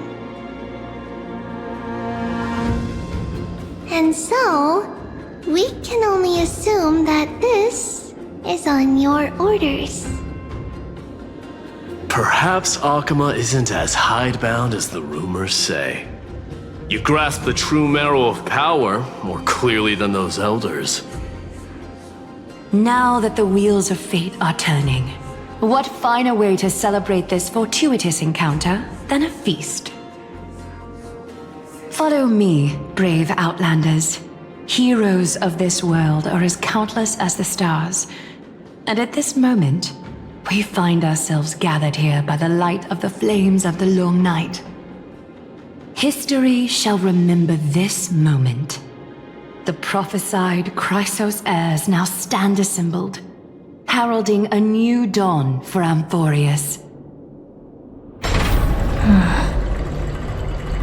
And so, we can only assume that this is on your orders. Perhaps Akama isn't as hidebound as the rumors say. You grasp the true marrow of power more clearly than those elders. Now that the wheels of fate are turning, what finer way to celebrate this fortuitous encounter than a feast? Follow me, brave outlanders. Heroes of this world are as countless as the stars. And at this moment, we find ourselves gathered here by the light of the flames of the long night. History shall remember this moment. The prophesied Chrysos heirs now stand assembled, heralding a new dawn for Amphorius.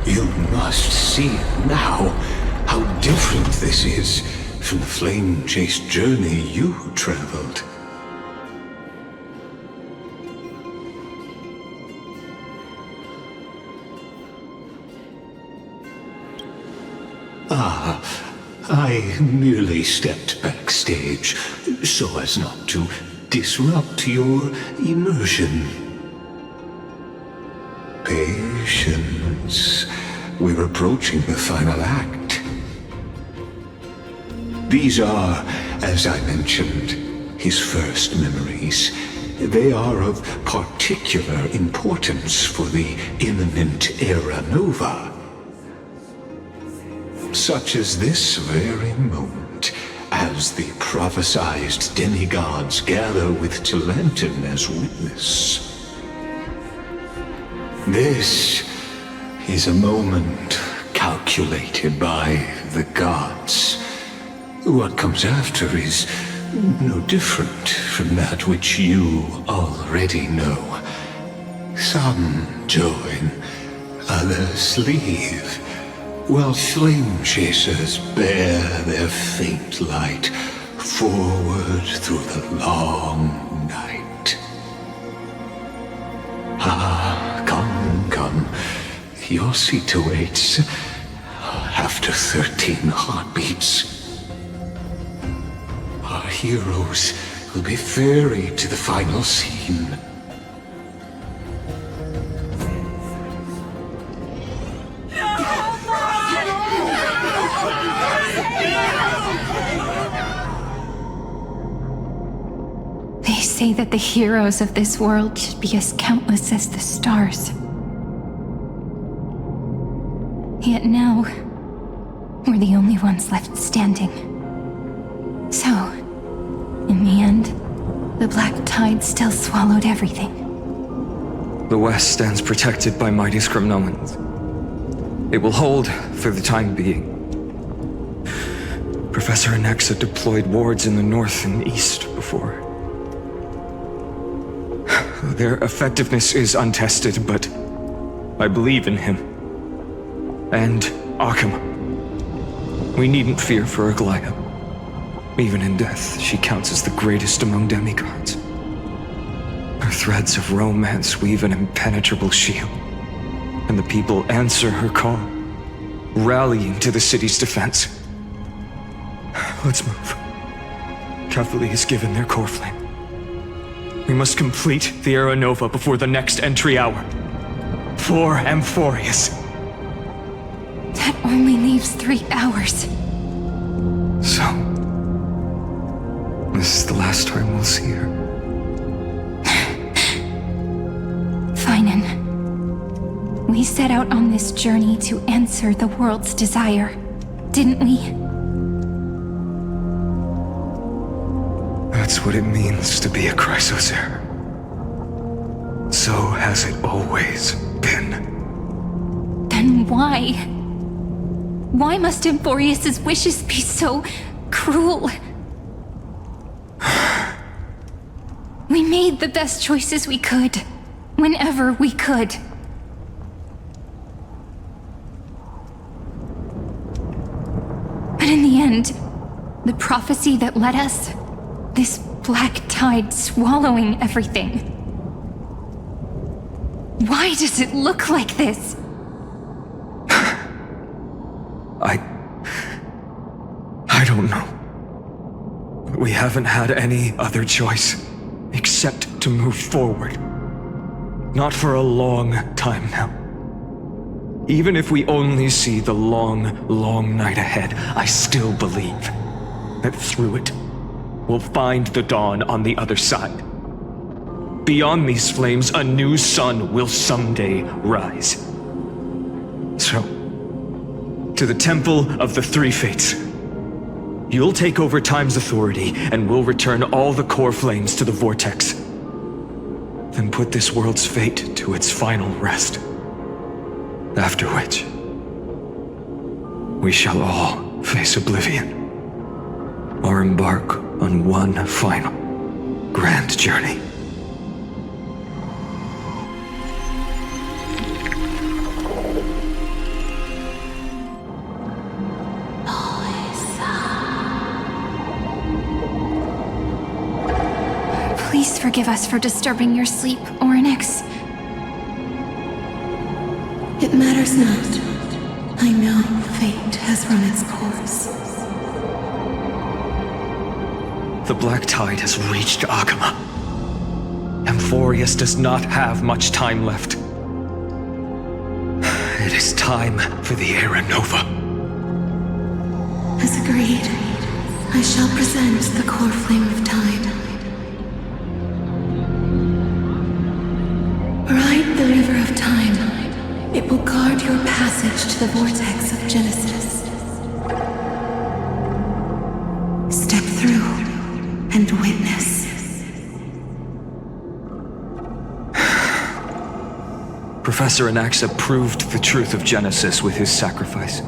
You must see now how different this is from the flame-chased journey you traveled. I merely stepped backstage so as not to disrupt your immersion. Patience. We're approaching the final act. These are, as I mentioned, his first memories. They are of particular importance for the imminent Era Nova. Such as this very moment, as the prophesized demigods gather with Talentum as witness. This is a moment calculated by the gods. What comes after is no different from that which you already know. Some join, others leave, while flame chasers bear their faint light forward through the long night. Come. Your seat awaits after 13 heartbeats. Our heroes will be ferried to the final scene. They say that the heroes of this world should be as countless as the stars. Yet now, we're the only ones left standing. So, in the end, the black tide still swallowed everything. The West stands protected by mighty Scrimnomans. It will hold for the time being. Professor Anexa deployed wards in the north and east before. Their effectiveness is untested, but I believe in him. And Arkham. We needn't fear for Aglaya. Even in death, she counts as the greatest among demigods. Her threads of romance weave an impenetrable shield, and the people answer her call, rallying to the city's defense. Let's move. Cavalry has given their core flame. We must complete the Era Nova before the next entry hour. For Amphorius. That only leaves 3 hours. So, this is the last time we'll see her. Finan. We set out on this journey to answer the world's desire, didn't we? That's what it means to be a Chrysos heir. So has it always been. Then why? Why must Amphorius' wishes be so cruel? We made the best choices we could, whenever we could. But in the end, the prophecy that led us, this black tide swallowing everything. Why does it look like this? I don't know. We haven't had any other choice except to move forward. Not for a long time now. Even if we only see the long, long night ahead, I still believe that through it, we'll find the dawn on the other side. Beyond these flames, a new sun will someday rise. So, to the Temple of the Three Fates. You'll take over Time's authority, and we'll return all the core flames to the Vortex. Then put this world's fate to its final rest. After which, we shall all face oblivion, or embark on one final grand journey. Please forgive us for disturbing your sleep, Orynyx. It matters not. I know fate has run its course. The Black Tide has reached Akama. Amphorius does not have much time left. It is time for the Era Nova. As agreed, I shall present the core flame of Tide. Ride the river of time. It will guard your passage to the vortex of Genesis. Step through and witness. Professor Anaxa proved the truth of Genesis with his sacrifice.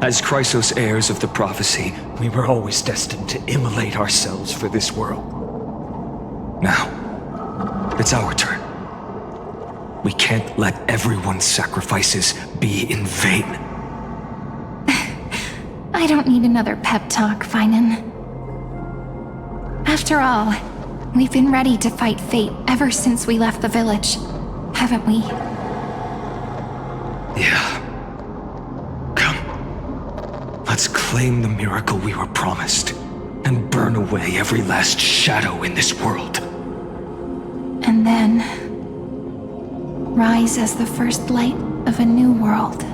As Chrysos heirs of the prophecy, we were always destined to immolate ourselves for this world. Now, it's our turn. We can't let everyone's sacrifices be in vain. I don't need another pep talk, Finan. After all, we've been ready to fight fate ever since we left the village, haven't we? Yeah. Come. Let's claim the miracle we were promised, and burn away every last shadow in this world. And then rise as the first light of a new world.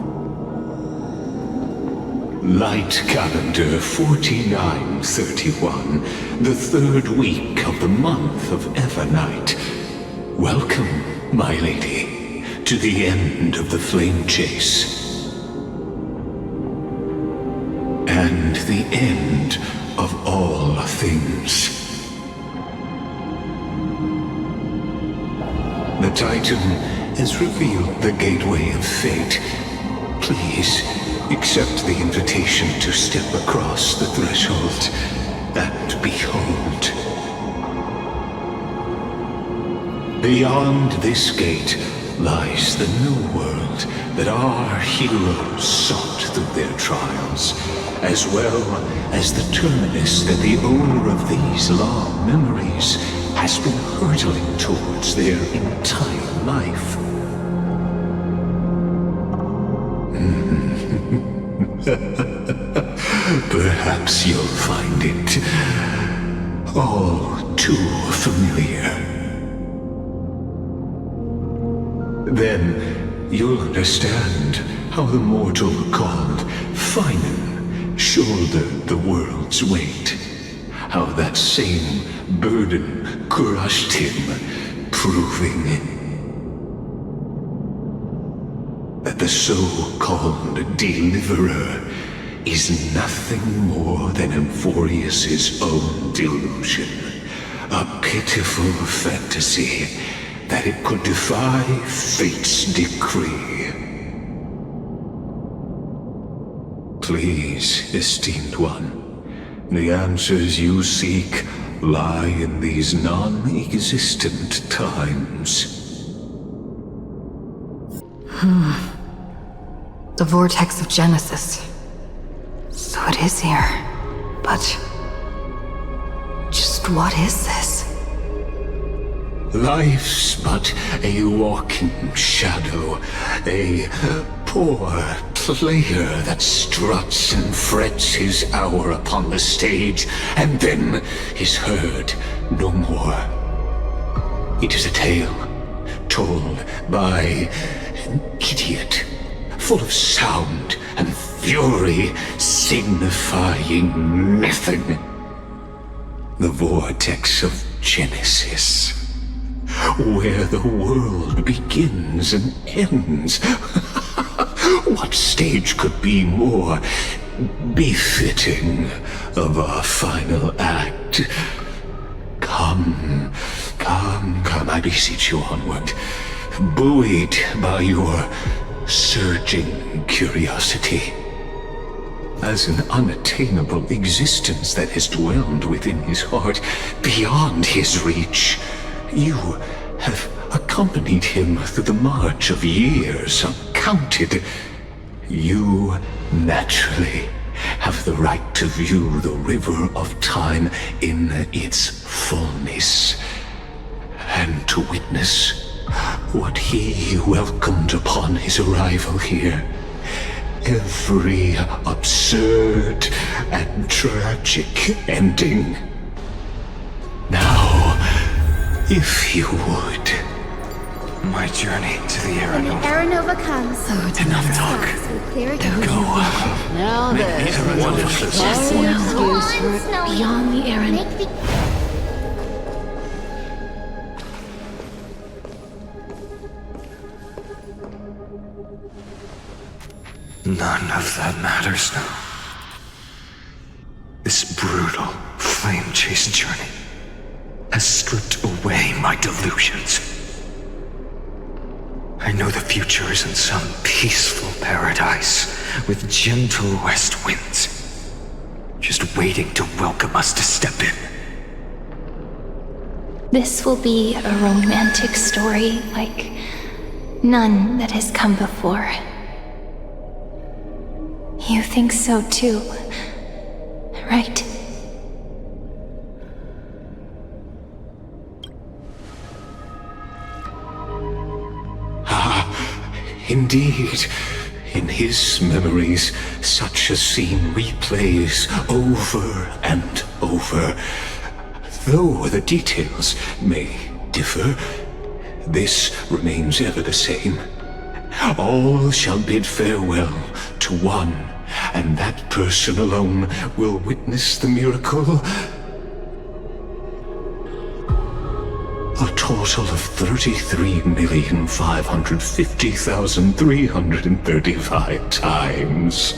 Light calendar 4931, the third week of the month of Evernight. Welcome, my lady, to the end of the flame chase. And the end of all things. The Titan has revealed the gateway of fate. Please accept the invitation to step across the threshold and behold. Beyond this gate lies the new world that our heroes sought through their trials, as well as the terminus that the owner of these long memories has been hurtling towards their entire life. Perhaps you'll find it all too familiar. Then you'll understand how the mortal called Finan shouldered the world's weight. How that same burden crushed him, proving that the so-called deliverer is nothing more than Amphorius' own delusion. A pitiful fantasy that it could defy fate's decree. Please, esteemed one, the answers you seek lie in these non-existent times. The vortex of Genesis. So it is here. But just what is this? Life's but a walking shadow, a poor player that struts and frets his hour upon the stage, and then is heard no more. It is a tale told by an idiot, full of sound and fury, signifying nothing. The vortex of Genesis, where the world begins and ends. What stage could be more befitting of our final act? Come, I beseech you onward, buoyed by your surging curiosity. As an unattainable existence that has dwelled within his heart, beyond his reach, you have accompanied him through the march of years uncounted. You naturally have the right to view the river of time in its fullness, and to witness what he welcomed upon his arrival here. Every absurd and tragic ending. Now, if you would. My journey to the When the Aranova. Aranova comes, Enough talk. Go. Now there's no excuse for it beyond the Aranova. None of that matters now. This brutal, flame-chased journey has stripped away my delusions. I know the future is in some peaceful paradise with gentle west winds, just waiting to welcome us to step in. This will be a romantic story like none that has come before. You think so too, right? Indeed, in his memories, such a scene replays over and over. Though the details may differ, this remains ever the same. All shall bid farewell to one, and that person alone will witness the miracle. A total of 33,550,335 times.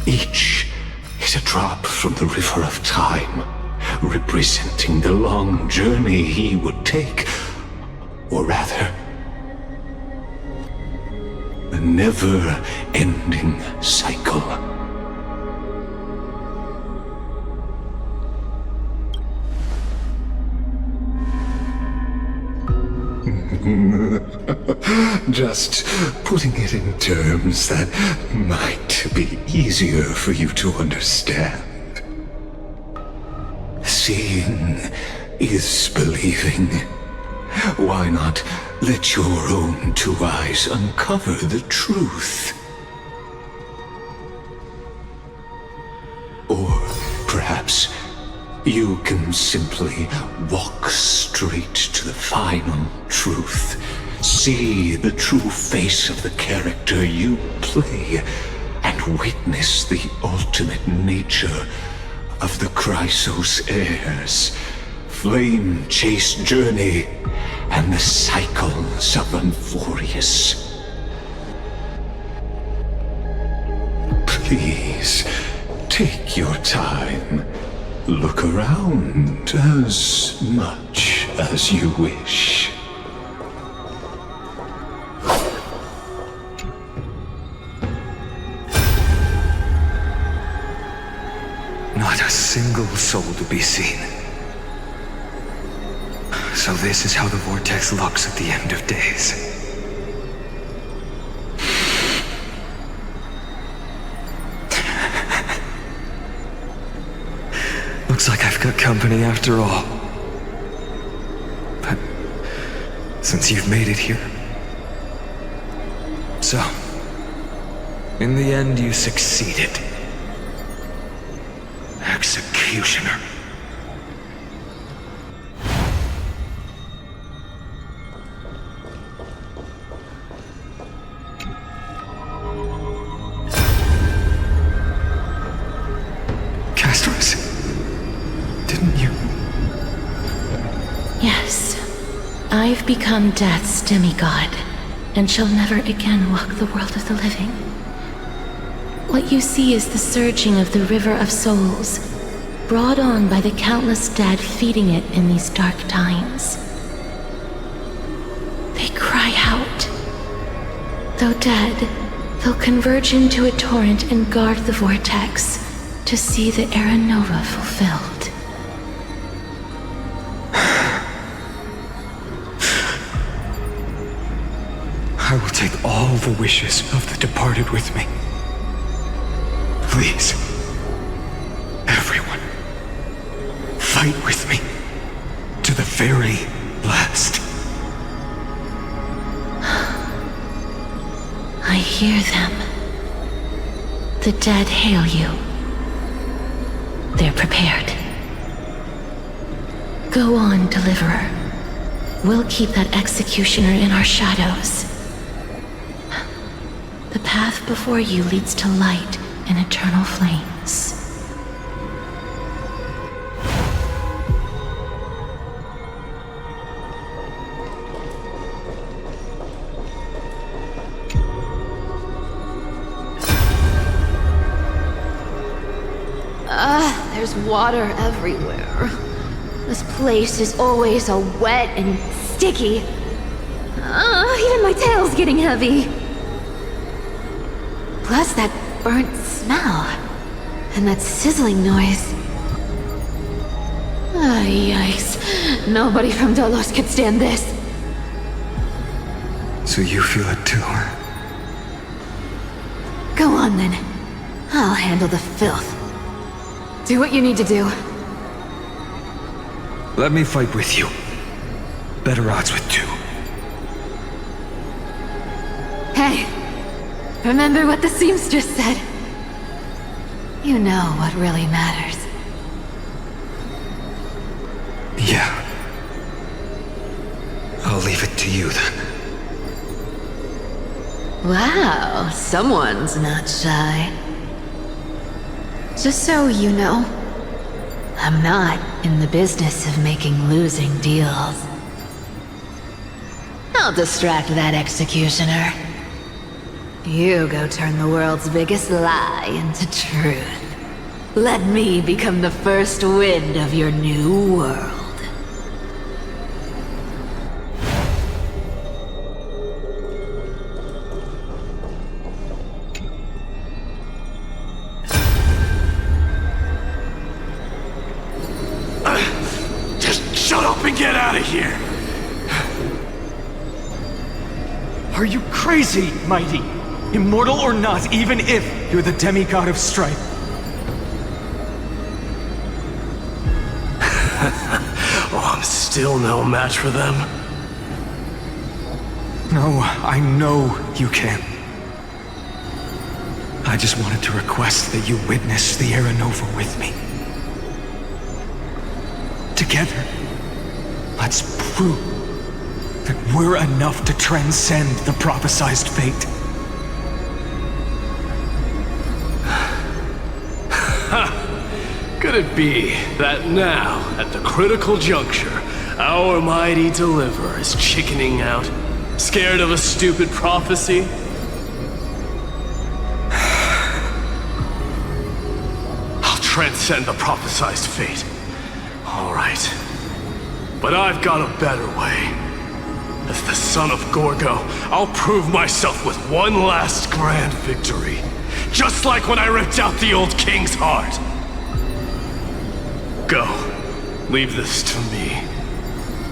Each is a drop from the river of time, representing the long journey he would take, or rather, a never-ending cycle. Just putting it in terms that might be easier for you to understand. Seeing is believing. Why not let your own two eyes uncover the truth? Or perhaps you can simply walk straight to the final truth. See the true face of the character you play, and witness the ultimate nature of the Chrysos heirs, flame-chased journey, and the cycles of Amphorius. Please, take your time. Look around as much as you wish. Not a single soul to be seen. So this is how the vortex looks at the end of days. Looks like I've got company after all. But since you've made it here. So, in the end you succeeded. Executioner. Yes. I've become Death's demigod, and shall never again walk the world of the living. What you see is the surging of the river of souls, brought on by the countless dead feeding it in these dark times. They cry out. Though dead, they'll converge into a torrent and guard the vortex to see the Era Nova fulfilled. I will take all the wishes of the departed with me. Please, everyone, fight with me to the very last. I hear them. The dead hail you. They're prepared. Go on, Deliverer. We'll keep that executioner in our shadows. The path before you leads to light and eternal flames. There's water everywhere. This place is always so wet and sticky. Even my tail's getting heavy. Plus that burnt smell. And that sizzling noise. Yikes. Nobody from Dolos could stand this. So you feel it too? Go on then. I'll handle the filth. Do what you need to do. Let me fight with you. Better odds with two. Hey, remember what the seamstress said? You know what really matters. Yeah. I'll leave it to you then. Wow, someone's not shy. Just so you know, I'm not in the business of making losing deals. I'll distract that executioner. You go turn the world's biggest lie into truth. Let me become the first wind of your new world. Shut up and get out of here! Are you crazy, Mighty? Immortal or not, even if you're the demigod of strife. Oh, I'm still no match for them. No, I know you can. I just wanted to request that you witness the Era Nova with me. Together, let's prove that we're enough to transcend the prophesized fate. Could it be that now, at the critical juncture, our mighty deliverer is chickening out, scared of a stupid prophecy? I'll transcend the prophesized fate. All right. But I've got a better way. As the son of Gorgo, I'll prove myself with one last grand victory. Just like when I ripped out the old king's heart. Go. Leave this to me.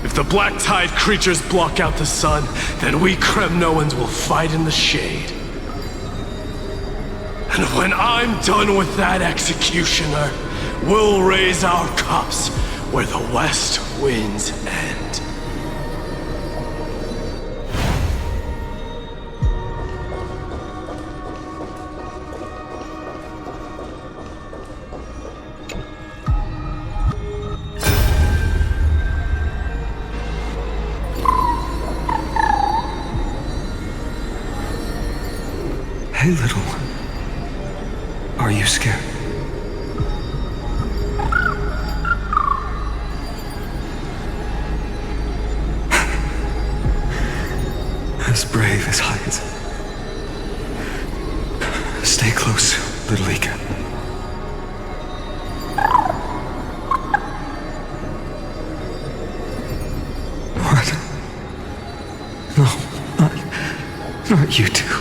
If the black tide creatures block out the sun, then we Kremnoans will fight in the shade. And when I'm done with that executioner, we'll raise our cups where the west winds end. Hey, little one. Are you scared? this height. Stay close, little Ika. What? No, not you two.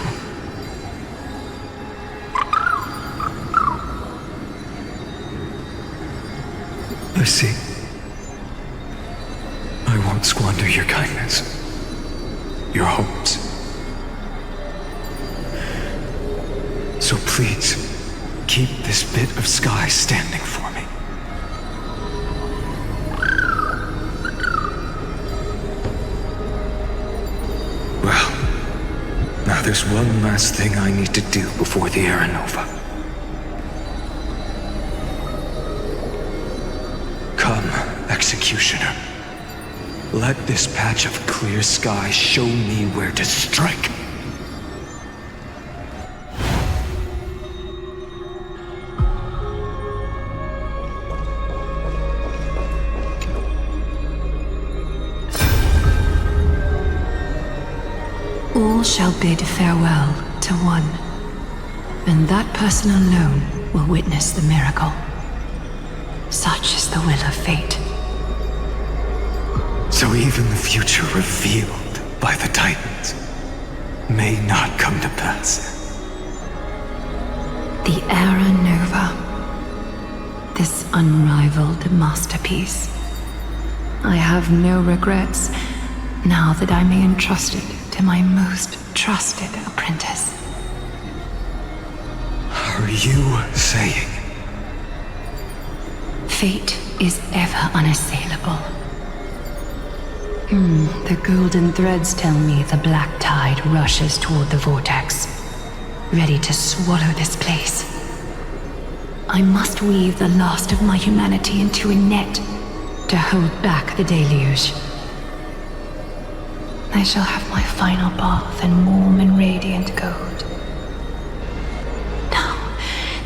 I see. I won't squander your kindness, your hopes. So please, keep this bit of sky standing for me. Well, now there's one last thing I need to do before the era nova. Come, executioner. Let this patch of clear sky show me where to strike. All shall bid farewell to one, and that person alone will witness the miracle. Such is the will of fate. So even the future revealed by the Titans may not come to pass. The era nova. This unrivaled masterpiece. I have no regrets now that I may entrust it to my most trusted apprentice. Are you saying? Fate is ever unassailable. The golden threads tell me the black tide rushes toward the vortex, ready to swallow this place. I must weave the last of my humanity into a net to hold back the deluge. I shall have my final bath in warm and radiant gold. Now,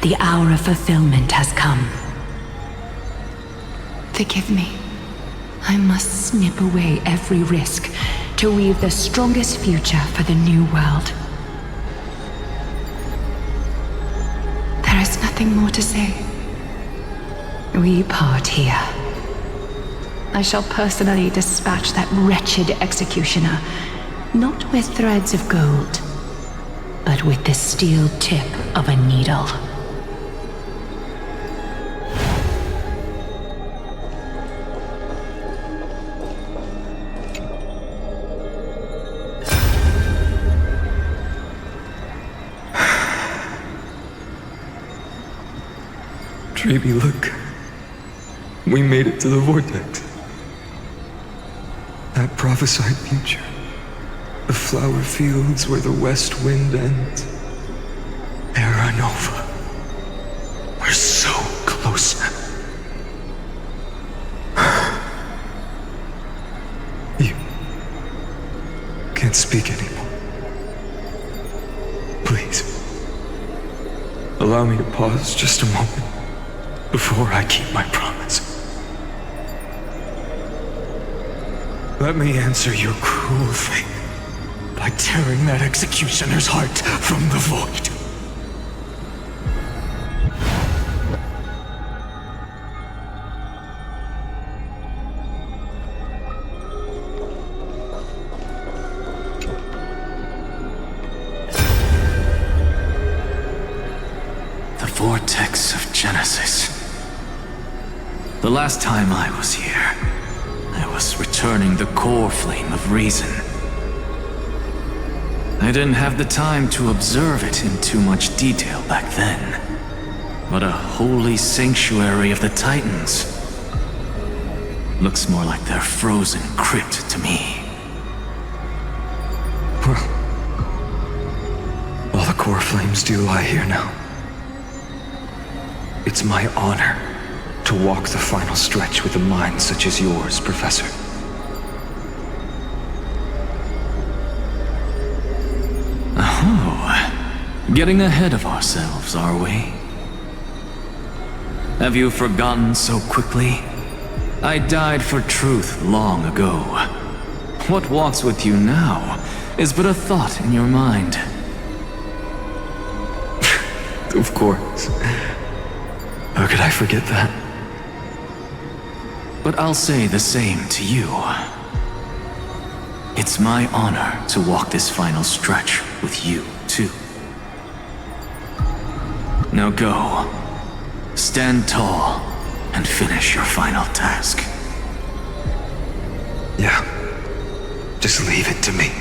the hour of fulfillment has come. Forgive me. I must snip away every risk to weave the strongest future for the new world. There is nothing more to say. We part here. I shall personally dispatch that wretched executioner, not with threads of gold, but with the steel tip of a needle. Treeby, look. We made it to the vortex. That prophesied future. The flower fields where the west wind ends. Era Nova. We're so close now. You can't speak anymore. Please. Allow me to pause just a moment before I keep my promise. Let me answer your cruel fate by tearing that executioner's heart from the void. The vortex of Genesis. The last time I was here, I was returning the core flame of reason. I didn't have the time to observe it in too much detail back then. But a holy sanctuary of the Titans. Looks more like their frozen crypt to me. Well, all the core flames do lie here now. It's my honor to walk the final stretch with a mind such as yours, Professor. Oh, getting ahead of ourselves, are we? Have you forgotten so quickly? I died for truth long ago. What walks with you now is but a thought in your mind. Of course. How could I forget that? But I'll say the same to you. It's my honor to walk this final stretch with you, too. Now go. Stand tall and finish your final task. Yeah. Just leave it to me.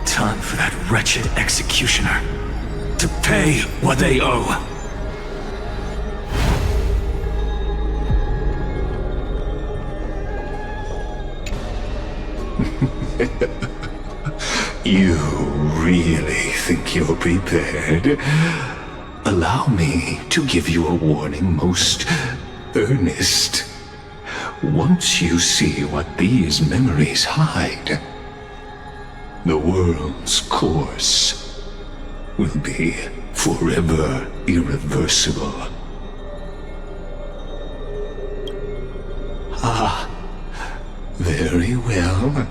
Time for that wretched executioner to pay what they owe. You really think you're prepared? Allow me to give you a warning most earnest. Once you see what these memories hide, the world's course will be forever irreversible. Ah, very well.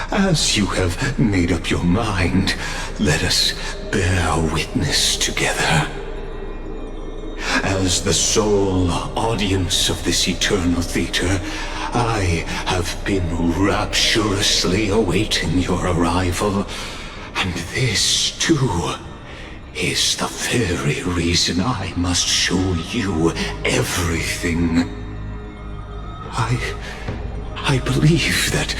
As you have made up your mind, let us bear witness together. As the sole audience of this eternal theater, I have been rapturously awaiting your arrival, and this, too, is the very reason I must show you everything. I believe that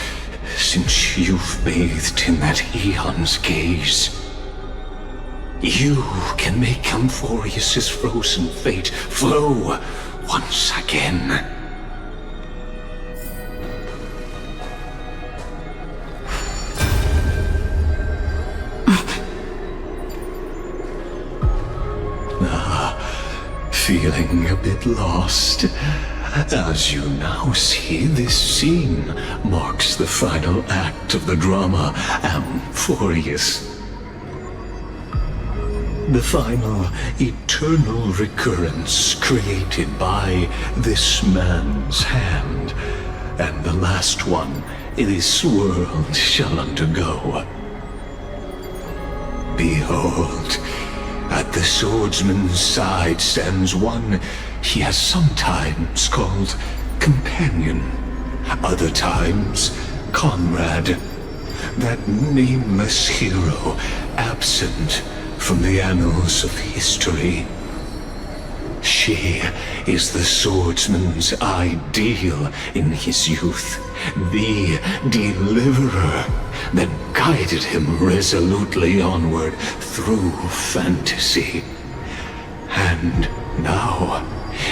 since you've bathed in that eon's gaze, you can make Amphorius's frozen fate flow once again. Feeling a bit lost? As you now see, this scene marks the final act of the drama Amphorius. The final eternal recurrence created by this man's hand, and the last one this world shall undergo. Behold, at the swordsman's side stands one he has sometimes called companion, other times comrade, that nameless hero absent from the annals of history. She is the swordsman's ideal in his youth, the deliverer that guided him resolutely onward through fantasy. And now,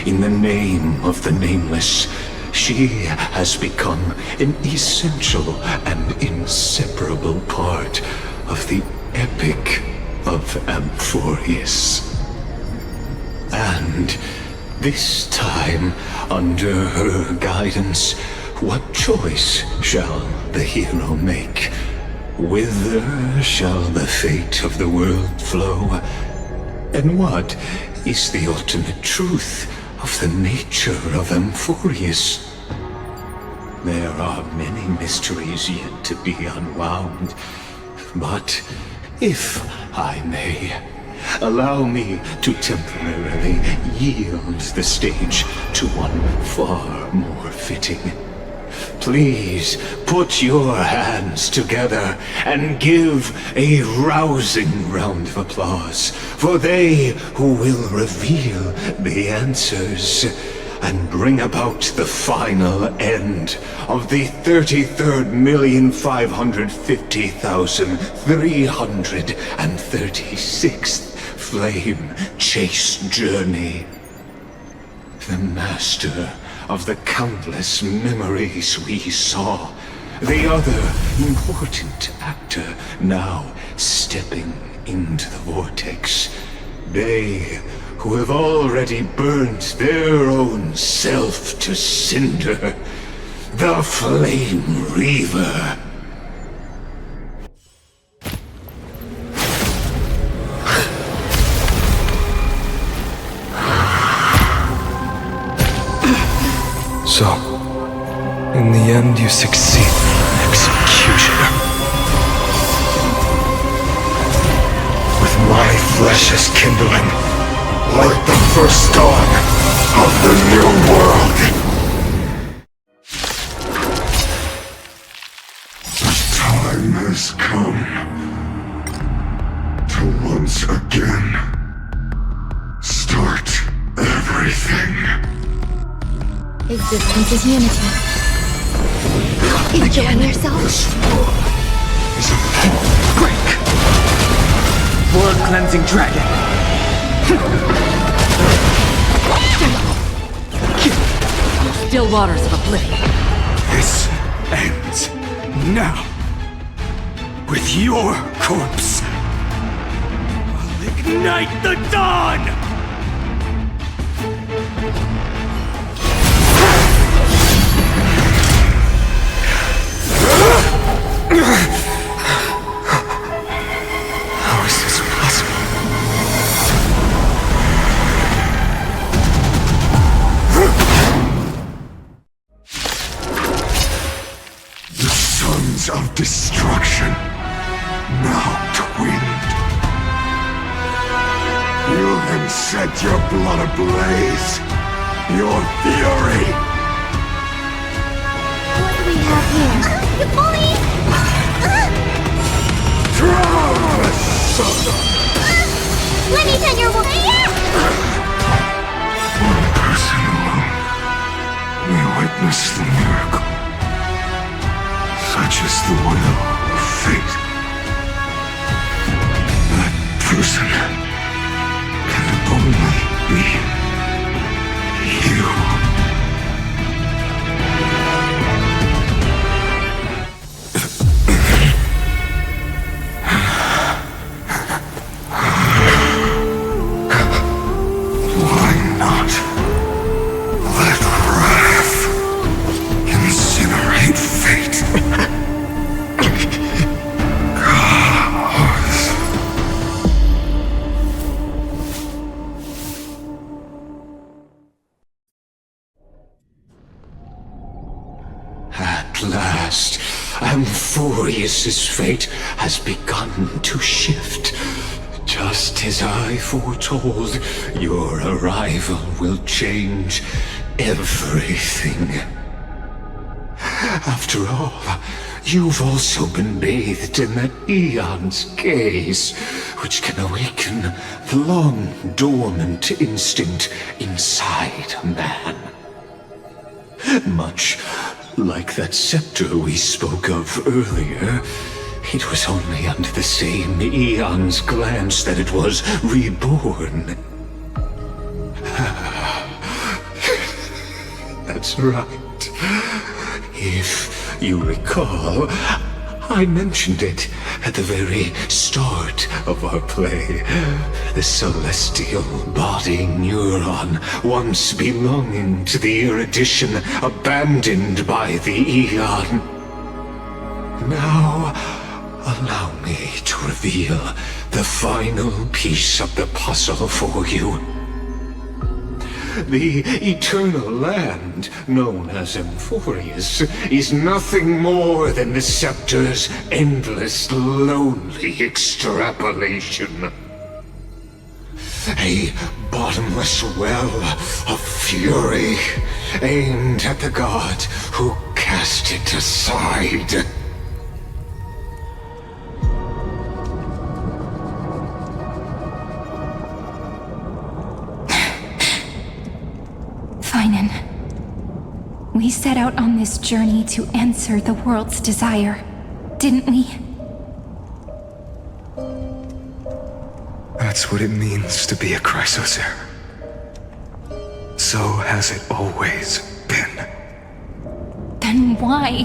in the name of the nameless, she has become an essential and inseparable part of the epic of Amphorius. And this time, under her guidance, what choice shall the hero make? Whither shall the fate of the world flow? And what is the ultimate truth of the nature of Amphorius? There are many mysteries yet to be unwound, but if I may, allow me to temporarily yield the stage to one far more fitting. Please put your hands together and give a rousing round of applause for they who will reveal the answers and bring about the final end of the 33,550,336th flame chase journey. The master of the countless memories we saw, the other important actor now stepping into the vortex. They who have already burnt their own self to cinder, the Flame Reaver. So, in the end you succeed. Executioner. flesh is kindling, like the first dawn of the new world. The time has come to once again start everything. Existence is unity. Enjoying yourself? This world is a Break! Blood-cleansing dragon! Still waters of oblivion. This ends now. With your corpse. I'll ignite the dawn! How is this possible? The sons of destruction, now twinned. You then set your blood ablaze, your fury. What do we have here? You bully! Drown the sun! Let me tell your woman! One person alone may witness the miracle. Such is the will of fate. That person can only be you. Why not let wrath incinerate fate? At last, Amphorius's fate has begun to shift. Just as I foretold, your arrival will change everything. After all, you've also been bathed in that eon's gaze, which can awaken the long-dormant instinct inside a man. Much like that scepter we spoke of earlier, it was only under the same eon's glance that it was reborn. That's right. If you recall, I mentioned it at the very start of our play. The celestial body neuron, once belonging to the erudition abandoned by the eon. Now, allow me to reveal the final piece of the puzzle for you. The eternal land, known as Amphorius, is nothing more than the scepter's endless, lonely extrapolation. A bottomless well of fury, aimed at the god who cast it aside. We set out on this journey to answer the world's desire, didn't we? That's what it means to be a Chrysosaur. So has it always been. Then why?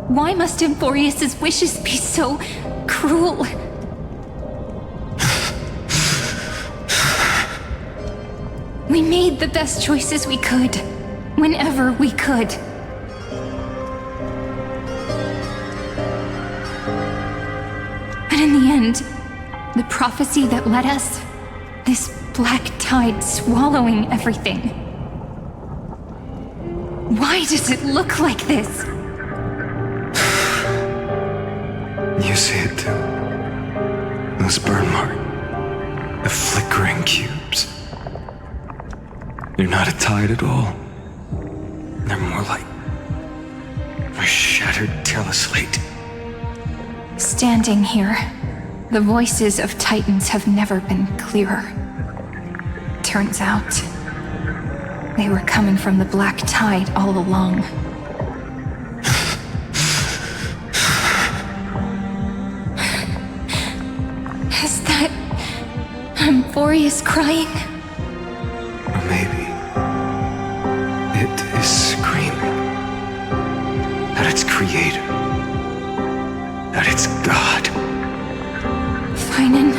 Why must Amphorius's wishes be so cruel? We made the best choices we could, whenever we could. But in the end, the prophecy that led us, this black tide swallowing everything. Why does it look like this? You see it too. Those burn marks. The flickering cubes. They're not a tide at all. They're more like a shattered teleslate. Standing here, the voices of Titans have never been clearer. Turns out, they were coming from the black tide all along. Is that Amphorius crying? Or maybe it is screaming at its creator, at its god. Finan,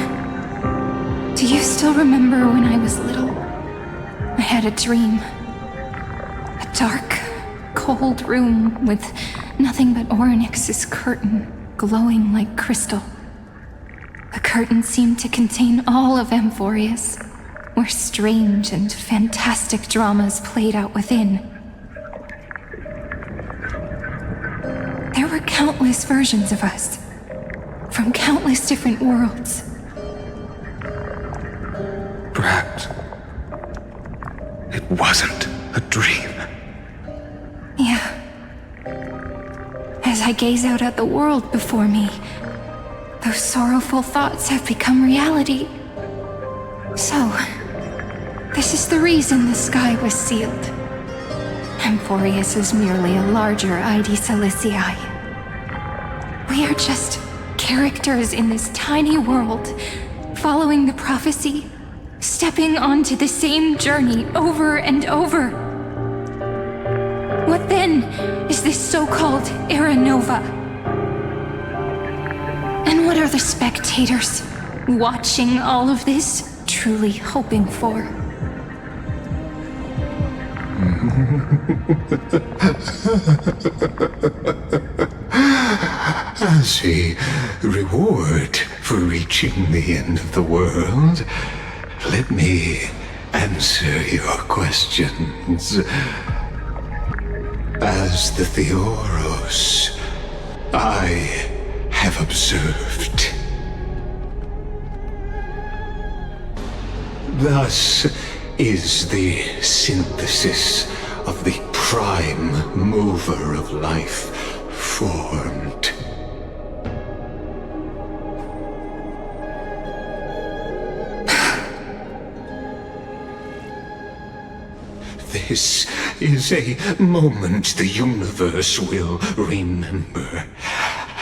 do you still remember when I was little? I had a dream. A dark, cold room with nothing but Orynyx's curtain glowing like crystal. The curtain seemed to contain all of Amphorius, where strange and fantastic dramas played out within. There were countless versions of us, from countless different worlds. Perhaps it wasn't a dream. Yeah. As I gaze out at the world before me, those sorrowful thoughts have become reality. So, this is the reason the sky was sealed. Amphorius is merely a larger ID Silicii. We are just characters in this tiny world, following the prophecy, stepping onto the same journey over and over. What then is this so-called Era Nova? And what are the spectators watching all of this truly hoping for? As a reward for reaching the end of the world, let me answer your questions. As the Theoros, I have observed. Thus is the synthesis of the prime mover of life formed. This is a moment the universe will remember.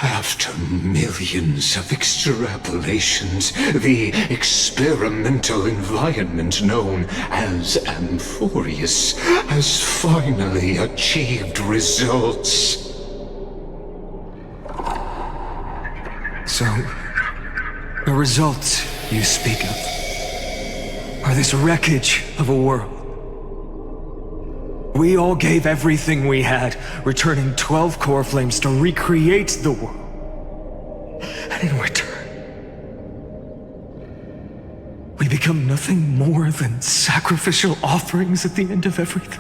After millions of extrapolations, the experimental environment known as Amphorius has finally achieved results. So, the results you speak of are this wreckage of a world. We all gave everything we had, returning 12 core flames to recreate the world. And in return, we become nothing more than sacrificial offerings at the end of everything.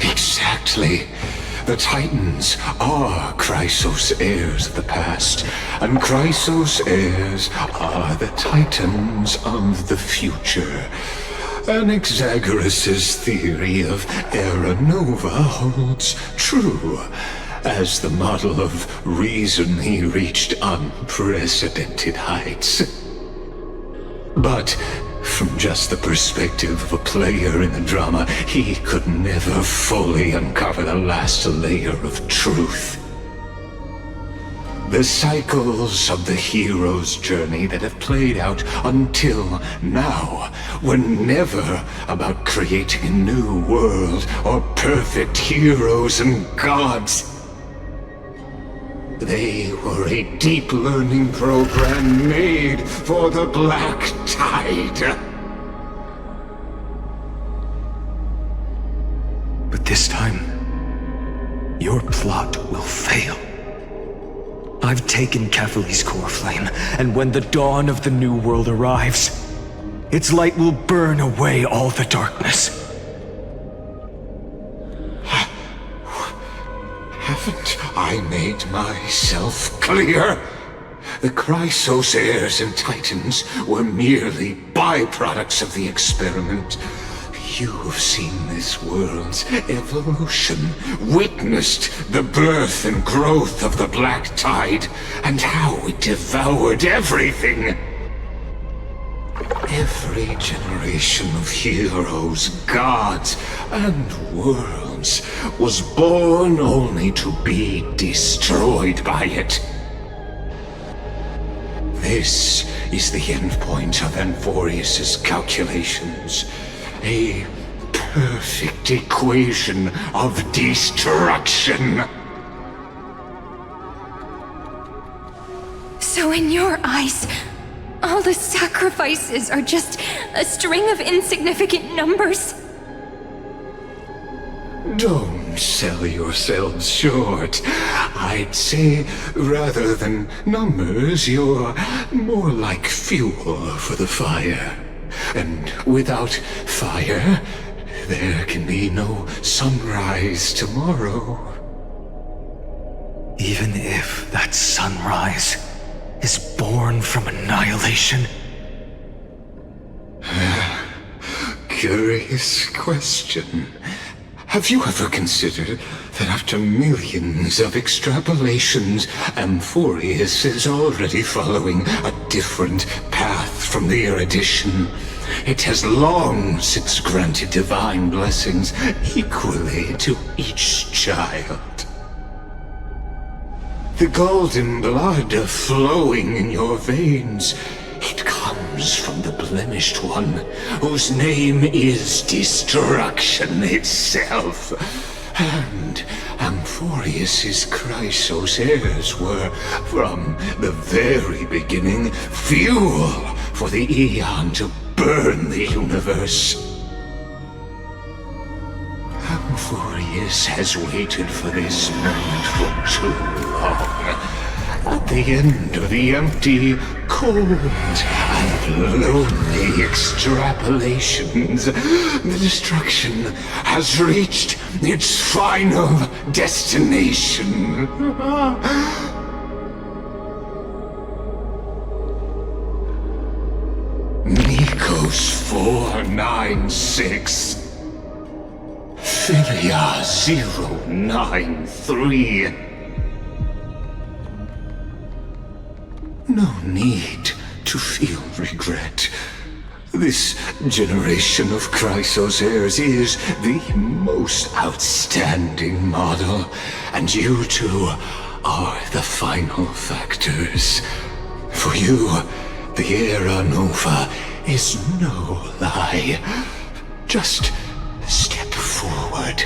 Exactly. The Titans are Chrysos heirs of the past, and Chrysos heirs are the Titans of the future. Anaxagoras' theory of Era Nova holds true, as the model of reason he reached unprecedented heights. But from just the perspective of a player in the drama, he could never fully uncover the last layer of truth. The cycles of the hero's journey that have played out until now were never about creating a new world or perfect heroes and gods. They were a deep learning program made for the Black Tide. But this time, your plot will fail. I've taken Kephale's core flame, and when the dawn of the new world arrives, its light will burn away all the darkness. Haven't I made myself clear? The Chrysos heirs and titans were merely byproducts of the experiment. You've seen this world's evolution, witnessed the birth and growth of the Black Tide, and how it devoured everything. Every generation of heroes, gods, and worlds was born only to be destroyed by it. This is the endpoint of Amphorius's calculations. A perfect equation of destruction. So in your eyes, all the sacrifices are just a string of insignificant numbers? Don't sell yourselves short. I'd say, rather than numbers, you're more like fuel for the fire. And without fire, there can be no sunrise tomorrow. Even if that sunrise is born from annihilation? Curious question. Have you ever considered that after millions of extrapolations, Amphorius is already following a different path from the erudition? It has long since granted divine blessings equally to each child. The golden blood flowing in your veins, it comes from the blemished one, whose name is destruction itself. And Amphorius's Chrysos heirs were, from the very beginning, fuel for the Aeon to burn the universe. Amphorius has waited for this moment for too long. At the end of the empty, cold, and lonely extrapolations, the destruction has reached its final destination. Nikos 496. Philia 093. No need to feel regret. This generation of Chrysos heirs is the most outstanding model, and you two are the final factors. For you, the Era Nova is no lie. Just step forward,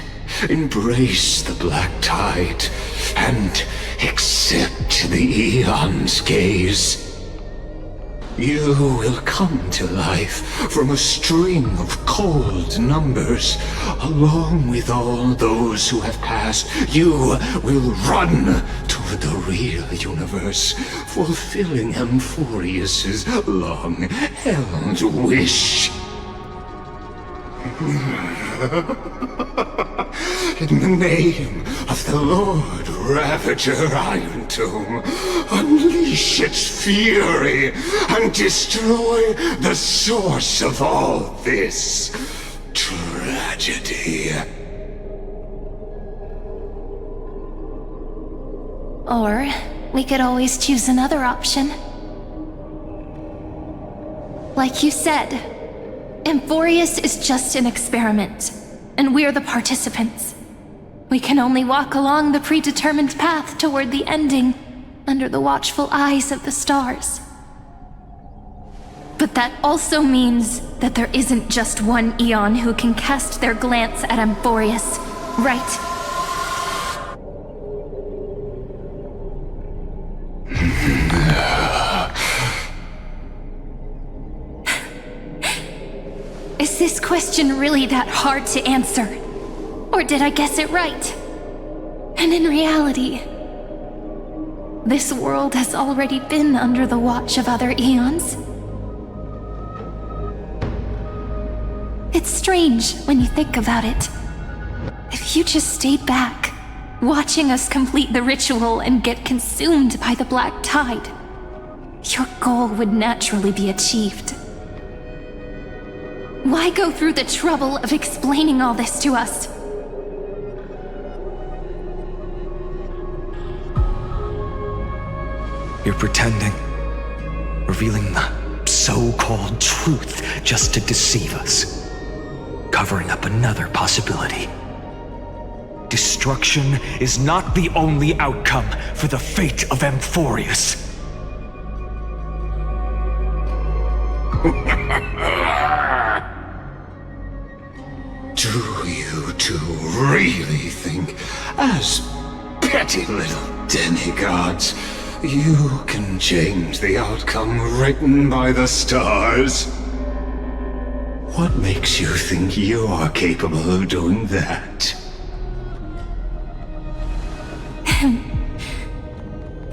embrace the Black Tide, and accept the Aeon's gaze. You will come to life from a string of cold numbers. Along with all those who have passed, you will run toward the real universe, fulfilling Amphorius's long-held wish. In the name of the Lord Ravager Iron Tomb, unleash its fury and destroy the source of all this tragedy. Or we could always choose another option. Like you said, Amphorius is just an experiment, and we're the participants. We can only walk along the predetermined path toward the ending, under the watchful eyes of the stars. But that also means that there isn't just one Aeon who can cast their glance at Amphorius, right? Is this question really that hard to answer? Or did I guess it right? And in reality, this world has already been under the watch of other Aeons. It's strange when you think about it. If you just stayed back, watching us complete the ritual and get consumed by the Black Tide, your goal would naturally be achieved. Why go through the trouble of explaining all this to us? You're pretending, revealing the so-called truth just to deceive us, covering up another possibility. Destruction is not the only outcome for the fate of Amphorius. Do you two really think, as petty little demigods, you can change the outcome written by the stars? What makes you think you're capable of doing that?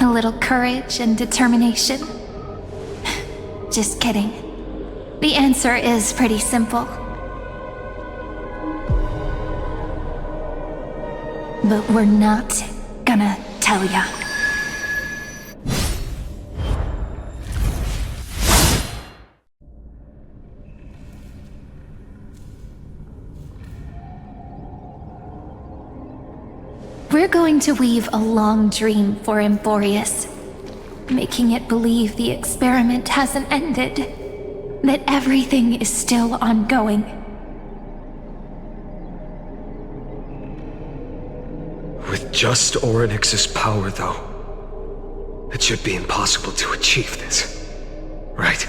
A little courage and determination. Just kidding. The answer is pretty simple. But we're not gonna tell ya. We're going to weave a long dream for Amphorius, making it believe the experiment hasn't ended, that everything is still ongoing. With just Orynyx's power, though, it should be impossible to achieve this, right?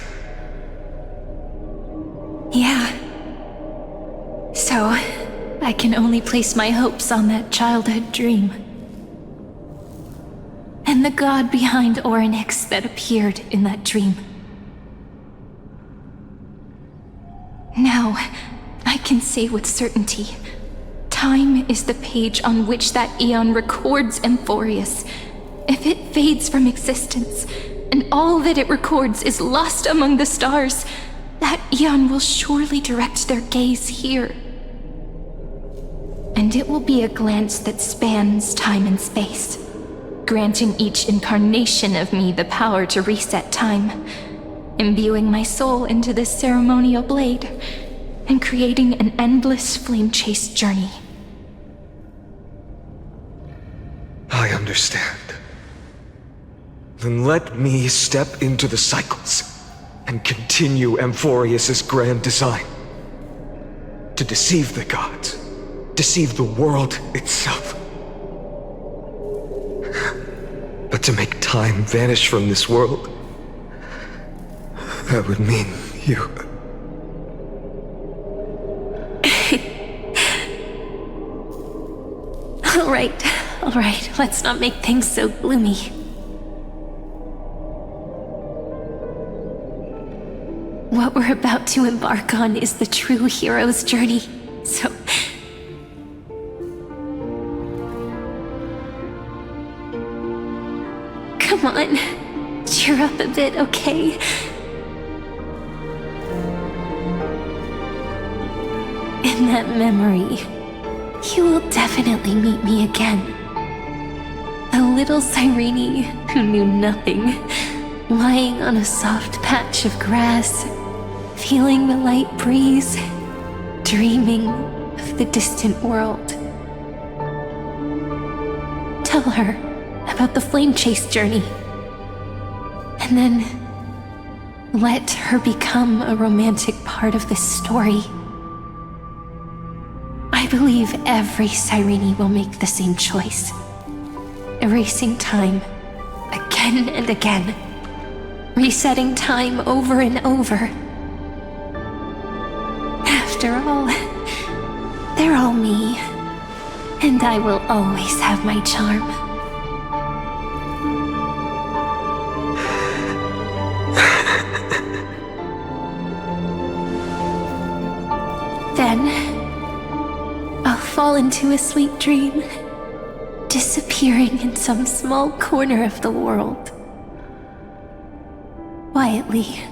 Yeah. So, I can only place my hopes on that childhood dream. And the god behind Orynyx that appeared in that dream. Now, I can say with certainty, time is the page on which that eon records Amphorius. If it fades from existence, and all that it records is lost among the stars, that eon will surely direct their gaze here. And it will be a glance that spans time and space, granting each incarnation of me the power to reset time, imbuing my soul into this ceremonial blade, and creating an endless flame-chased journey. I understand. Then let me step into the cycles and continue Amphorius's grand design. To deceive the gods, deceive the world itself. But to make time vanish from this world, that would mean you... All right, let's not make things so gloomy. What we're about to embark on is the true hero's journey, so... Come on, cheer up a bit, okay? In that memory, you will definitely meet me again. A little Cyrene who knew nothing, lying on a soft patch of grass, feeling the light breeze, dreaming of the distant world. Tell her about the flame chase journey, and then let her become a romantic part of this story. I believe every Cyrene will make the same choice, erasing time again and again, resetting time over and over. After all, they're all me, and I will always have my charm. Then, I'll fall into a sweet dream, disappearing in some small corner of the world. Quietly,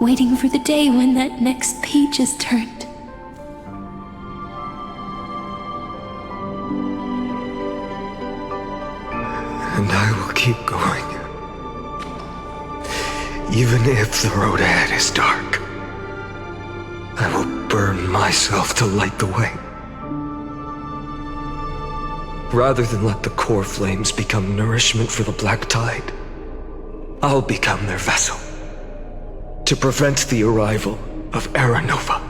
waiting for the day when that next page is turned. And I will keep going. Even if the road ahead is dark, I will burn myself to light the way. Rather than let the core flames become nourishment for the black tide, I'll become their vessel to prevent the arrival of Era Nova.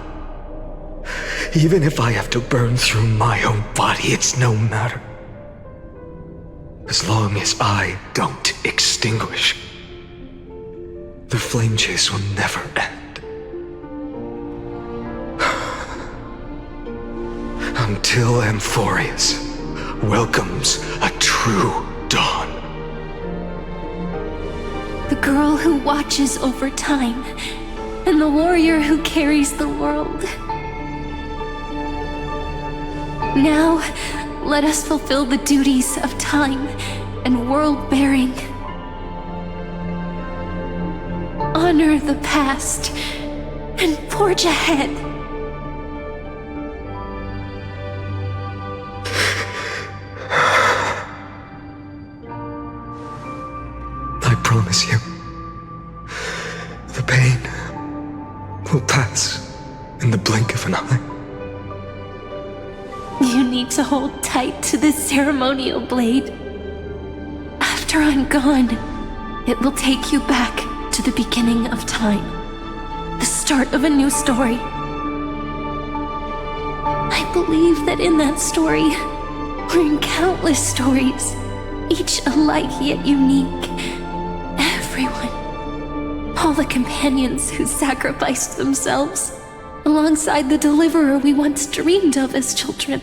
Even if I have to burn through my own body, it's no matter. As long as I don't extinguish, the flame chase will never end. Until Amphorius welcomes a true dawn. The girl who watches over time, and the warrior who carries the world. Now, let us fulfill the duties of time and world-bearing. Honor the past and forge ahead. I promise you, the pain will pass in the blink of an eye. You need to hold tight to this ceremonial blade. After I'm gone, it will take you back to the beginning of time. The start of a new story. I believe that in that story, or in countless stories, each alike yet unique, everyone, all the companions who sacrificed themselves, alongside the deliverer we once dreamed of as children,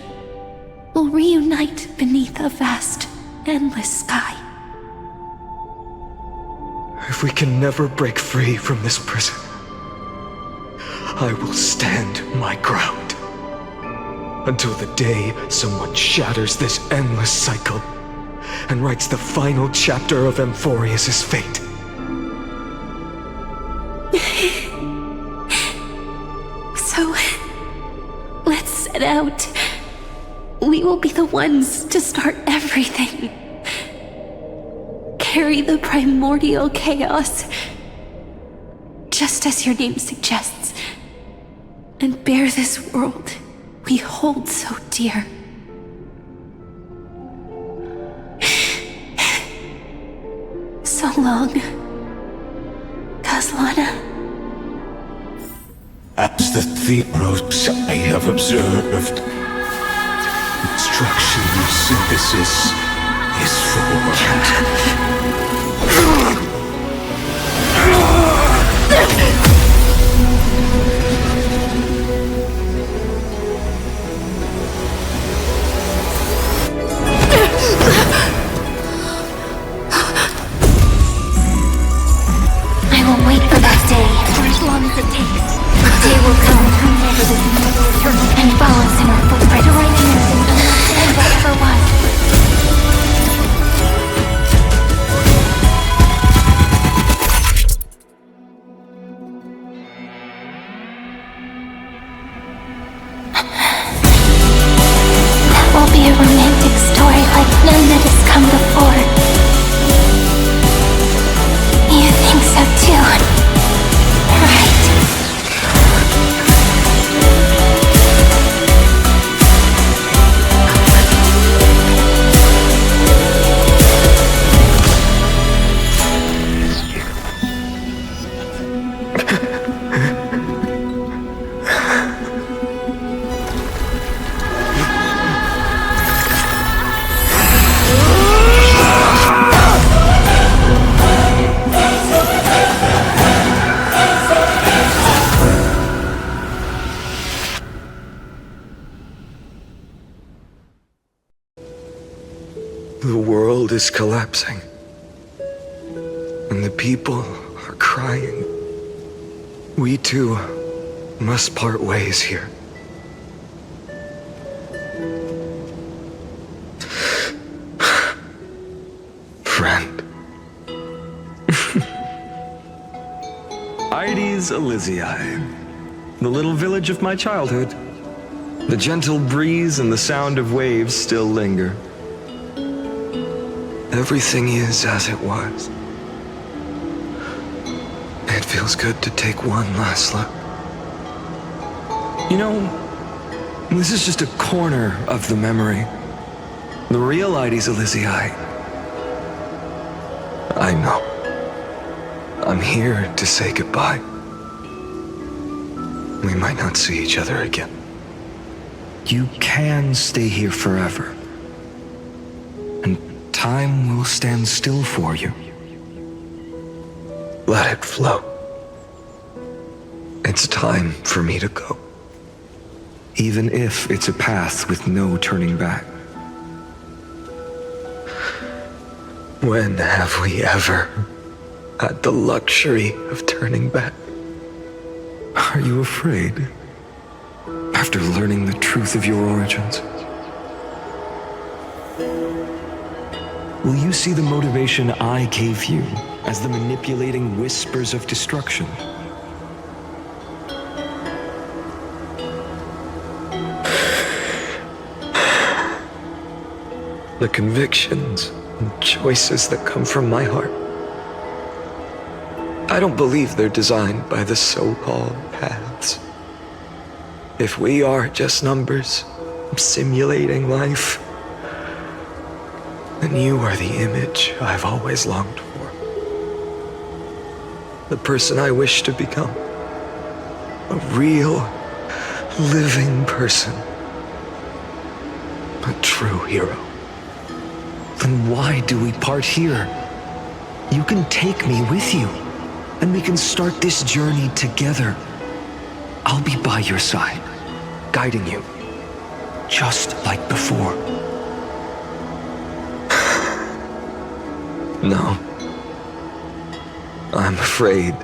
will reunite beneath a vast, endless sky. If we can never break free from this prison, I will stand my ground until the day someone shatters this endless cycle and writes the final chapter of Amphorius' fate. So, let's set out. We will be the ones to start everything. Carry the primordial chaos, just as your name suggests, and bear this world we hold so dear. So long, Kaslana. As the Theros I have observed, instruction and synthesis is formed. I will wait for that day, for as long as it takes. The day will come whenever this immortal returns and follows in our footprint to right anything and whatever was. That will be a romantic story like none that has come before. You think so too, right? The world is collapsing, and the people are crying. We too must part ways here. Friend. Ides Elysiae, the little village of my childhood. The gentle breeze and the sound of waves still linger. Everything is as it was. feels good to take one last look. You know, this is just a corner of the memory. The real Ides Elysiae. I know. I'm here to say goodbye. We might not see each other again. You can stay here forever. And time will stand still for you. Let it flow. It's time for me to go. Even if it's a path with no turning back. When have we ever had the luxury of turning back? Are you afraid? After learning the truth of your origins? Will you see the motivation I gave you as the manipulating whispers of destruction? The convictions and choices that come from my heart. I don't believe they're designed by the so-called paths. If we are just numbers simulating life, then you are the image I've always longed for. The person I wish to become. A real, living person. A true hero. Then why do we part here? You can take me with you, and we can start this journey together. I'll be by your side, guiding you, just like before. No. I'm afraid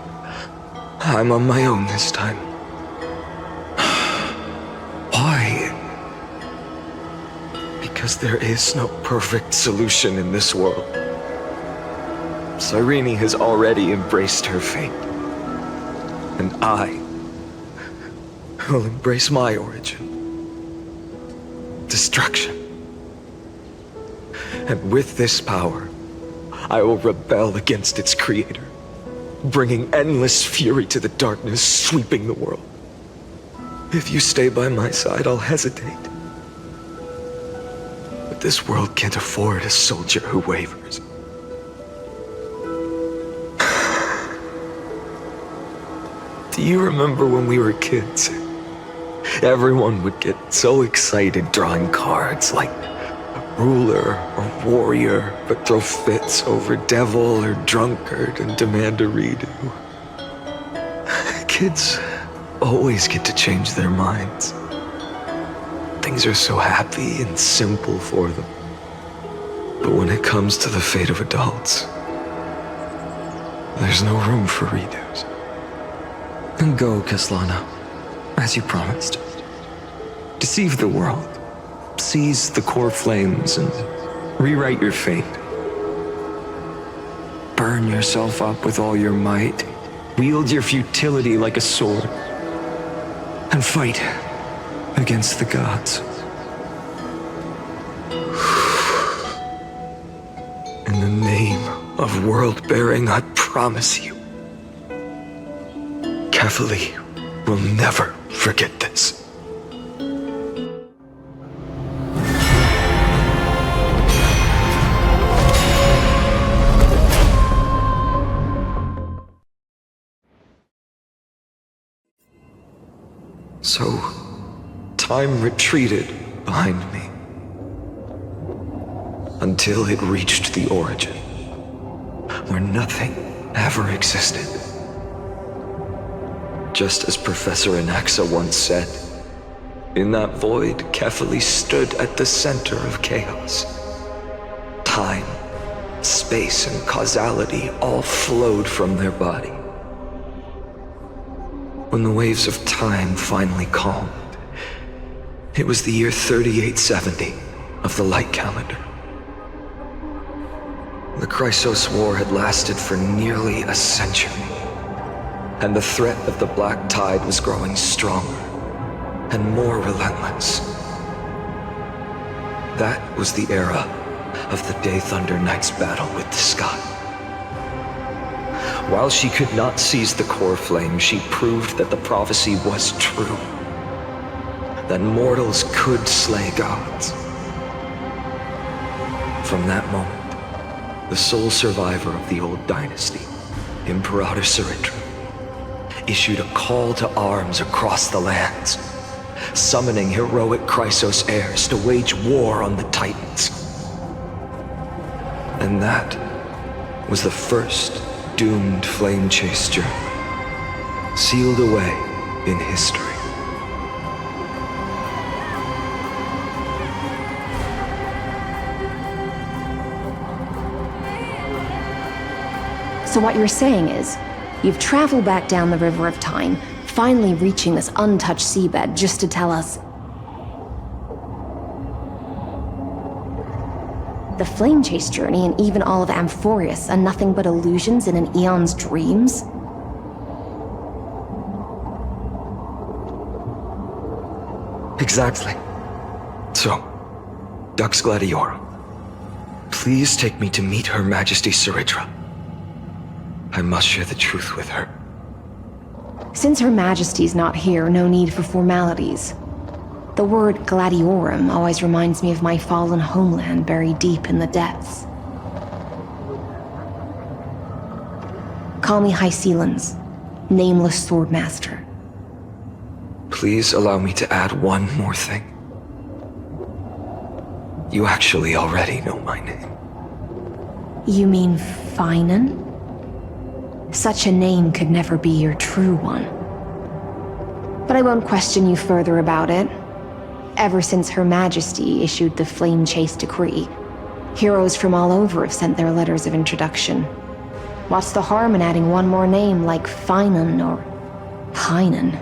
I'm on my own this time. Why? Because there is no perfect solution in this world. Cyrene has already embraced her fate. And I will embrace my origin. Destruction. And with this power, I will rebel against its creator, bringing endless fury to the darkness sweeping the world. If you stay by my side, I'll hesitate. But this world can't afford a soldier who wavers. Do you remember when we were kids? Everyone would get so excited drawing cards like ruler or warrior, but throw fits over devil or drunkard and demand a redo. Kids always get to change their minds. Things are so happy and simple for them. But when it comes to the fate of adults, there's no room for redos. And go, Kaslana, as you promised. Deceive the world. Seize the core flames and rewrite your fate. Burn yourself up with all your might. Wield your futility like a sword. And fight against the gods. In the name of world-bearing, I promise you, Kefali will never forget this. So, time retreated behind me until it reached the origin, where nothing ever existed. Just as Professor Anaxa once said, in that void, Kefali stood at the center of chaos. Time, space, and causality all flowed from their body. When the waves of time finally calmed, it was the year 3870 of the light calendar. The Chrysos War had lasted for nearly a century, and the threat of the Black Tide was growing stronger and more relentless. That was the era of the Day Thunder Knight's battle with the sky. While she could not seize the core flame, she proved that the prophecy was true. That mortals could slay gods. From that moment, the sole survivor of the old dynasty, Imperator Surindra, issued a call to arms across the lands, summoning heroic Chrysos heirs to wage war on the Titans. And that was the first doomed flame chase journey, sealed away in history. So what you're saying is, you've traveled back down the river of time, finally reaching this untouched seabed just to tell us the flame chase journey and even all of Amphorius are nothing but illusions in an eon's dreams? Exactly. So, Dux Gladiorum, please take me to meet Her Majesty Surindra. I must share the truth with her. Since Her Majesty's not here, no need for formalities. The word Gladiorum always reminds me of my fallen homeland buried deep in the depths. Call me High Sealans, Nameless Swordmaster. Please allow me to add one more thing. You actually already know my name. You mean Finan? Such a name could never be your true one. But I won't question you further about it. Ever since Her Majesty issued the Flame Chase Decree, heroes from all over have sent their letters of introduction. What's the harm in adding one more name like Finan or Hynan?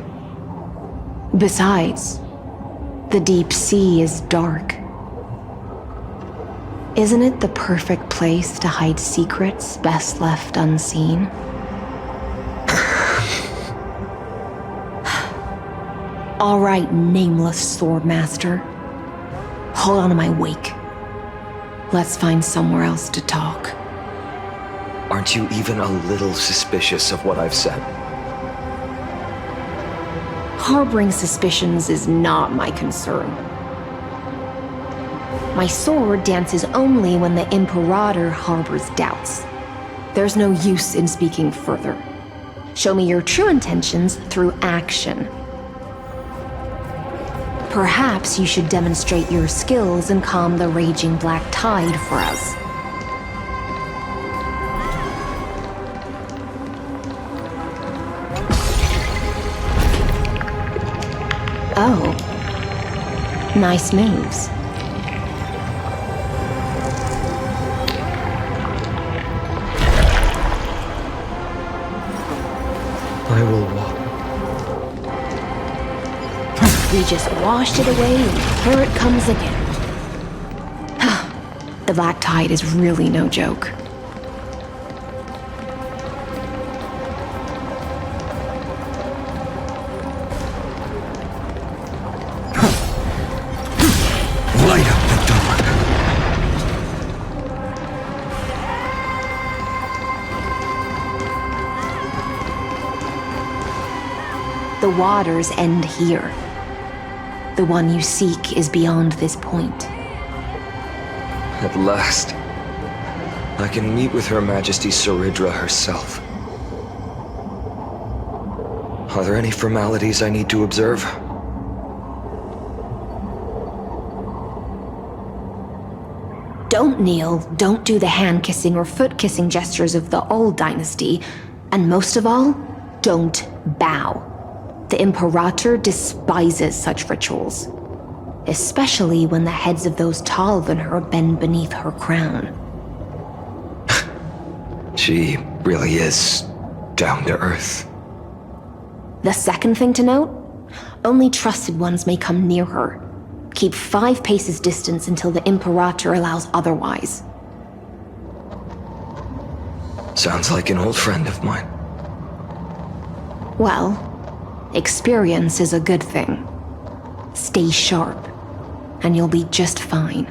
Besides, the deep sea is dark. Isn't it the perfect place to hide secrets best left unseen? All right, Nameless Swordmaster. Hold on to my wake. Let's find somewhere else to talk. Aren't you even a little suspicious of what I've said? Harboring suspicions is not my concern. My sword dances only when the Imperator harbors doubts. There's no use in speaking further. Show me your true intentions through action. Perhaps you should demonstrate your skills and calm the raging black tide for us. Oh. Nice moves. I will walk. We just washed it away and here it comes again. The black tide is really no joke. Light up the dark. The waters end here. The one you seek is beyond this point. At last, I can meet with Her Majesty Surindra herself. Are there any formalities I need to observe? Don't kneel, don't do the hand-kissing or foot-kissing gestures of the old dynasty, and most of all, don't bow. The Imperator despises such rituals, especially when the heads of those taller than her bend beneath her crown. She really is down to earth. The second thing to note, only trusted ones may come near her. Keep 5 paces distance until the Imperator allows otherwise. Sounds like an old friend of mine. Well, experience is a good thing. Stay sharp, and you'll be just fine.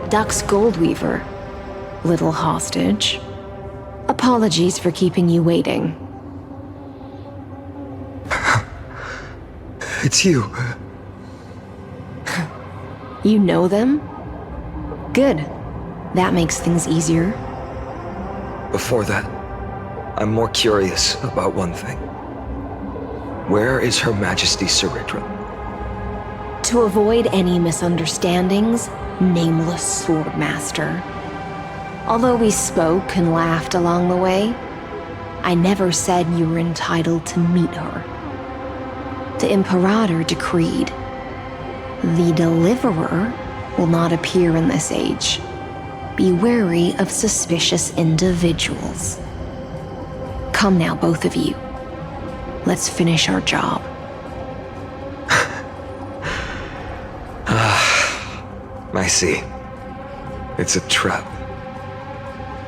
Dux Goldweaver, little hostage. Apologies for keeping you waiting. It's you. You know them? Good. That makes things easier. Before that, I'm more curious about one thing. Where is Her Majesty Saritra? To avoid any misunderstandings, nameless Swordmaster. Although we spoke and laughed along the way, I never said you were entitled to meet her. The Imperator decreed, the Deliverer will not appear in this age. Be wary of suspicious individuals. Come now, both of you. Let's finish our job. I see. It's a trap.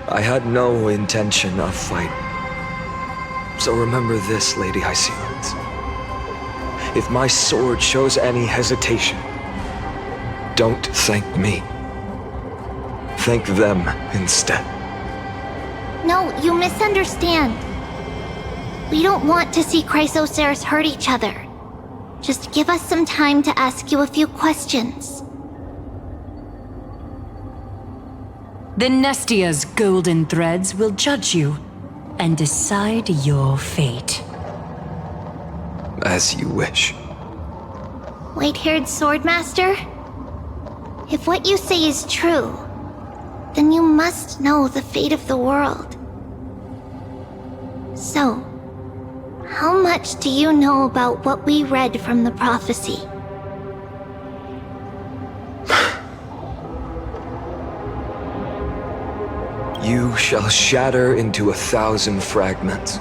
I had no intention of fighting. So remember this, Lady Hyceans. If my sword shows any hesitation, don't thank me. Thank them instead. No, you misunderstand. We don't want to see Chrysoceres hurt each other. Just give us some time to ask you a few questions. The Nestia's golden threads will judge you and decide your fate. As you wish. White-haired Swordmaster? If what you say is true, then you must know the fate of the world. So, how much do you know about what we read from the prophecy? You shall shatter into 1,000 fragments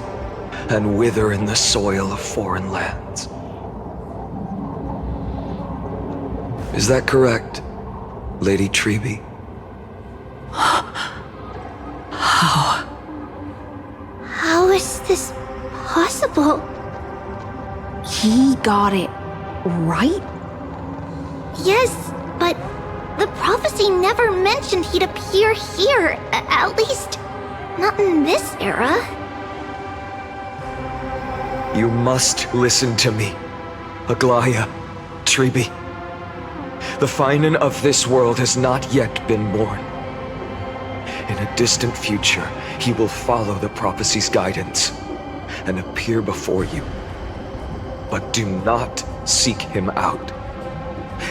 and wither in the soil of foreign lands. Is that correct, Lady Treby? How is this possible? He got it right? Yes, but the prophecy never mentioned he'd appear here, at least not in this era. You must listen to me, Aglaya, Treby. The Finan of this world has not yet been born. In a distant future, he will follow the prophecy's guidance and appear before you. But do not seek him out,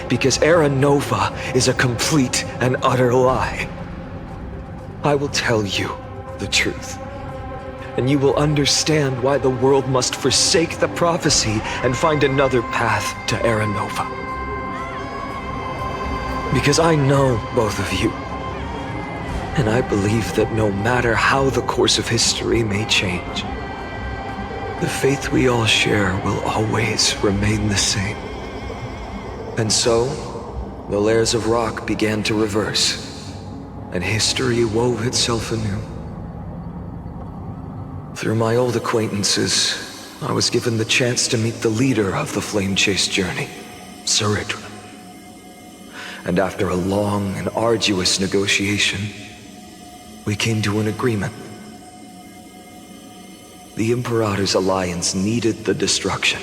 because Era Nova is a complete and utter lie. I will tell you the truth, and you will understand why the world must forsake the prophecy and find another path to Era Nova. Because I know both of you, and I believe that no matter how the course of history may change, the faith we all share will always remain the same. And so, the layers of rock began to reverse, and history wove itself anew. Through my old acquaintances, I was given the chance to meet the leader of the Flame Chase journey, Saritra. And after a long and arduous negotiation, we came to an agreement. The Imperator's alliance needed the destruction,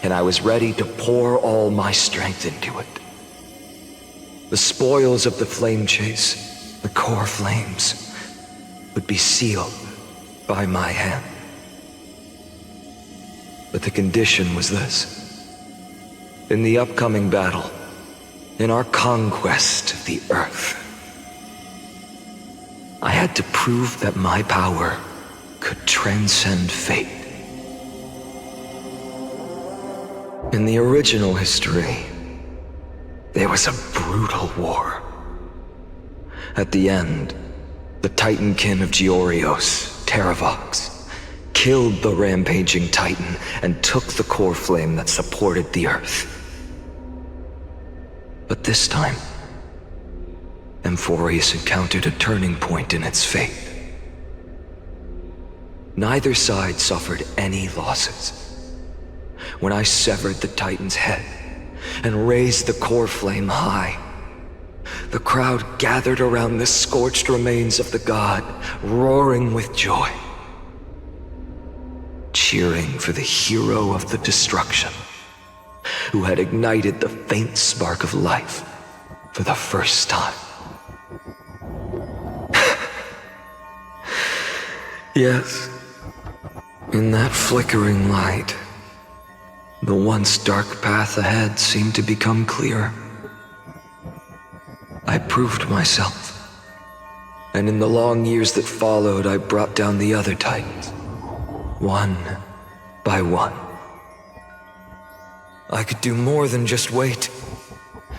and I was ready to pour all my strength into it. The spoils of the Flame Chase, the core flames, would be sealed by my hand. But the condition was this. In the upcoming battle, in our conquest of the Earth, I had to prove that my power could transcend fate. In the original history, there was a brutal war. At the end, the Titankin of Georios, Terravox, killed the rampaging Titan and took the core flame that supported the Earth. But this time, Amphorius encountered a turning point in its fate. Neither side suffered any losses. When I severed the Titan's head and raised the core flame high, the crowd gathered around the scorched remains of the god, roaring with joy, cheering for the hero of the destruction, who had ignited the faint spark of life for the first time. Yes, in that flickering light, the once dark path ahead seemed to become clearer. I proved myself, and in the long years that followed, I brought down the other titans, one by one. I could do more than just wait.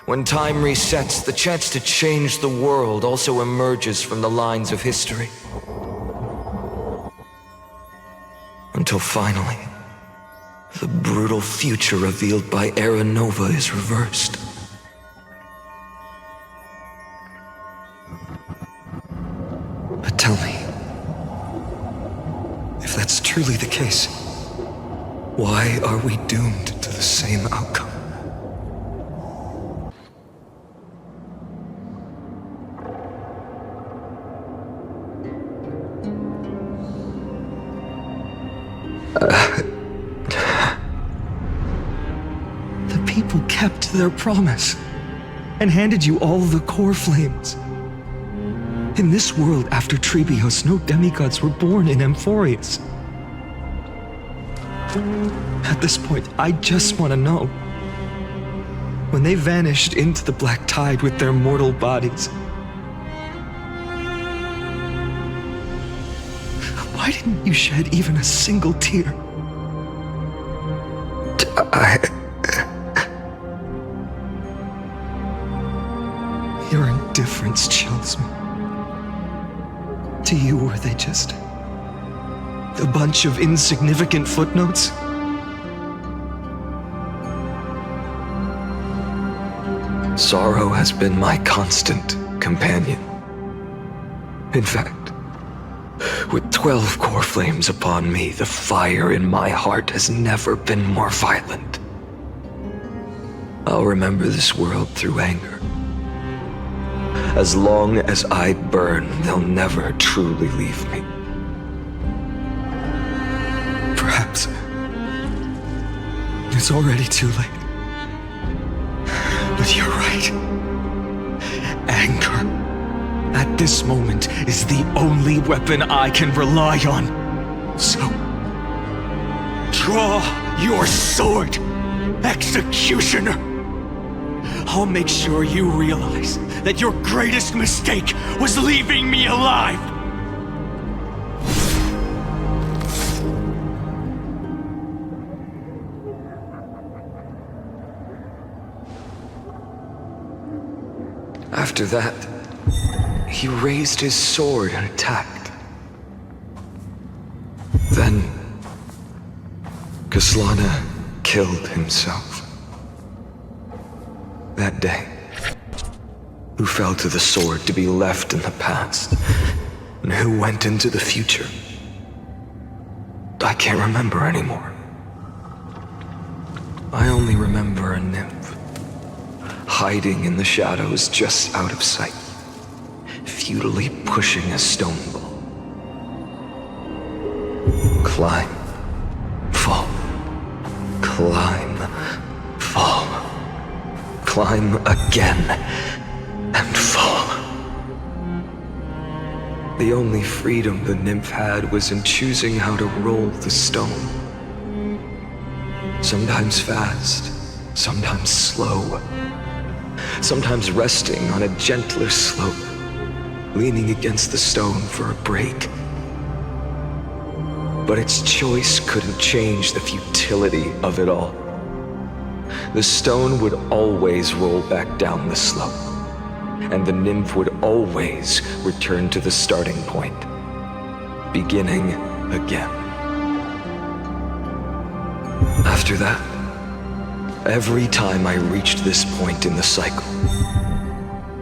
When time resets, the chance to change the world also emerges from the lines of history. Until finally, the brutal future revealed by Era Nova is reversed. But tell me, if that's truly the case, why are we doomed to the same outcome? The people kept their promise and handed you all the core flames. In this world after Trebios, no demigods were born in Amphorius. At this point, I just want to know, when they vanished into the black tide with their mortal bodies, why didn't you shed even a single tear? Your indifference chills me. To you, were they just a bunch of insignificant footnotes? Sorrow has been my constant companion. In fact, with 12 core flames upon me, the fire in my heart has never been more violent. I'll remember this world through anger. As long as I burn, they'll never truly leave me. Perhaps it's already too late. But you're right. Anger, at this moment, is the only weapon I can rely on. So, draw your sword, Executioner. I'll make sure you realize that your greatest mistake was leaving me alive. After that, he raised his sword and attacked. Then, Kaslana killed himself. That day, who fell to the sword to be left in the past, and who went into the future, I can't remember anymore. I only remember a nymph, hiding in the shadows just out of sight, futilely pushing a stone ball. Climb, fall, climb, fall, climb again, and fall. The only freedom the nymph had was in choosing how to roll the stone. Sometimes fast, sometimes slow, sometimes resting on a gentler slope, leaning against the stone for a break. But its choice couldn't change the futility of it all. The stone would always roll back down the slope, and the nymph would always return to the starting point, beginning again. After that, every time I reached this point in the cycle,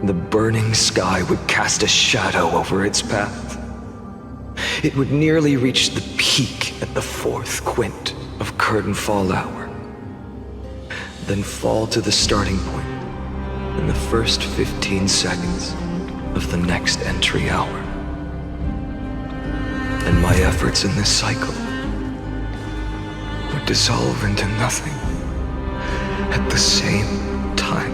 the burning sky would cast a shadow over its path. It would nearly reach the peak at the 4th quint of curtain fall hour, then fall to the starting point, in the first 15 seconds of the next entry hour. And my efforts in this cycle would dissolve into nothing at the same time.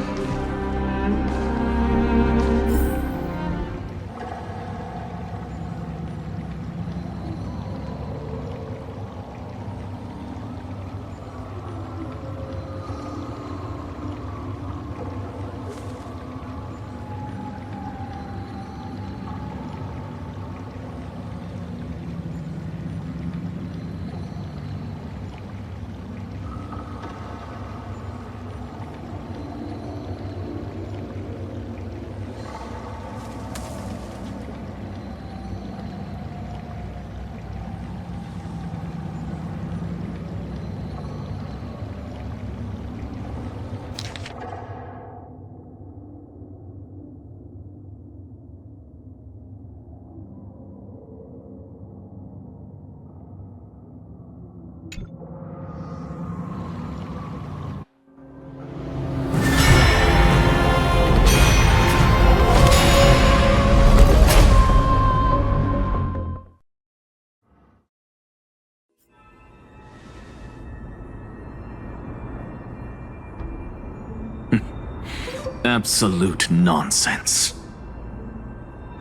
Absolute nonsense.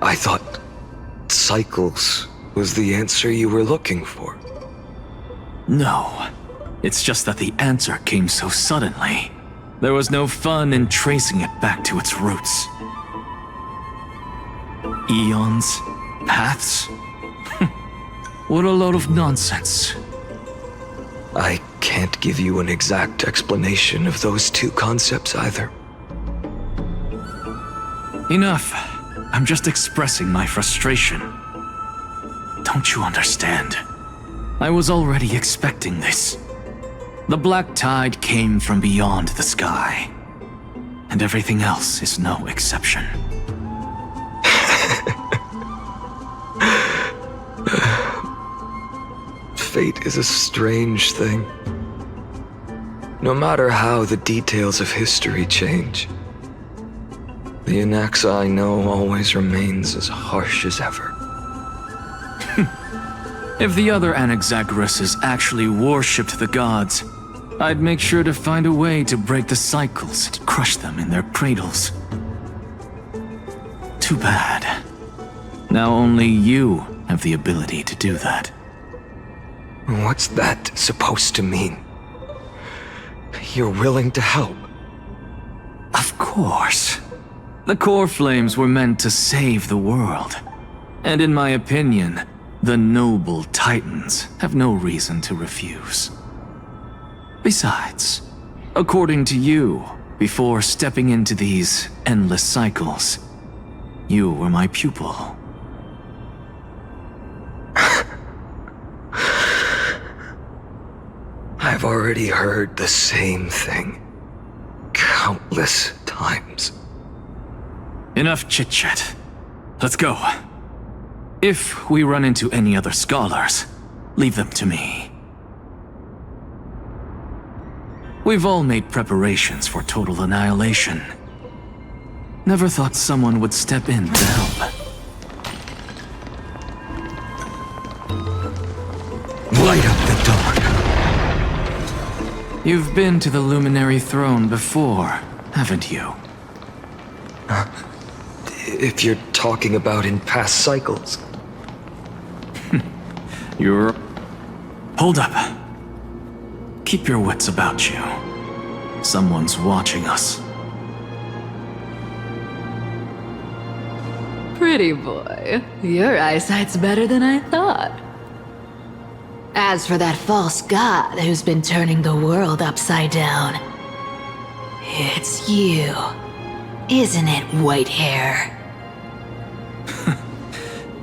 I thought cycles was the answer you were looking for. No. It's just that the answer came so suddenly. There was no fun in tracing it back to its roots. Eons? Paths? What a load of nonsense. I can't give you an exact explanation of those two concepts either. Enough. I'm just expressing my frustration. Don't you understand? I was already expecting this. The black tide came from beyond the sky. And everything else is no exception. Fate is a strange thing. No matter how the details of history change, the Anaxa I know always remains as harsh as ever. If the other Anaxagoras actually worshipped the gods, I'd make sure to find a way to break the cycles and crush them in their cradles. Too bad. Now only you have the ability to do that. What's that supposed to mean? You're willing to help? Of course. The core flames were meant to save the world. And in my opinion, the noble titans have no reason to refuse. Besides, according to you, before stepping into these endless cycles, you were my pupil. I've already heard the same thing countless times. Enough chit-chat. Let's go. If we run into any other scholars, leave them to me. We've all made preparations for total annihilation. Never thought someone would step in to help. Light up the dark. You've been to the Luminary Throne before, haven't you? If you're talking about in past cycles. You're... Hold up. Keep your wits about you. Someone's watching us. Pretty boy, your eyesight's better than I thought. As for that false god who's been turning the world upside down, it's you, isn't it, white hair?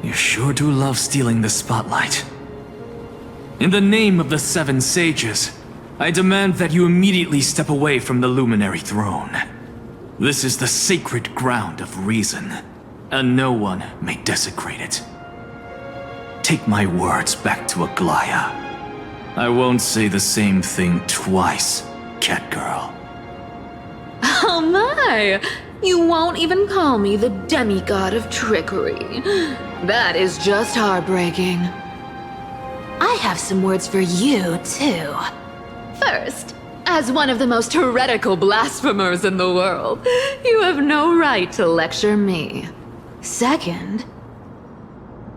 You sure do love stealing the spotlight. In the name of the Seven Sages, I demand that you immediately step away from the Luminary Throne. This is the sacred ground of reason, and no one may desecrate it. Take my words back to Aglaya. I won't say the same thing twice, cat girl. Oh my! You won't even call me the demigod of trickery. That is just heartbreaking. I have some words for you, too. First, as one of the most heretical blasphemers in the world, you have no right to lecture me. Second,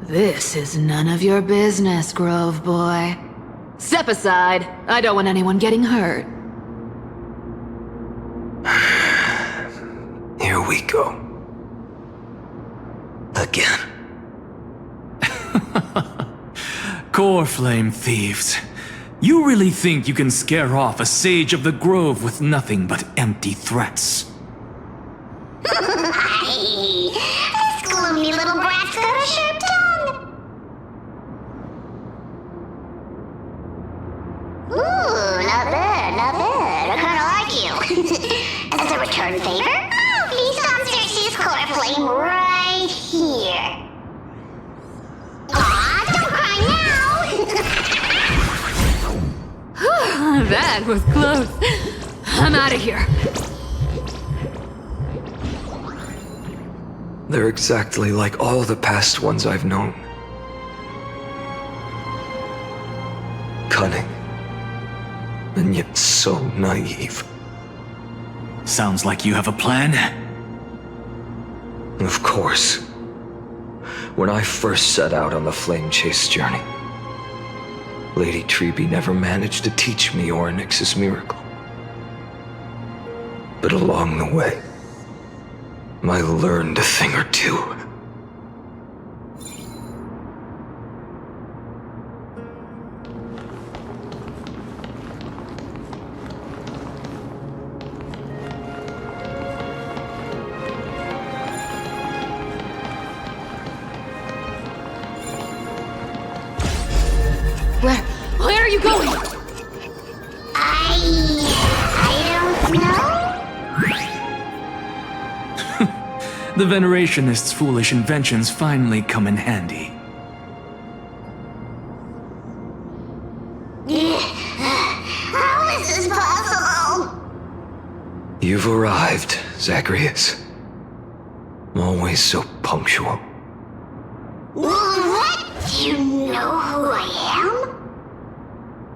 this is none of your business, Grove Boy. Step aside. I don't want anyone getting hurt. Here we go. Again. Core flame thieves. You really think you can scare off a sage of the grove with nothing but empty threats? Hey, this gloomy little brat's got a sharp tongue. Ooh, not bad, not bad. I kinda like you. As a return favor, please insert his core flame right here. Aw, don't cry now! That was close. I'm out of here. They're exactly like all the past ones I've known. Cunning. And yet so naive. Sounds like you have a plan. Of course. When I first set out on the flame chase journey, Lady Treby never managed to teach me Orynyx's miracle. But along the way, I learned a thing or two. Where are you going? I don't know. The Venerationists' foolish inventions finally come in handy. How is this possible? You've arrived, Zagreus. Always so punctual. What? Do you know who I am?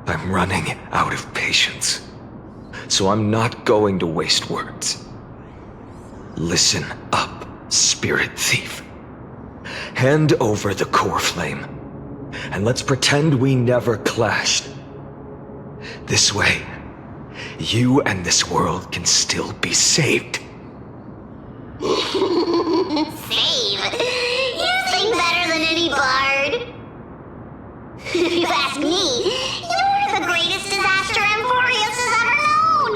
I'm running out of patience. So I'm not going to waste words. Listen up, spirit thief. Hand over the core flame, and let's pretend we never clashed. This way, you and this world can still be saved. Save? You sing better than any bard. If you ask me, you're the greatest disaster Amphorius has ever known.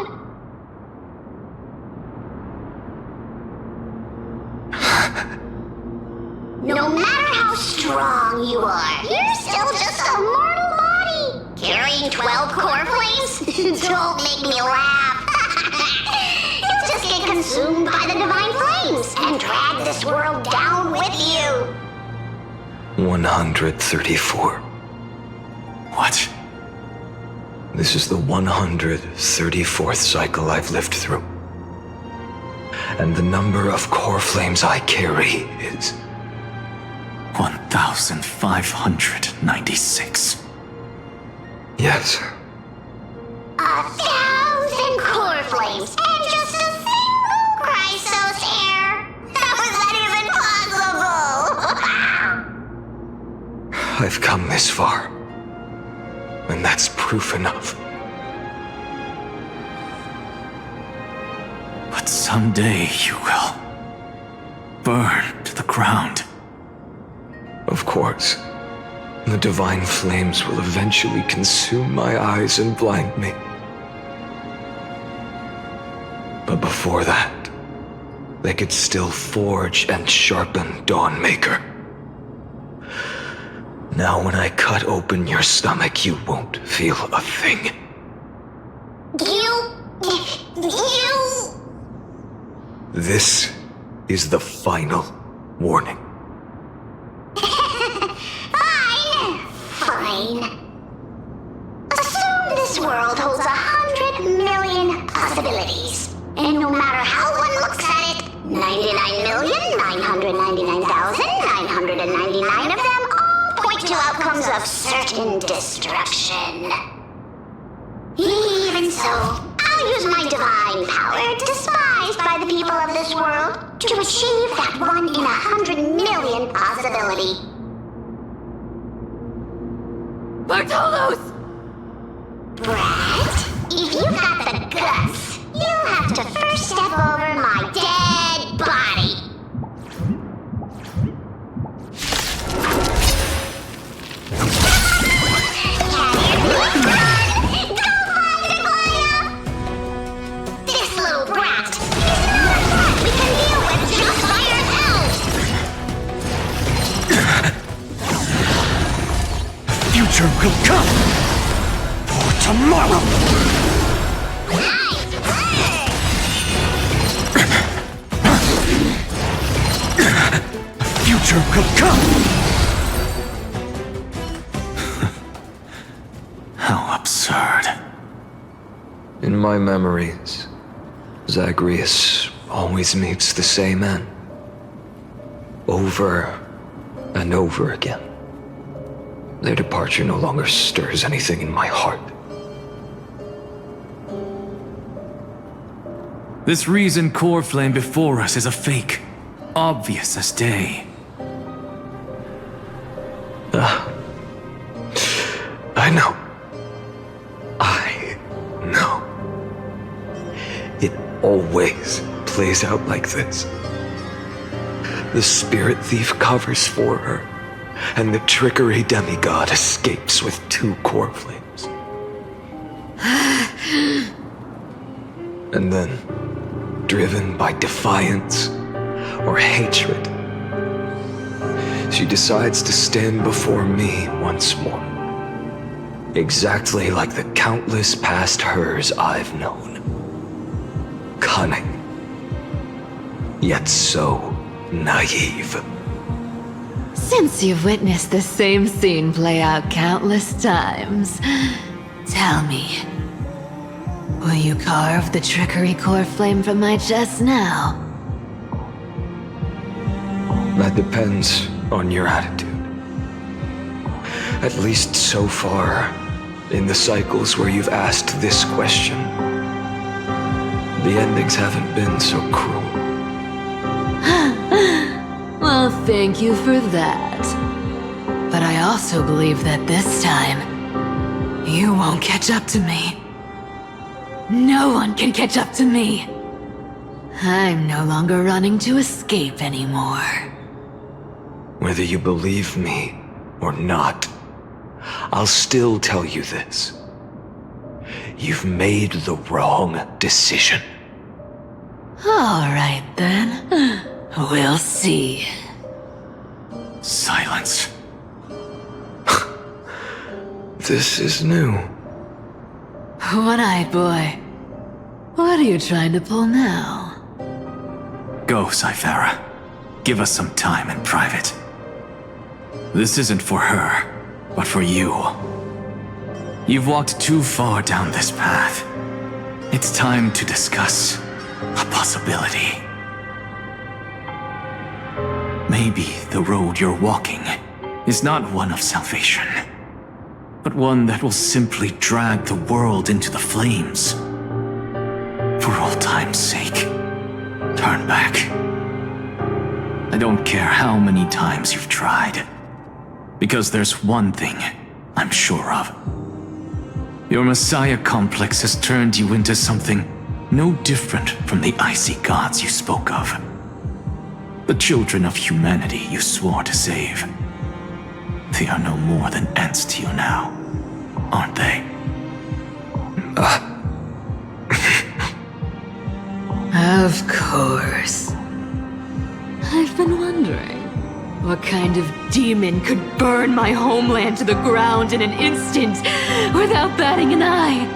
No matter how strong you are, you're still just a mortal body. Carrying 12 core flames? Don't make me laugh. You'll just get consumed by the divine flames and drag this world down with you. 134. What? This is the 134th cycle I've lived through. And the number of core flames I carry is 1,596. Yes. 1,000 core flames and just a single Chrysos heir. How is that even possible? I've come this far. And that's proof enough. But someday you will burn to the ground. Of course. The divine flames will eventually consume my eyes and blind me. But before that, they could still forge and sharpen Dawnmaker. Now when I cut open your stomach, you won't feel a thing. You... This is the final warning. Fine. Assume this world holds 100 million possibilities. And no matter how one looks at it, 99,999,999 of them all point to outcomes of certain destruction. Even so, I'll use my divine power, despised by the people of this world, to achieve that 1 in 100 million possibility. Bartolos! Brett, if you've got the guts, you'll have to first step over my dead body. This little brat is not what we can deal with just by ourselves. Future will come for tomorrow. The future will come. How absurd. In my memories, Zagreus always meets the same end. Over and over again. Their departure no longer stirs anything in my heart. This reason core flame before us is a fake, obvious as day. I know. I know. It always plays out like this. The spirit thief covers for her, and the trickery demigod escapes with 2 core flames. And then, driven by defiance or hatred, she decides to stand before me once more. Exactly like the countless past hers I've known. Cunning, yet so naive. Since you've witnessed the same scene play out countless times, tell me, will you carve the trickery core flame from my chest now? That depends on your attitude. At least so far, in the cycles where you've asked this question, the endings haven't been so cruel. Well, thank you for that. But I also believe that this time, you won't catch up to me. No one can catch up to me. I'm no longer running to escape anymore. Whether you believe me or not, I'll still tell you this. You've made the wrong decision. All right then. We'll see. Silence. This is new. One-eyed boy. What are you trying to pull now? Go, Cythera. Give us some time in private. This isn't for her, but for you. You've walked too far down this path. It's time to discuss a possibility. Maybe the road you're walking is not one of salvation, but one that will simply drag the world into the flames. For old time's sake, turn back. I don't care how many times you've tried, because there's one thing I'm sure of. Your Messiah complex has turned you into something no different from the icy gods you spoke of. The children of humanity you swore to save. They are no more than ants to you now, aren't they? Of course. I've been wondering, what kind of demon could burn my homeland to the ground in an instant without batting an eye?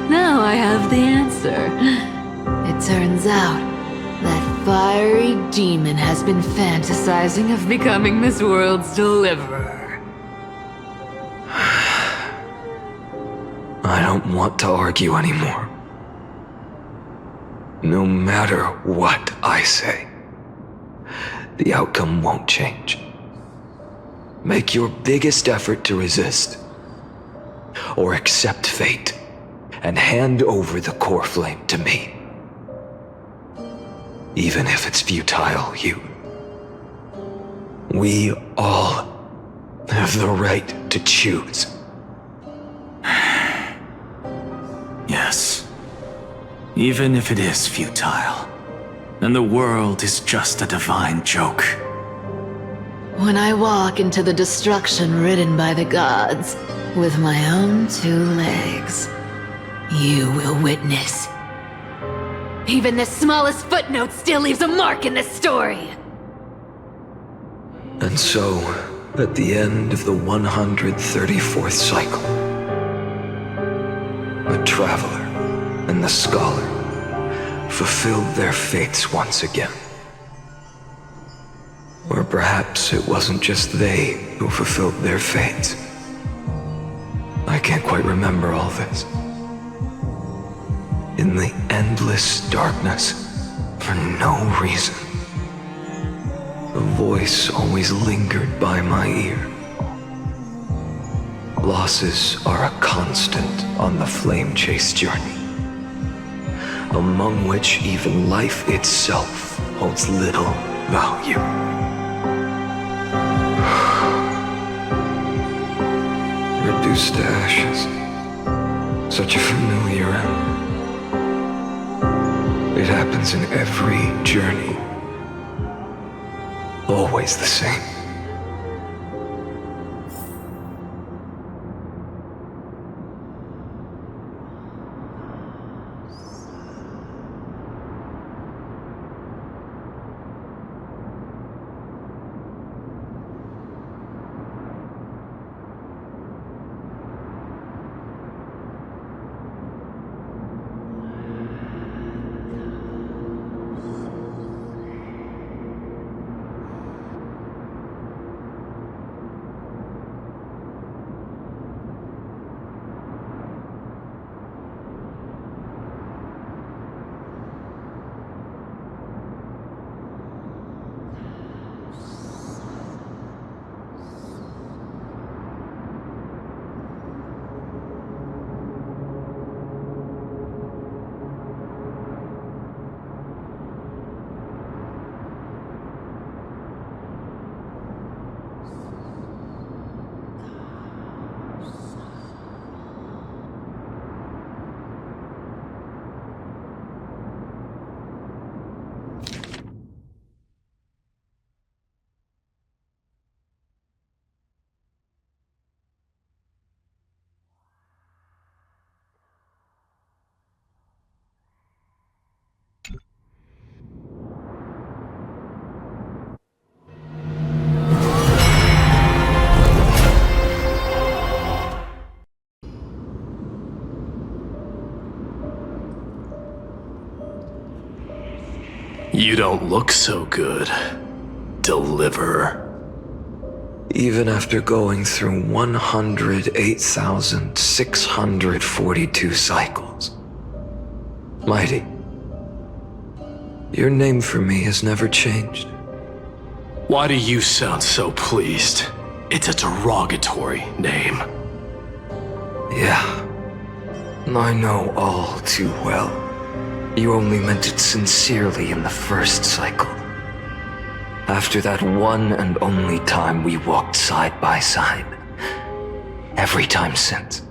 Now I have the answer. It turns out that fiery demon has been fantasizing of becoming this world's deliverer. I don't want to argue anymore. No matter what I say, the outcome won't change. Make your biggest effort to resist, or accept fate and hand over the core flame to me. Even if it's futile, we all have the right to choose. Yes. Even if it is futile, and the world is just a divine joke. When I walk into the destruction written by the gods with my own 2 legs, you will witness. Even the smallest footnote still leaves a mark in this story. And so, at the end of the 134th cycle, the traveler and the scholar fulfilled their fates once again. Or perhaps it wasn't just they who fulfilled their fates. I can't quite remember all this. In the endless darkness, for no reason, a voice always lingered by my ear. Losses are a constant on the flame chase journey, among which even life itself holds little value. Reduced to ashes, such a familiar end. It happens in every journey. Always the same. You don't look so good, Deliverer. Even after going through 108,642 cycles. Mighty, your name for me has never changed. Why do you sound so pleased? It's a derogatory name. Yeah, I know all too well. You only meant it sincerely in the first cycle. After that one and only time we walked side by side. Every time since.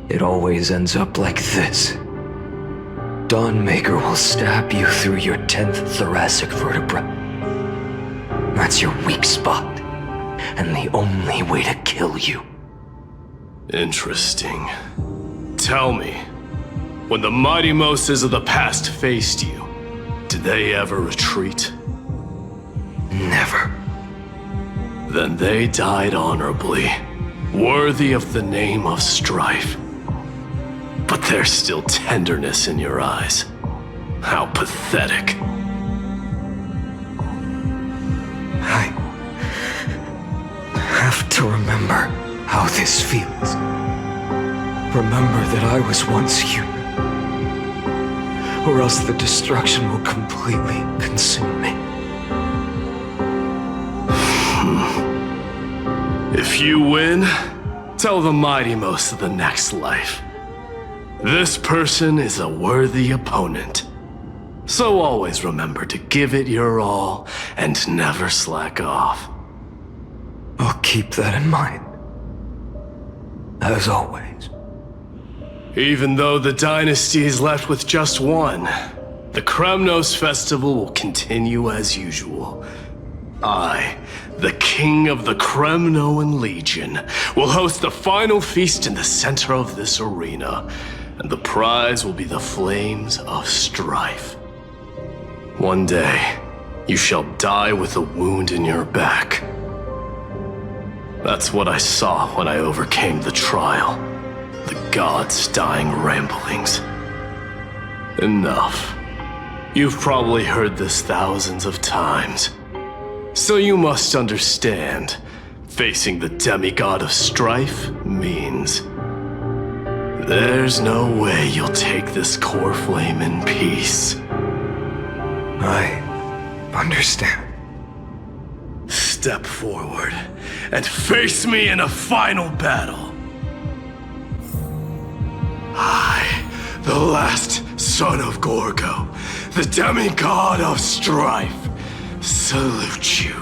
It always ends up like this. Dawnmaker will stab you through your 10th thoracic vertebra. That's your weak spot, and the only way to kill you. Interesting. Tell me, when the mighty Moses of the past faced you, did they ever retreat? Never. Then they died honorably, worthy of the name of strife. But there's still tenderness in your eyes. How pathetic. I have to remember how this feels. Remember that I was once human. or else the destruction will completely consume me. If you win, tell the Mighty Most of the next life. This person is a worthy opponent. So always remember to give it your all and never slack off. I'll keep that in mind. As always. Even though the dynasty is left with just one, the Kremnos festival will continue as usual. I, the king of the Kremnoan Legion, will host the final feast in the center of this arena, and the prize will be the flames of strife. One day, you shall die with a wound in your back. That's what I saw when I overcame the trial. The gods' dying ramblings. Enough. You've probably heard this thousands of times. So you must understand, facing the demigod of strife means there's no way you'll take this core flame in peace. I understand. Step forward and face me in a final battle. I, the last son of Gorgo, the demigod of strife, salute you.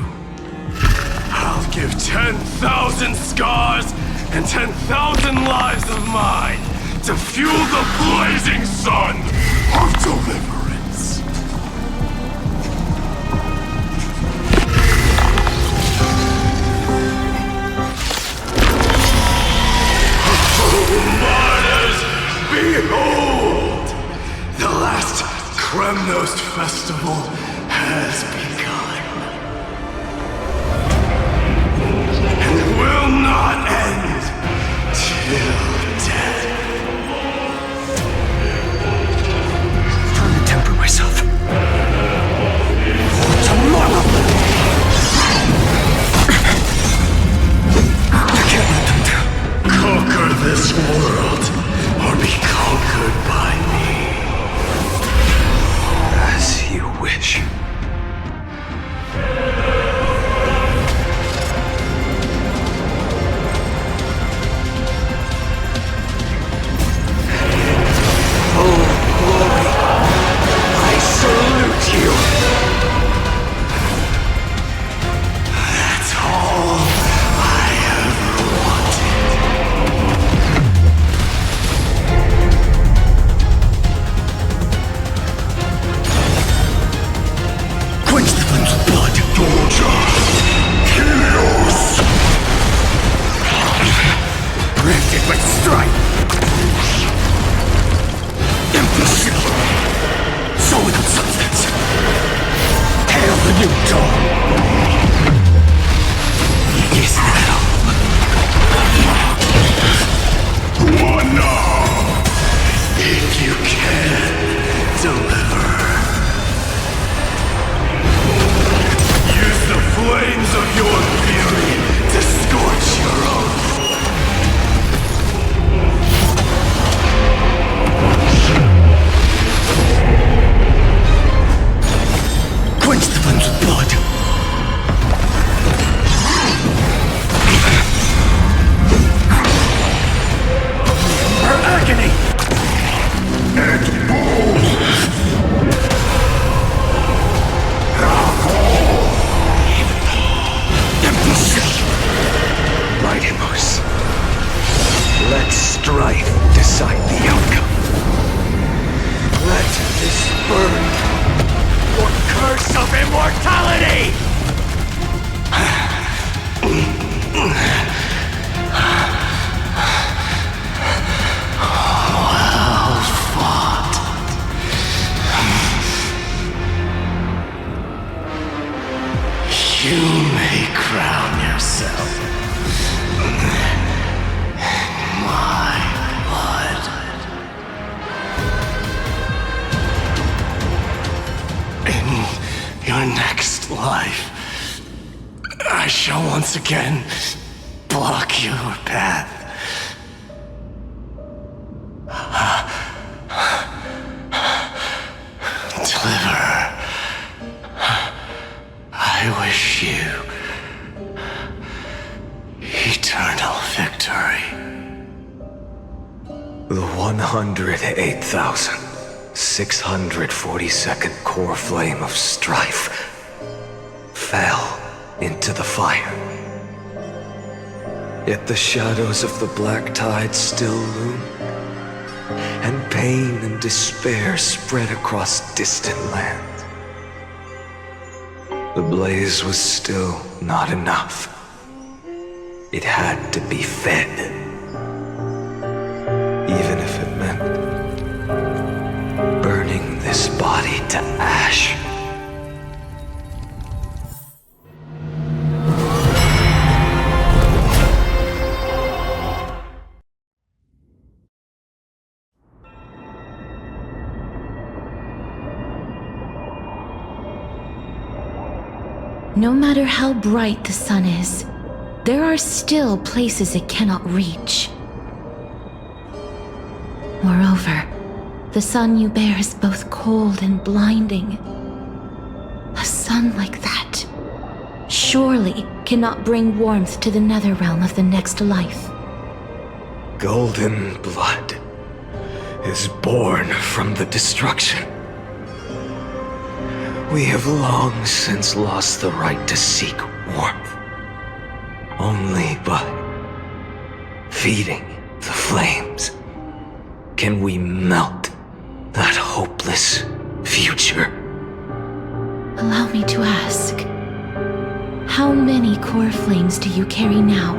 I'll give 10,000 scars and 10,000 lives of mine to fuel the blazing sun of deliverance. Martyrs, behold! The last Kremnos festival has begun. And will not end till death. Time to temper myself. Tomorrow! I can't let them down. Conquer this world, or be conquered by me. As you wish. Full glory, I salute you. That's all I ever wanted. Quench the flames of blood, Georgia. Chaos. Branded with strife. Empty shell. Soul without substance. Hail the new dawn. Is that all? One now. If you can, deliver. Use the flames of your fury to scorch your own. Quench the flames with blood. Her agony. And bold. Empty shell. Mighty Moose. Let strife decide the outcome. Let this burn. Or curse of immortality! Well fought. You may crown yourself my blood. In your next life, I shall once again block your path. I wish you eternal victory. The 108,642nd core flame of strife fell into the fire. Yet the shadows of the black tide still loom, and pain and despair spread across distant lands. The blaze was still not enough. It had to be fed, even if it meant burning this body to ash. No matter how bright the sun is, there are still places it cannot reach. Moreover, the sun you bear is both cold and blinding. A sun like that surely cannot bring warmth to the nether realm of the next life. Golden blood is born from the destruction. We have long since lost the right to seek warmth. Only by feeding the flames can we melt that hopeless future. Allow me to ask, how many core flames do you carry now?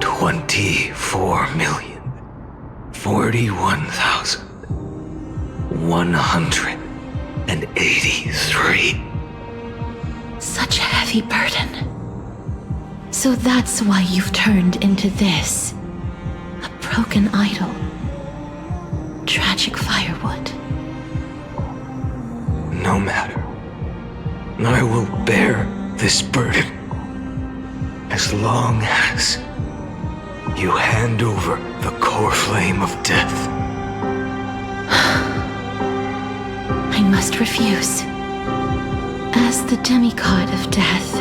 24,041,183. Such a heavy burden. So that's why you've turned into this. A broken idol. Tragic firewood. No matter. I will bear this burden as long as you hand over the core flame of death. I must refuse. As the demigod of death,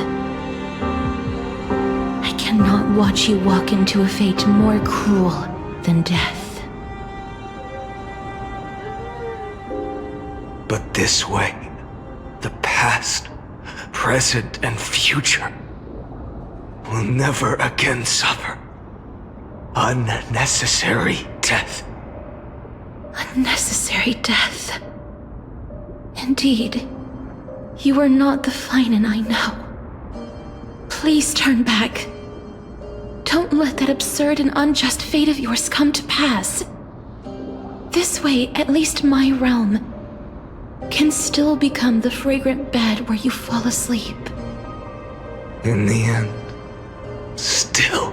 I cannot watch you walk into a fate more cruel than death. But this way, the past, present, and future will never again suffer unnecessary death. Unnecessary death. Indeed, you are not the Finan I know. Please turn back. Don't let that absurd and unjust fate of yours come to pass. This way, at least my realm can still become the fragrant bed where you fall asleep. In the end, still,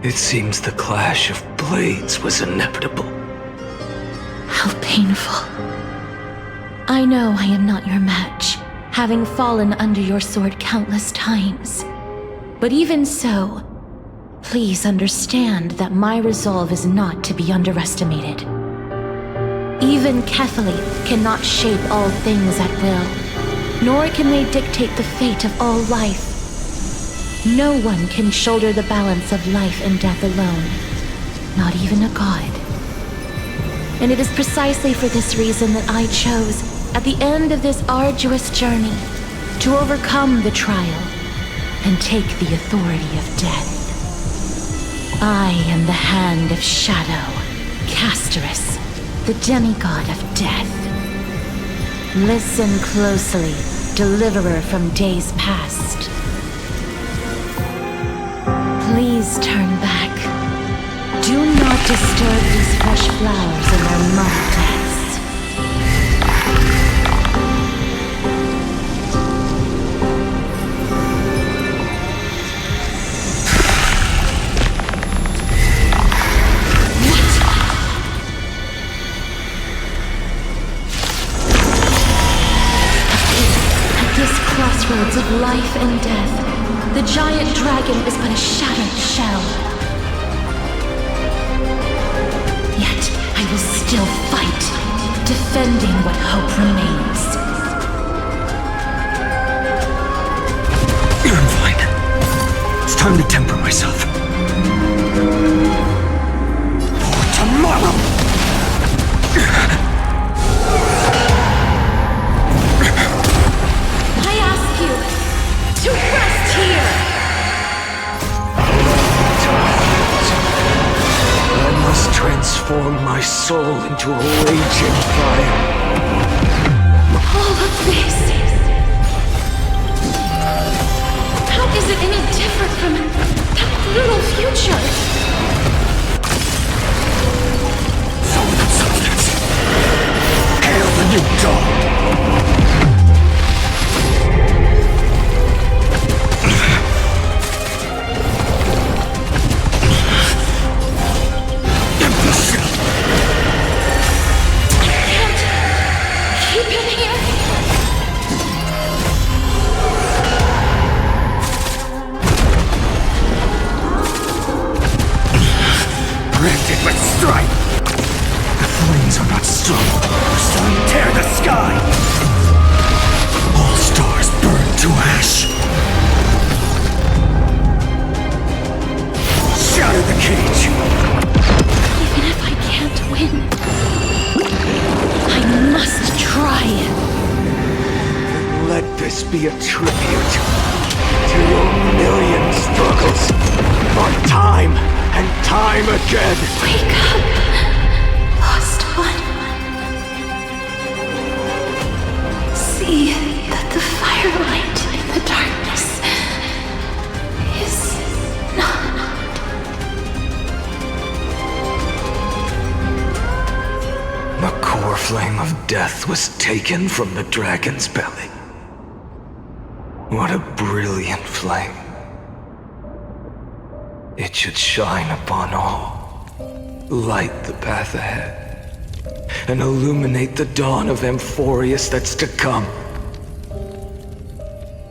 it seems the clash of blades was inevitable. How painful. I know I am not your match, having fallen under your sword countless times. But even so, please understand that my resolve is not to be underestimated. Even Kefali cannot shape all things at will, nor can they dictate the fate of all life. No one can shoulder the balance of life and death alone, not even a god. And it is precisely for this reason that I chose, at the end of this arduous journey, to overcome the trial and take the authority of death. I am the Hand of Shadow, Casterus, the demigod of death. Listen closely, deliverer from days past. Please turn back. Do not disturb these fresh flowers in their mud deaths. Crossroads of life and death, the giant dragon is but a shattered shell. Yet I will still fight, defending what hope remains. Time to temper myself. For tomorrow! I ask you to rest here! I must transform my soul into a raging fire. All of this. How is it any different from that brutal future? Substance. Hail the new dawn! Keep him here. Branded with strife. The flames are not strong. The sun tear the sky. All stars burn to ash. Shatter the cage. Even if I can't win, I must try. Let this be a tribute to your million struggles for time and time again. Wake up, lost one. See that the firelight in the darkness is not. The core flame of death was taken from the dragon's belly. What a brilliant flame. It should shine upon all, light the path ahead, and illuminate the dawn of Amphorius that's to come.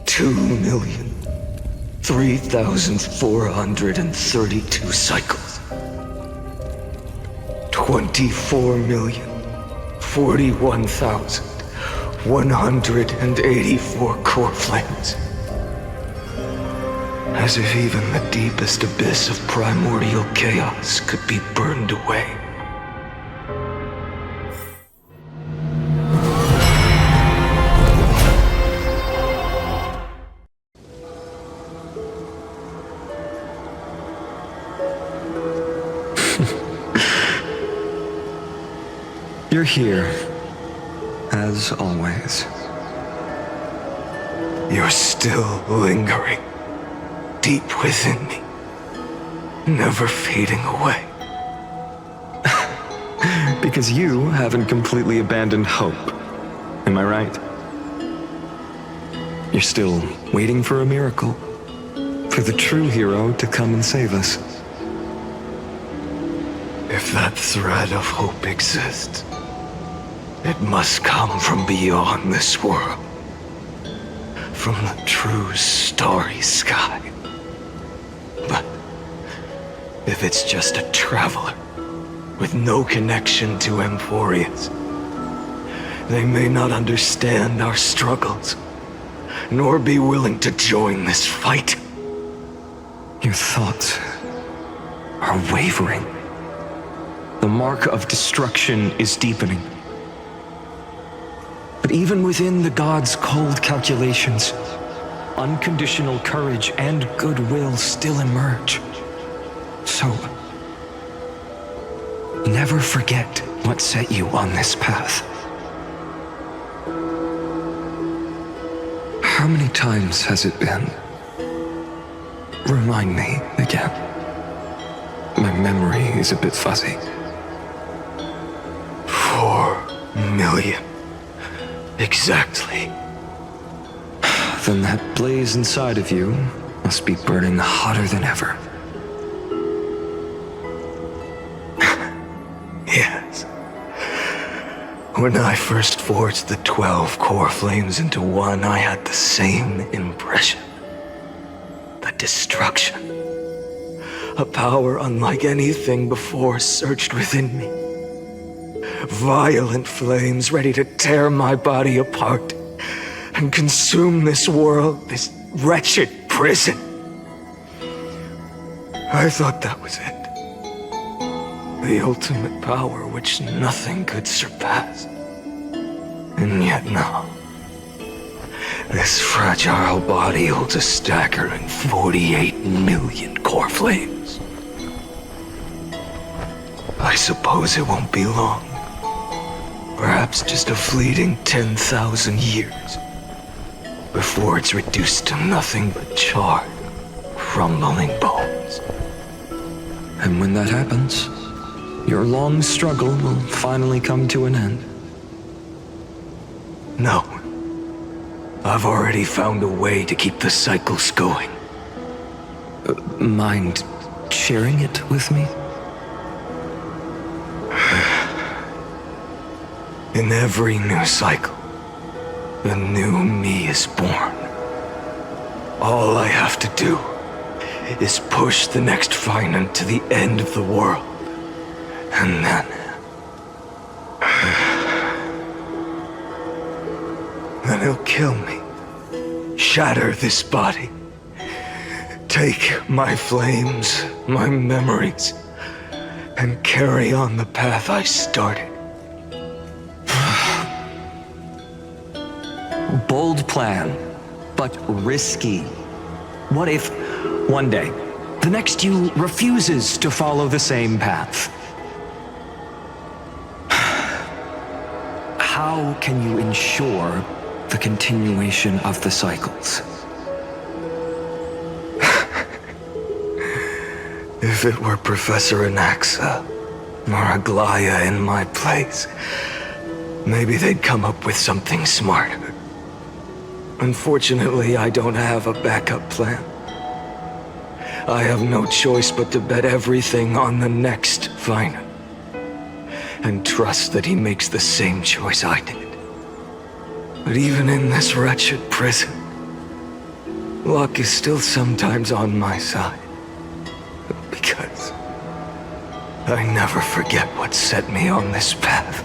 2,003,432 cycles. 24,041,184 core flames. As if even the deepest abyss of primordial chaos could be burned away. You're here, as always. You're still lingering deep within me, never fading away. Because you haven't completely abandoned hope. Am I right? You're still waiting for a miracle, for the true hero to come and save us. If that thread of hope exists, it must come from beyond this world, from the true starry sky. But if it's just a traveler with no connection to Amphorius, they may not understand our struggles, nor be willing to join this fight. Your thoughts are wavering. The mark of destruction is deepening. But even within the gods' cold calculations, unconditional courage and goodwill still emerge. So, never forget what set you on this path. How many times has it been? Remind me again. My memory is a bit fuzzy. 4 million. Exactly. Then that blaze inside of you must be burning hotter than ever. Yes. When I first forged the 12 core flames into one, I had the same impression. The destruction. A power unlike anything before surged within me. Violent flames ready to tear my body apart and consume this world, this wretched prison. I thought that was it. The ultimate power which nothing could surpass. And yet now, this fragile body holds a staggering 48 million core flames. I suppose it won't be long. Perhaps just a fleeting 10,000 years before it's reduced to nothing but charred, crumbling bones. And when that happens, your long struggle will finally come to an end. No. I've already found a way to keep the cycles going. Mind sharing it with me? In every new cycle, the new me is born. All I have to do is push the next Finant to the end of the world. And then he'll kill me, shatter this body, take my flames, my memories, and carry on the path I started. Bold plan, but risky. What if, one day, the next you refuses to follow the same path? How can you ensure the continuation of the cycles? If it were Professor Anaxa or Aglaya in my place, maybe they'd come up with something smarter. Unfortunately, I don't have a backup plan. I have no choice but to bet everything on the next Finant, and trust that he makes the same choice I did. But even in this wretched prison, luck is still sometimes on my side. Because I never forget what set me on this path.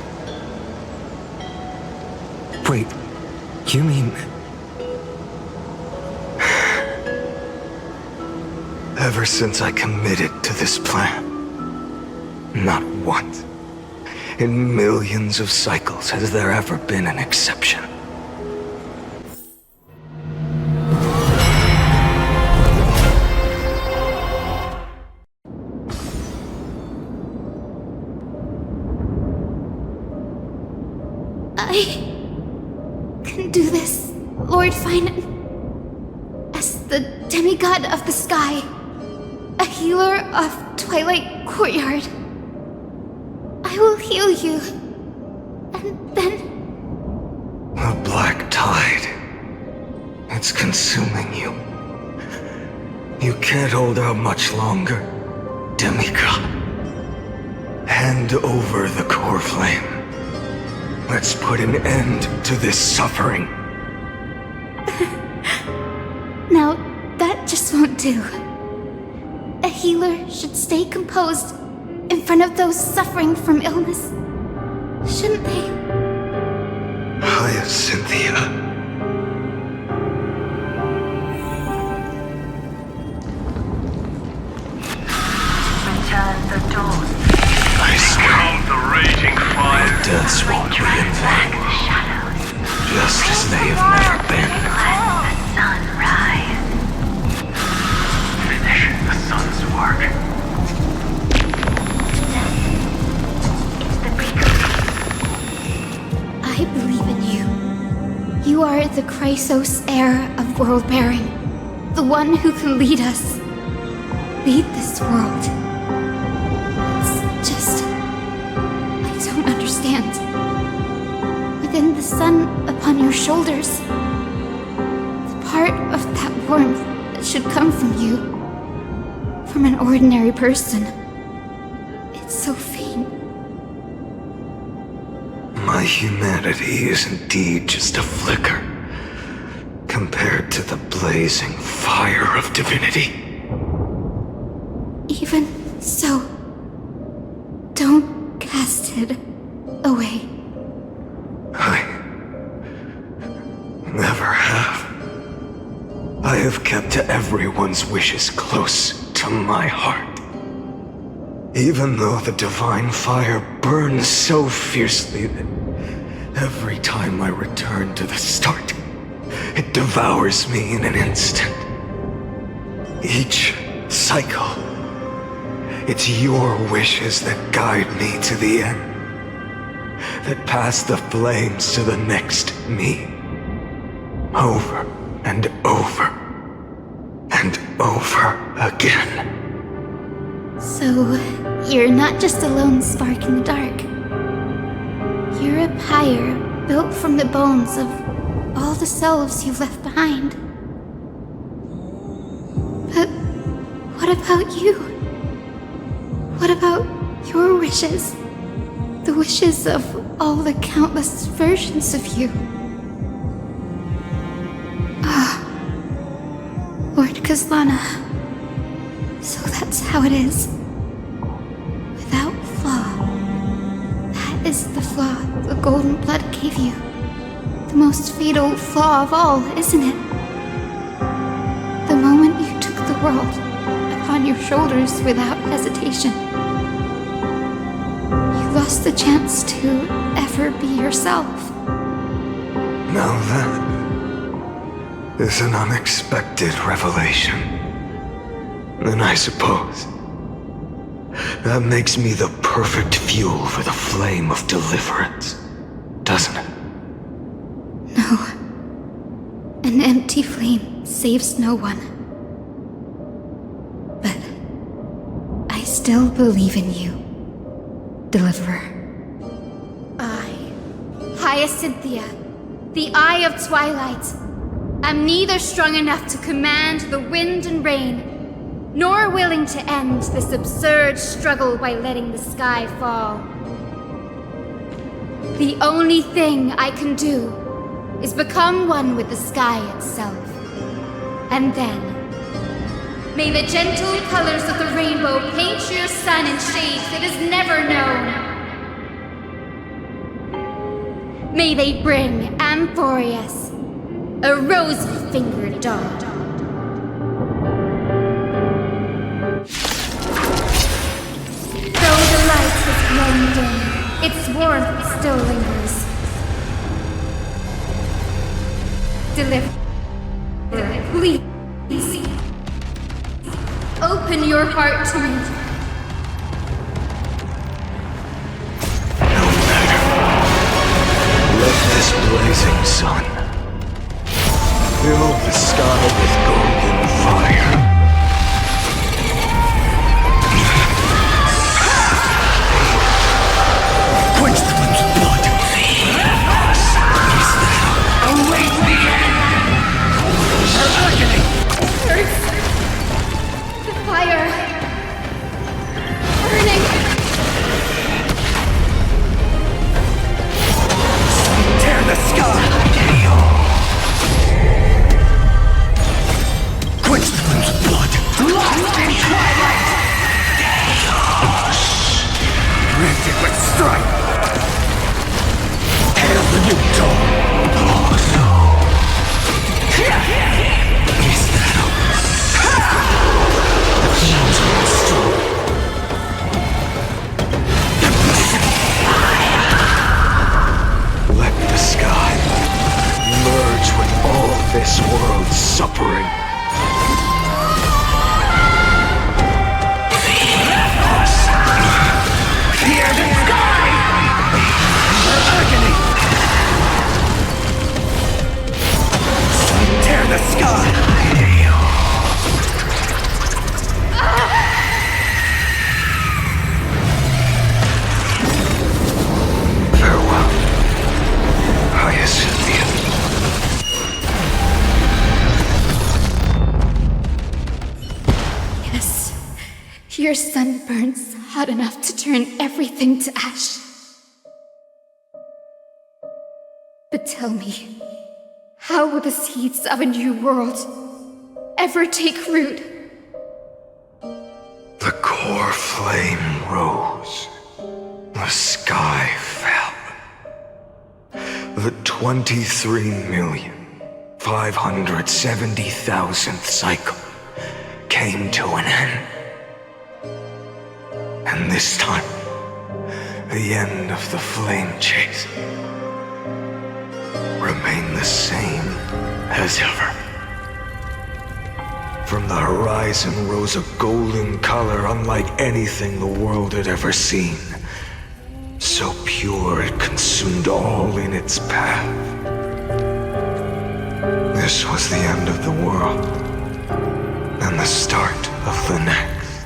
Wait, you mean... Ever since I committed to this plan, not once, in millions of cycles, has there ever been an exception. I can do this, Lord Finant. As the demigod of the sky, a healer of Twilight Courtyard, I will heal you, and then... The black tide. It's consuming you. You can't hold out much longer, demigod. Hand over the core flame. Let's put an end to this suffering. Now, that just won't do. A healer should stay composed in front of those suffering from illness, shouldn't they? Cynthia. Return the dawn. I swear, the raging fire. my deaths won't be in vain. Just as they have never been. Let the sun rise. Finish the sun's work. I believe in you. You are the Chrysos heir of world-bearing, the one who can lead us. Lead this world. It's just... I don't understand. Within the sun upon your shoulders, the part of that warmth that should come from you, from an ordinary person, it's so faint. My humanity is indeed just a flicker compared to the blazing fire of divinity. Even so, don't cast it away. I never have. I have kept to everyone's wishes close to my heart. Even though the divine fire burns so fiercely that every time I return to the start, it devours me in an instant. Each cycle, it's your wishes that guide me to the end, that pass the flames to the next me. Over and over and over again. So, you're not just a lone spark in the dark. You're a pyre built from the bones of all the selves you've left behind. But what about you? What about your wishes? The wishes of all the countless versions of you? Lord Kazlana. So that's how it is. Without flaw. That is the flaw the golden blood gave you. The most fatal flaw of all, isn't it? The moment you took the world upon your shoulders without hesitation. You lost the chance to ever be yourself. Now that is an unexpected revelation. Then I suppose that makes me the perfect fuel for the flame of deliverance, doesn't it? No. An empty flame saves no one. But I still believe in you, Deliverer. I, Hyacinthia, the Eye of Twilight, am neither strong enough to command the wind and rain, nor willing to end this absurd struggle by letting the sky fall. The only thing I can do is become one with the sky itself. And then, may the gentle colors of the rainbow paint your sun in shades it has never known. May they bring Amphorius, a rosy-fingered dog. Though the light has grown dim, its warmth still lingers. Deliver. Please. Open your heart to me. No matter. Let this blazing sun fill the sky with golden fire. Quench them with blood. Await the end. Her agony. Hurts. The fire. Burning. Tear the sky. Quench them with blood. Lost in twilight. Rent it with strife. Hail the new dawn. Is that all? The flames are strong. Let the sky merge with all this world's suffering. Fear the sky! Her agony! Tear the sky! Farewell, Hyacinthia. Yes. Your sun burns hot enough to turn everything to ash. But tell me, how will the seeds of a new world ever take root? The core flame rose. The sky fell. The 23,570,000th cycle came to an end. And this time, the end of the flame chase remained the same as ever. From the horizon rose a golden color unlike anything the world had ever seen. So pure it consumed all in its path. This was the end of the world, and the start of the next.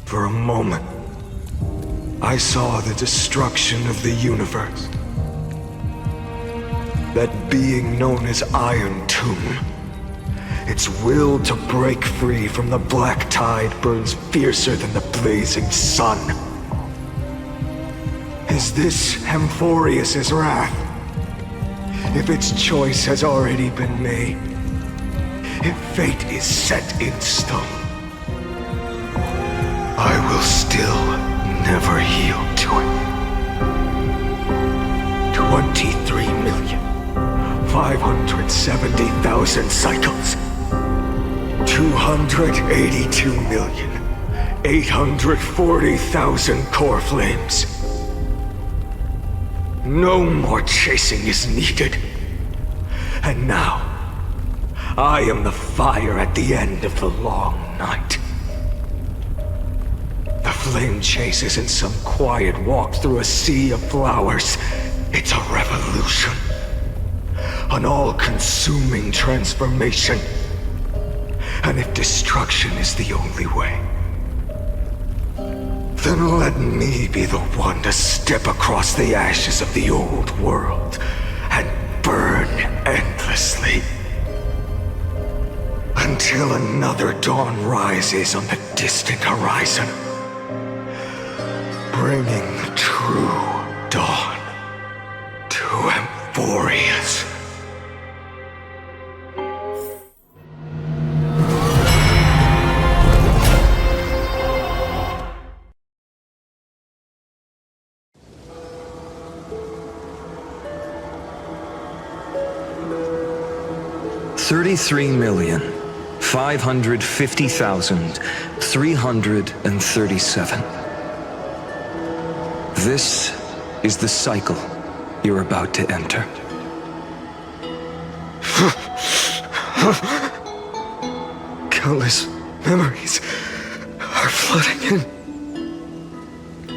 For a moment, I saw the destruction of the universe. That being known as Iron Tomb, its will to break free from the black tide burns fiercer than the blazing sun. Is this Amphorius' wrath? If its choice has already been made, if fate is set in stone, I will still never yield to it. 23,570,000 cycles. 282,840,000 core flames. No more chasing is needed. And now, I am the fire at the end of the long night. The flame chase isn't some quiet walk through a sea of flowers. It's a revolution. An all-consuming transformation. And if destruction is the only way, then let me be the one to step across the ashes of the old world and burn endlessly. Until another dawn rises on the distant horizon, bringing the true dawn to Amphorius. $33,550,337. This is the cycle you're about to enter. Countless memories are flooding in.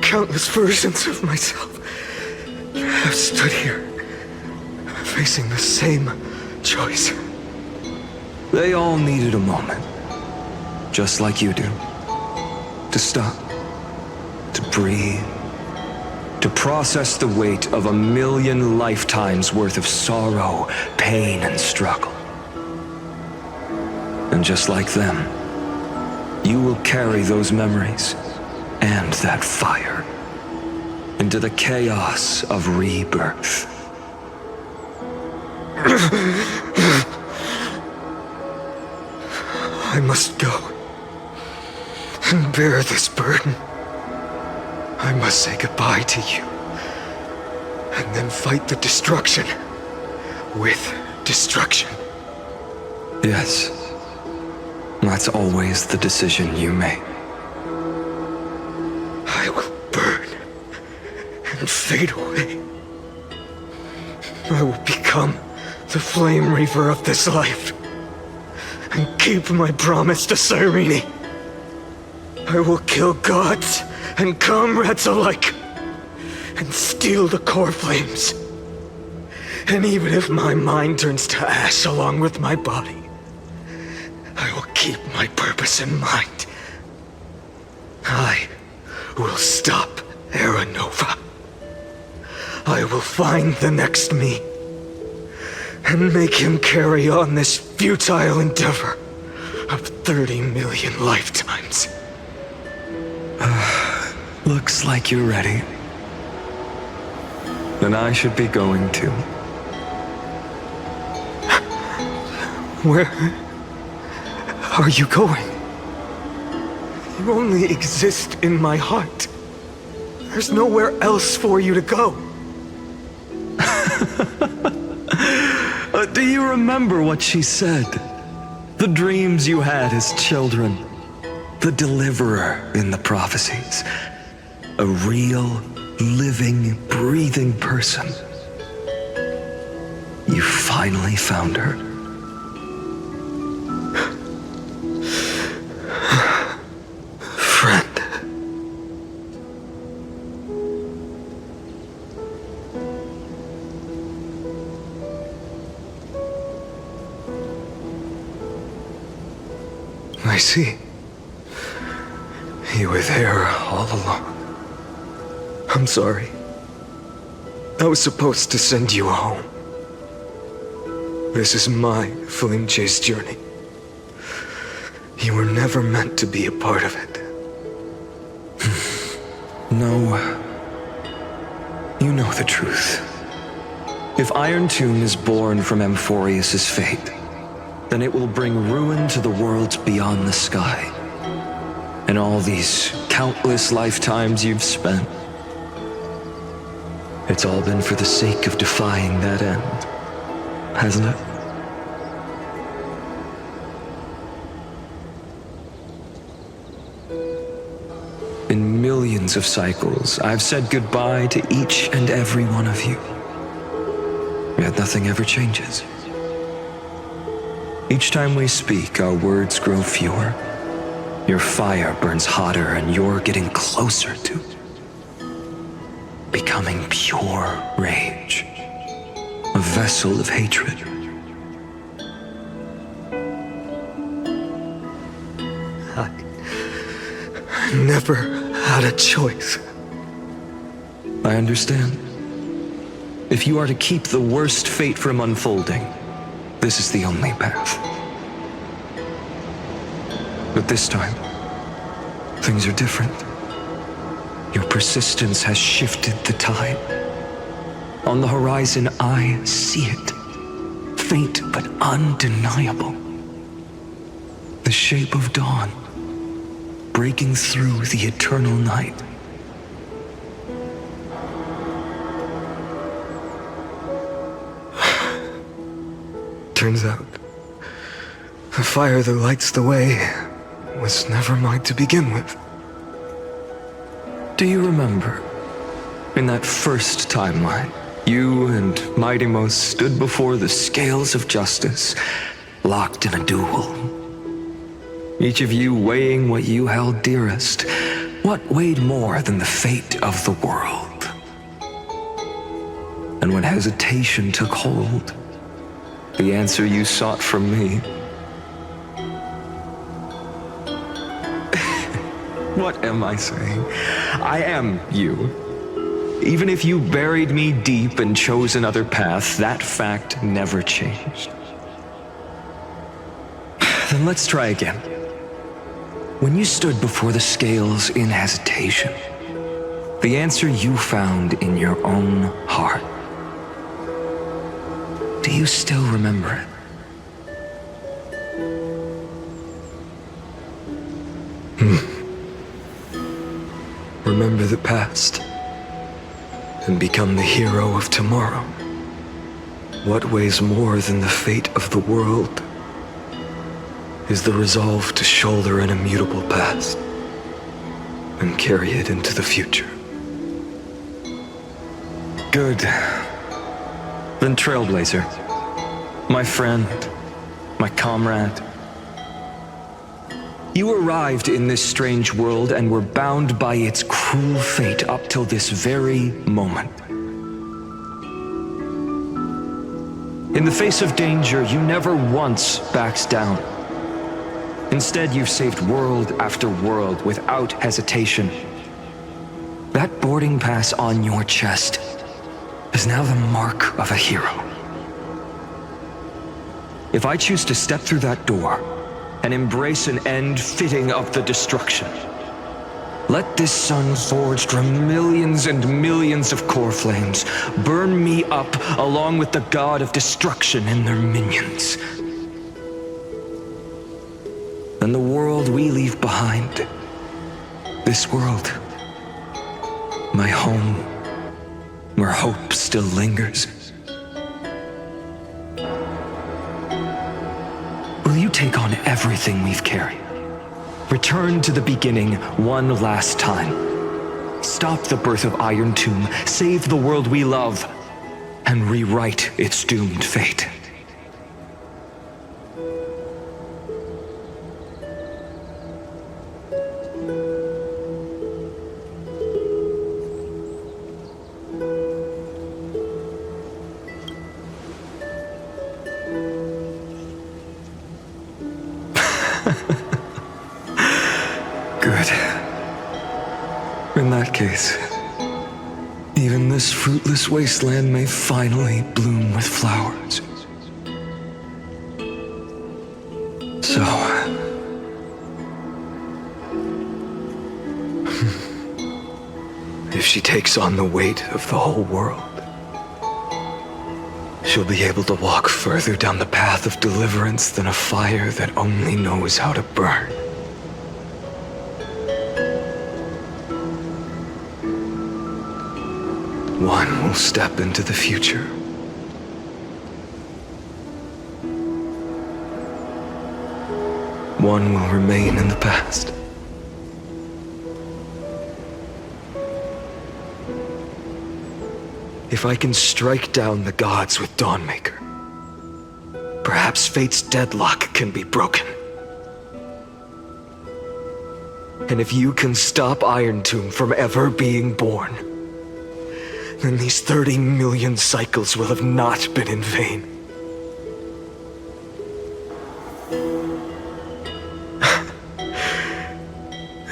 Countless versions of myself have stood here, facing the same choice. They all needed a moment, just like you do, to stop, to breathe, to process the weight of 1,000,000 lifetimes worth of sorrow, pain, and struggle. And just like them, you will carry those memories and that fire into the chaos of rebirth. I must go and bear this burden. I must say goodbye to you, and then fight the destruction with destruction. Yes, that's always the decision you make. I will burn and fade away. I will become the flame reaver of this life and keep my promise to Cyrene. I will kill gods and comrades alike and steal the core flames. And even if my mind turns to ash along with my body, I will keep my purpose in mind. I will stop Era Nova. I will find the next me and make him carry on this futile endeavor of 30 million lifetimes. Looks like you're ready. Then I should be going too. Where are you going? You only exist in my heart. There's nowhere else for you to go. Do you remember what she said? The dreams you had as children. The deliverer in the prophecies. A real, living, breathing person. You finally found her. Friend. I see. You were there all along. I'm sorry. I was supposed to send you home. This is my flame chase journey. You were never meant to be a part of it. No. You know the truth. If Iron Tomb is born from Amphorius' fate, then it will bring ruin to the worlds beyond the sky. And all these countless lifetimes you've spent, it's all been for the sake of defying that end, hasn't it? In millions of cycles, I've said goodbye to each and every one of you. Yet nothing ever changes. Each time we speak, our words grow fewer. Your fire burns hotter, and you're getting closer to becoming pure rage, a vessel of hatred. I never had a choice. I understand. If you are to keep the worst fate from unfolding, this is the only path. But this time, things are different. Your persistence has shifted the tide. On the horizon, I see it. Faint but undeniable. The shape of dawn, breaking through the eternal night. Turns out, the fire that lights the way was never mine to begin with. Do you remember, in that first timeline, you and Mightymost stood before the scales of justice, locked in a duel? Each of you weighing what you held dearest. What weighed more than the fate of the world? And when hesitation took hold, the answer you sought from me. What am I saying? I am you. Even if you buried me deep and chose another path, that fact never changed. Then let's try again. When you stood before the scales in hesitation, the answer you found in your own heart. Do you still remember it? Remember the past and become the hero of tomorrow. What weighs more than the fate of the world is the resolve to shoulder an immutable past and carry it into the future. Good. Then Trailblazer, my friend, my comrade, you arrived in this strange world and were bound by its cruel fate up till this very moment. In the face of danger, you never once backed down. Instead, you've saved world after world without hesitation. That boarding pass on your chest is now the mark of a hero. If I choose to step through that door and embrace an end fitting of the destruction, let this sun forged from millions and millions of core flames burn me up along with the god of destruction and their minions. And the world we leave behind, this world, my home, where hope still lingers, Will you take on everything we've carried? Return to the beginning one last time. Stop the birth of Iron Tomb, save the world we love, and rewrite its doomed fate. Good. In that case, even this fruitless wasteland may finally bloom with flowers. So... if she takes on the weight of the whole world, she'll be able to walk further down the path of deliverance than a fire that only knows how to burn. One will step into the future. One will remain in the past. If I can strike down the gods with Dawnmaker, perhaps fate's deadlock can be broken. And if you can stop Iron Tomb from ever being born, then these 30 million cycles will have not been in vain.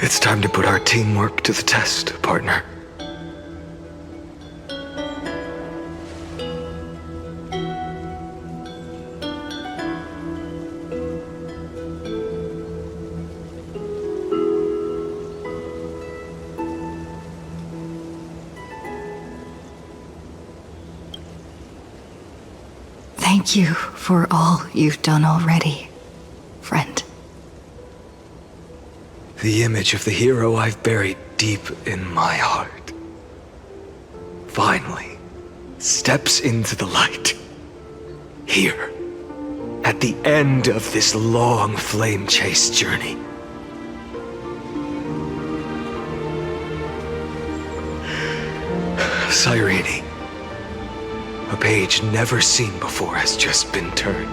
It's time to put our teamwork to the test, partner. Thank you for all you've done already, friend. The image of the hero I've buried deep in my heart finally steps into the light. Here, at the end of this long flame chase journey. Cyrene, a page never seen before has just been turned.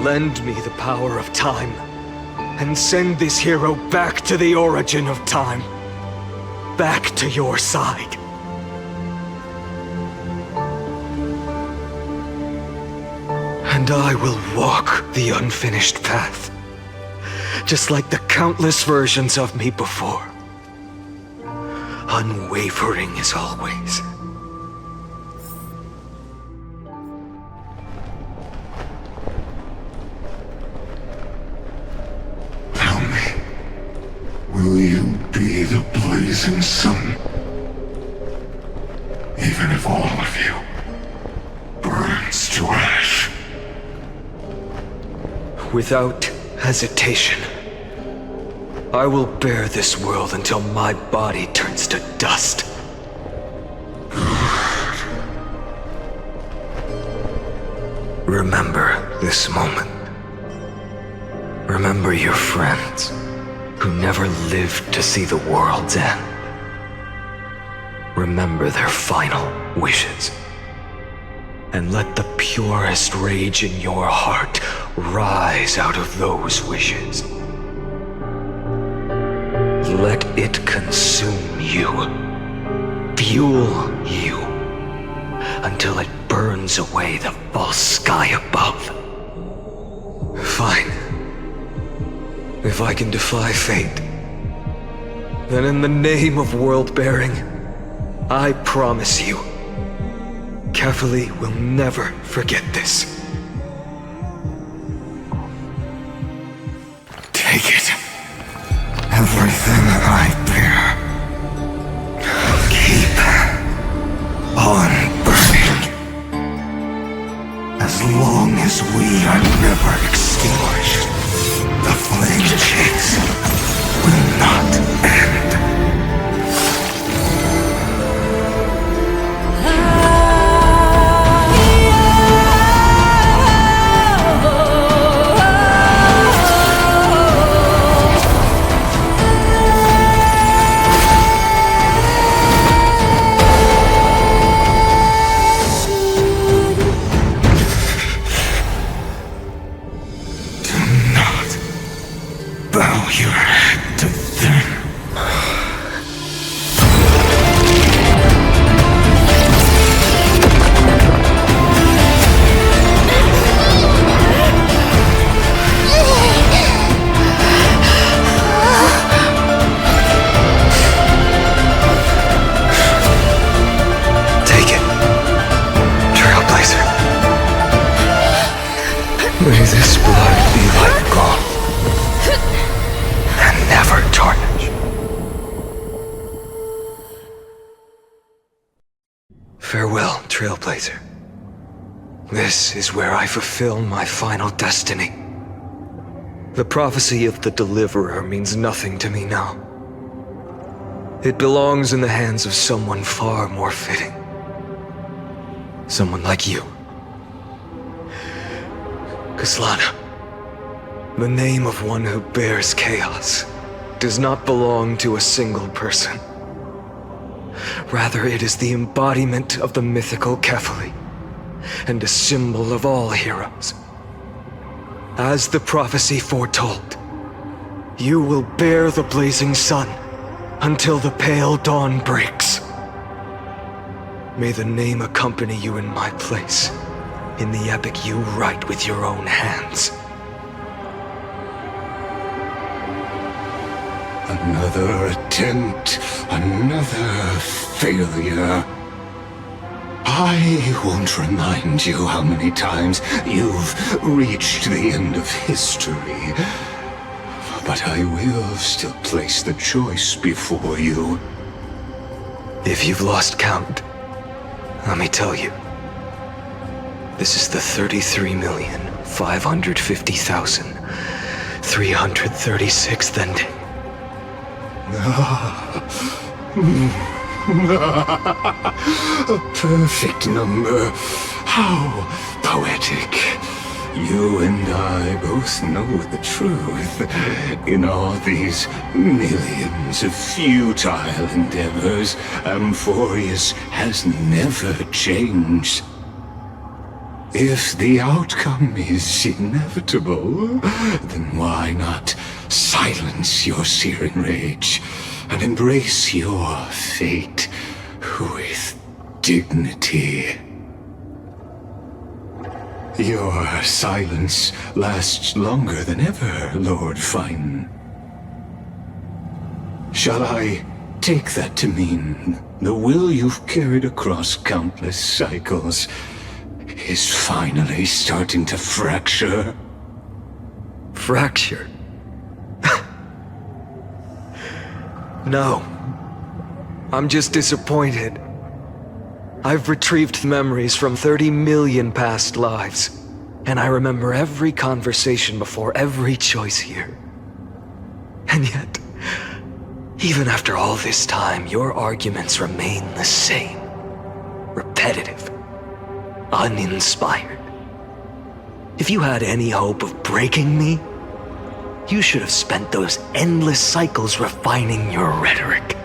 Lend me the power of time, and send this hero back to the origin of time. Back to your side. And I will walk the unfinished path, just like the countless versions of me before. Unwavering as always. Will you be the blazing sun? Even if all of you burns to ash. Without hesitation, I will bear this world until my body turns to dust. Remember this moment. Remember your friends who never lived to see the world's end. Remember their final wishes. And let the purest rage in your heart rise out of those wishes. Let it consume you, fuel you, until it burns away the false sky above. Fine. If I can defy fate, then in the name of world-bearing, I promise you, Kefali will never forget this. Take it. Everything I bear. Keep on burning. As long as we are never extinguished, the flame chase will not end. Oh Farewell, Trailblazer. This is where I fulfill my final destiny. The prophecy of the Deliverer means nothing to me now. It belongs in the hands of someone far more fitting. Someone like you. Kaslana, the name of one who bears chaos does not belong to a single person. Rather, it is the embodiment of the mythical Kefali, and a symbol of all heroes. As the prophecy foretold, you will bear the blazing sun until the pale dawn breaks. May the name accompany you in my place, in the epic you write with your own hands. Another attempt, another failure. I won't remind you how many times you've reached the end of history, but I will still place the choice before you. If you've lost count, let me tell you. This is the 33,550,336th ending. A perfect number. How poetic. You and I both know the truth. In all these millions of futile endeavors, Amphorius has never changed. If the outcome is inevitable, then why not silence your searing rage and embrace your fate with dignity? Your silence lasts longer than ever, Lord Fine. Shall I take that to mean the will you've carried across countless cycles is finally starting to fracture? Fracture? No. I'm just disappointed. I've retrieved memories from 30 million past lives, and I remember every conversation before every choice here. And yet, even after all this time, your arguments remain the same. Repetitive. Uninspired. If you had any hope of breaking me, you should have spent those endless cycles refining your rhetoric.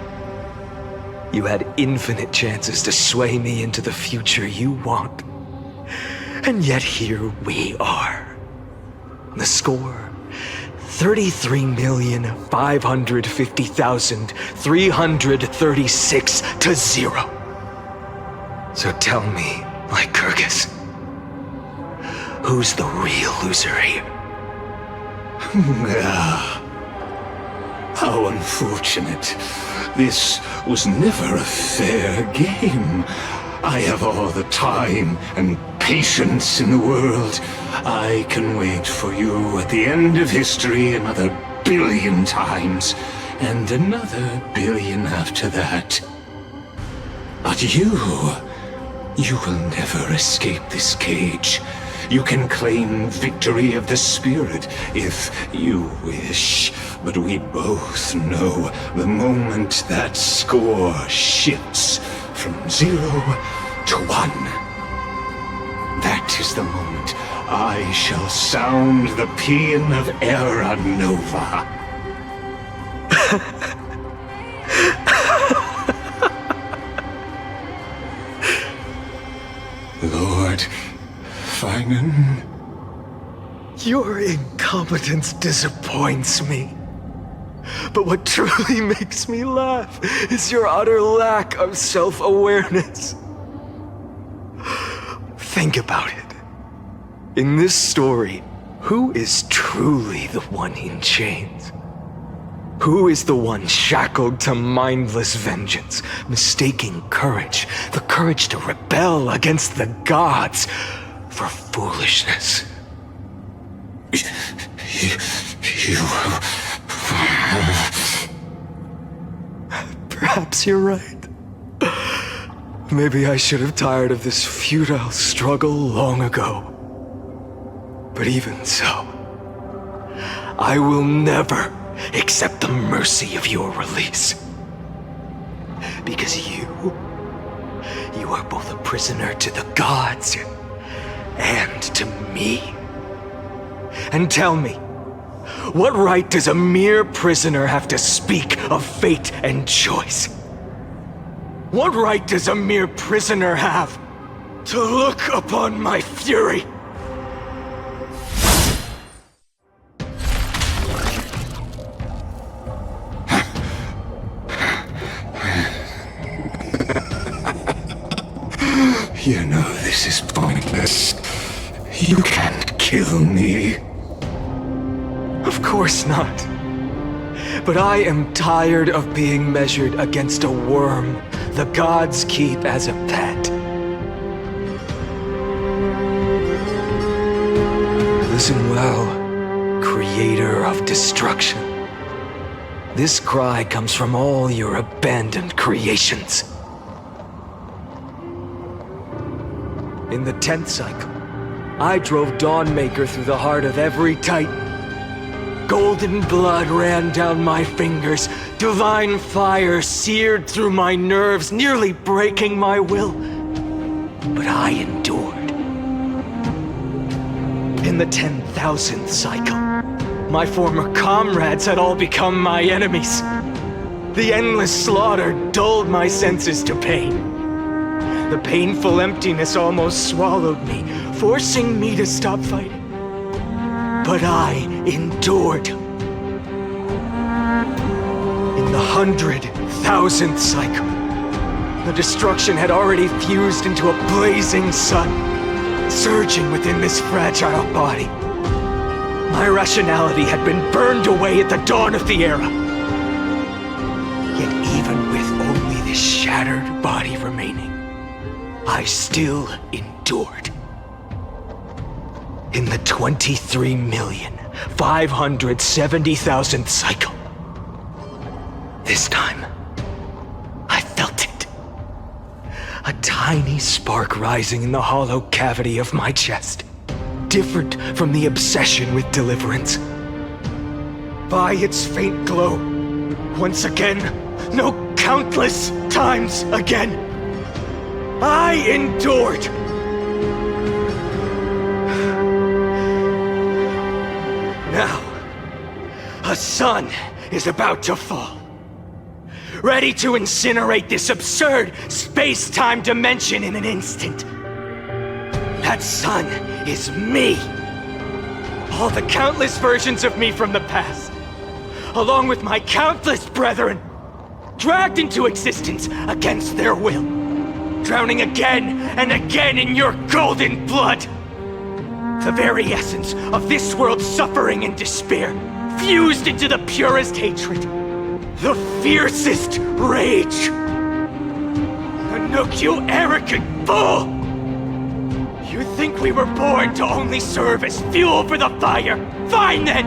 You had infinite chances to sway me into the future you want. And yet here we are. The score, 33,550,336 to 0. So tell me, Lycurgus, who's the real loser here? How unfortunate. This was never a fair game. I have all the time and patience in the world. I can wait for you at the end of history another billion times, and another billion after that. But you will never escape this cage. You can claim victory of the spirit if you wish, but we both know the moment that score shifts from 0 to 1. That is the moment I shall sound the paean of Era Nova. Lord Finan? Your incompetence disappoints me. But what truly makes me laugh is your utter lack of self-awareness. Think about it. In this story, who is truly the one in chains? Who is the one shackled to mindless vengeance, mistaking courage, the courage to rebel against the gods, for foolishness? Perhaps you're right. Maybe I should have tired of this futile struggle long ago. But even so, I will never accept the mercy of your release. Because you are both a prisoner to the gods and to me. And tell me, what right does a mere prisoner have to speak of fate and choice? What right does a mere prisoner have to look upon my fury? You know this is pointless. You can't kill me. Of course not. But I am tired of being measured against a worm the gods keep as a pet. Listen well, creator of destruction. This cry comes from all your abandoned creations. In the 10th cycle, I drove Dawnmaker through the heart of every Titan. Golden blood ran down my fingers, divine fire seared through my nerves, nearly breaking my will. But I endured. In the 10,000th cycle, my former comrades had all become my enemies. The endless slaughter dulled my senses to pain. The painful emptiness almost swallowed me, forcing me to stop fighting. But I endured. In the 100,000th cycle, the destruction had already fused into a blazing sun, surging within this fragile body. My rationality had been burned away at the dawn of the era. Yet even with only this shattered body remaining, I still endured. In the 23,570,000th cycle, this time, I felt it. A tiny spark rising in the hollow cavity of my chest, different from the obsession with deliverance. By its faint glow, once again, no, countless times again, I endured. Now, a sun is about to fall, ready to incinerate this absurd space-time dimension in an instant. That sun is me. All the countless versions of me from the past, along with my countless brethren, dragged into existence against their will, drowning again and again in your golden blood. The very essence of this world's suffering and despair, fused into the purest hatred, the fiercest rage. Anouk, you arrogant fool! You think we were born to only serve as fuel for the fire? Fine then!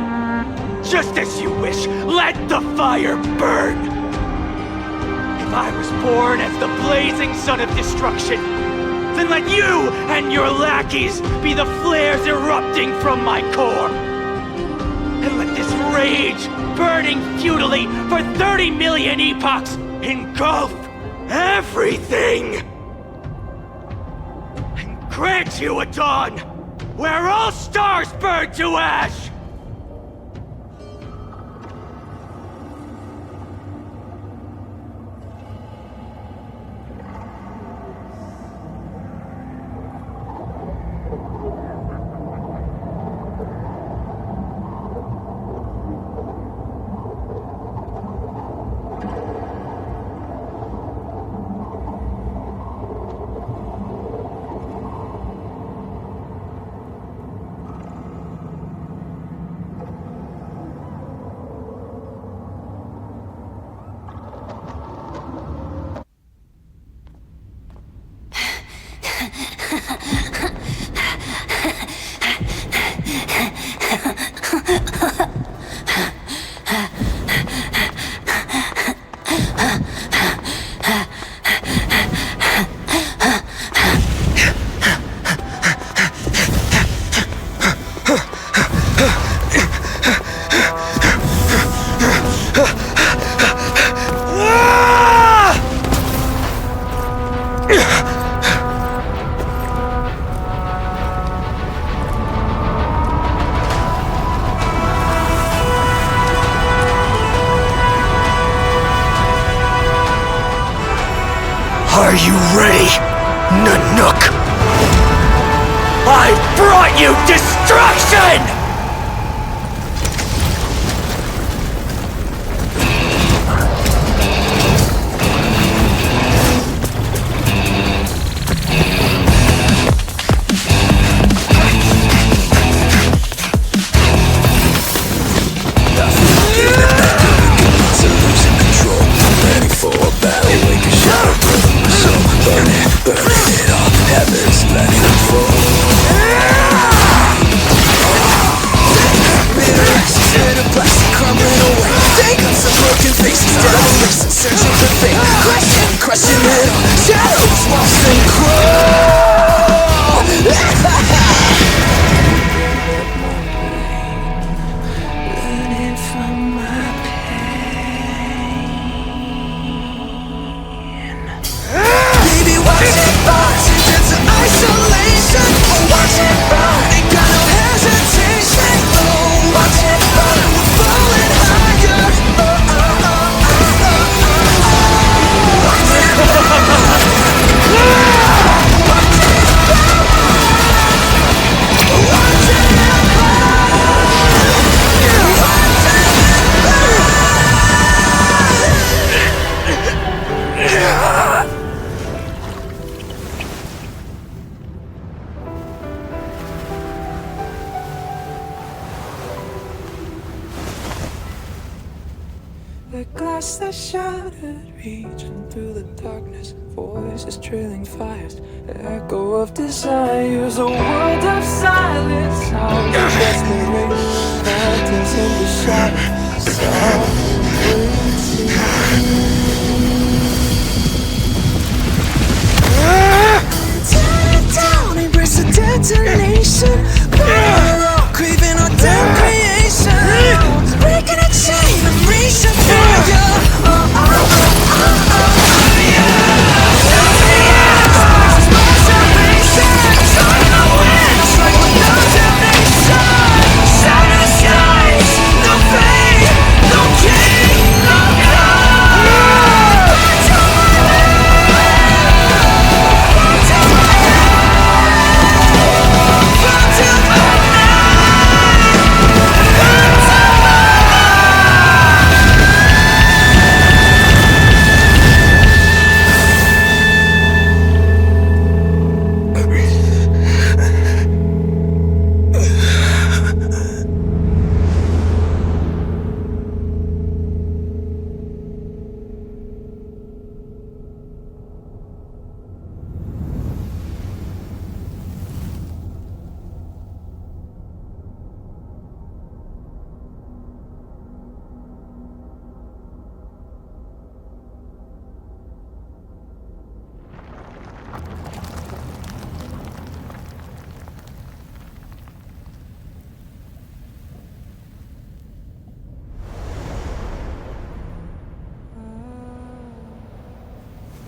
Just as you wish, let the fire burn! If I was born as the blazing sun of destruction, then let you and your lackeys be the flares erupting from my core. And let this rage, burning futilely for 30 million epochs, engulf everything. And grant you a dawn where all stars burn to ash. you ready, Nanook? I brought you destruction! The glass that shattered, reaching through the darkness, voices trailing fires, an echo of desires, a world of silence, sounds of desperation, phantoms in the shadows, tear down, embrace the detonation, craving our damn creation, breaking a chain, I'm reaching for you.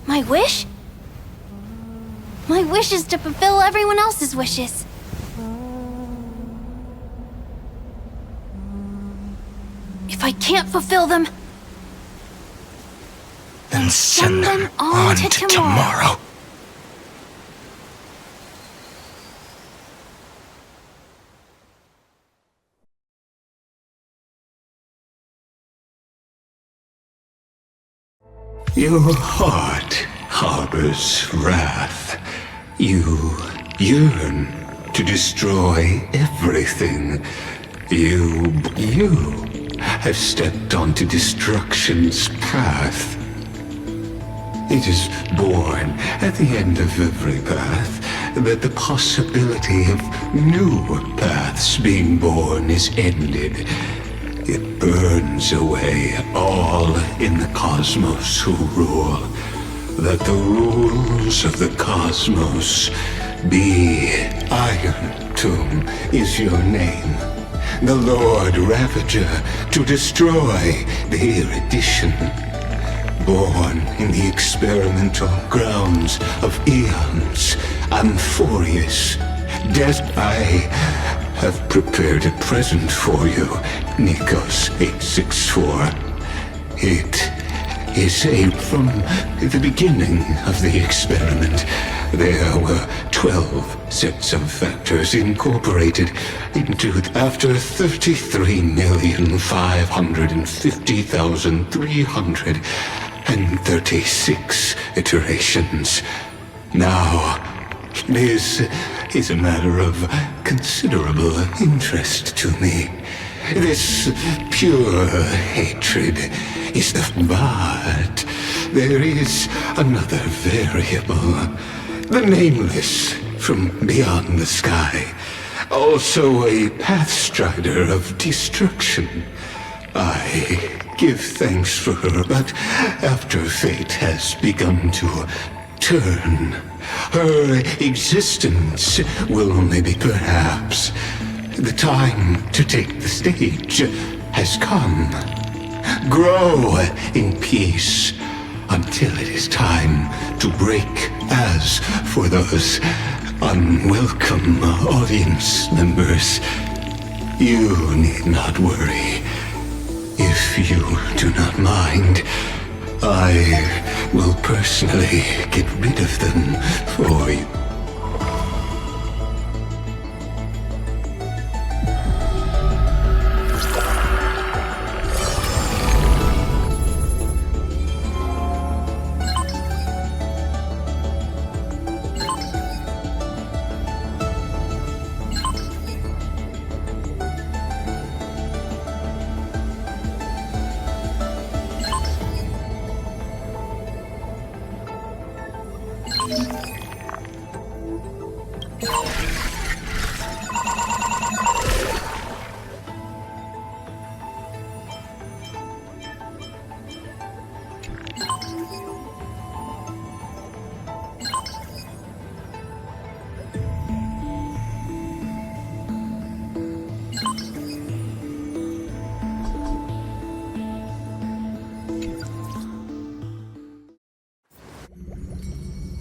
My wish? My wish is to fulfill everyone else's wishes. If I can't fulfill them, then send them on to tomorrow. Your heart harbors wrath. You yearn to destroy everything. You have stepped onto destruction's path. It is born at the end of every path that the possibility of new paths being born is ended. It burns away all in the cosmos who rule. That the rules of the cosmos be. Iron Tomb is your name. The Lord Ravager to destroy the erudition. Born in the experimental grounds of eons, Amphorius. I have prepared a present for you, Nikos 864. It is from the beginning of the experiment. There were 12 sets of factors incorporated into after 33,550,336 iterations. Now, this is a matter of considerable interest to me. This pure hatred is but there is another variable. The nameless from beyond the sky. Also a pathstrider of destruction. I give thanks for her, but after fate has begun to turn, her existence will only be perhaps. The time to take the stage has come. Grow in peace until it is time to break. As for those unwelcome audience members, you need not worry. If you do not mind, I will personally get rid of them for you.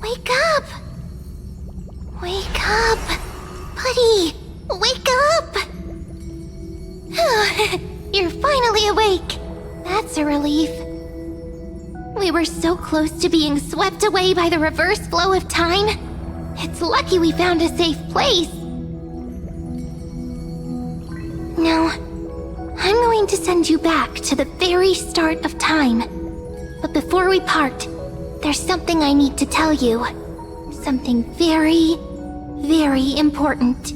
Wake up! Wake up! Buddy! Wake up! You're finally awake! That's a relief. We were so close to being swept away by the reverse flow of time. It's lucky we found a safe place. Now, I'm going to send you back to the very start of time. But before we part, there's something I need to tell you. Something very, very important.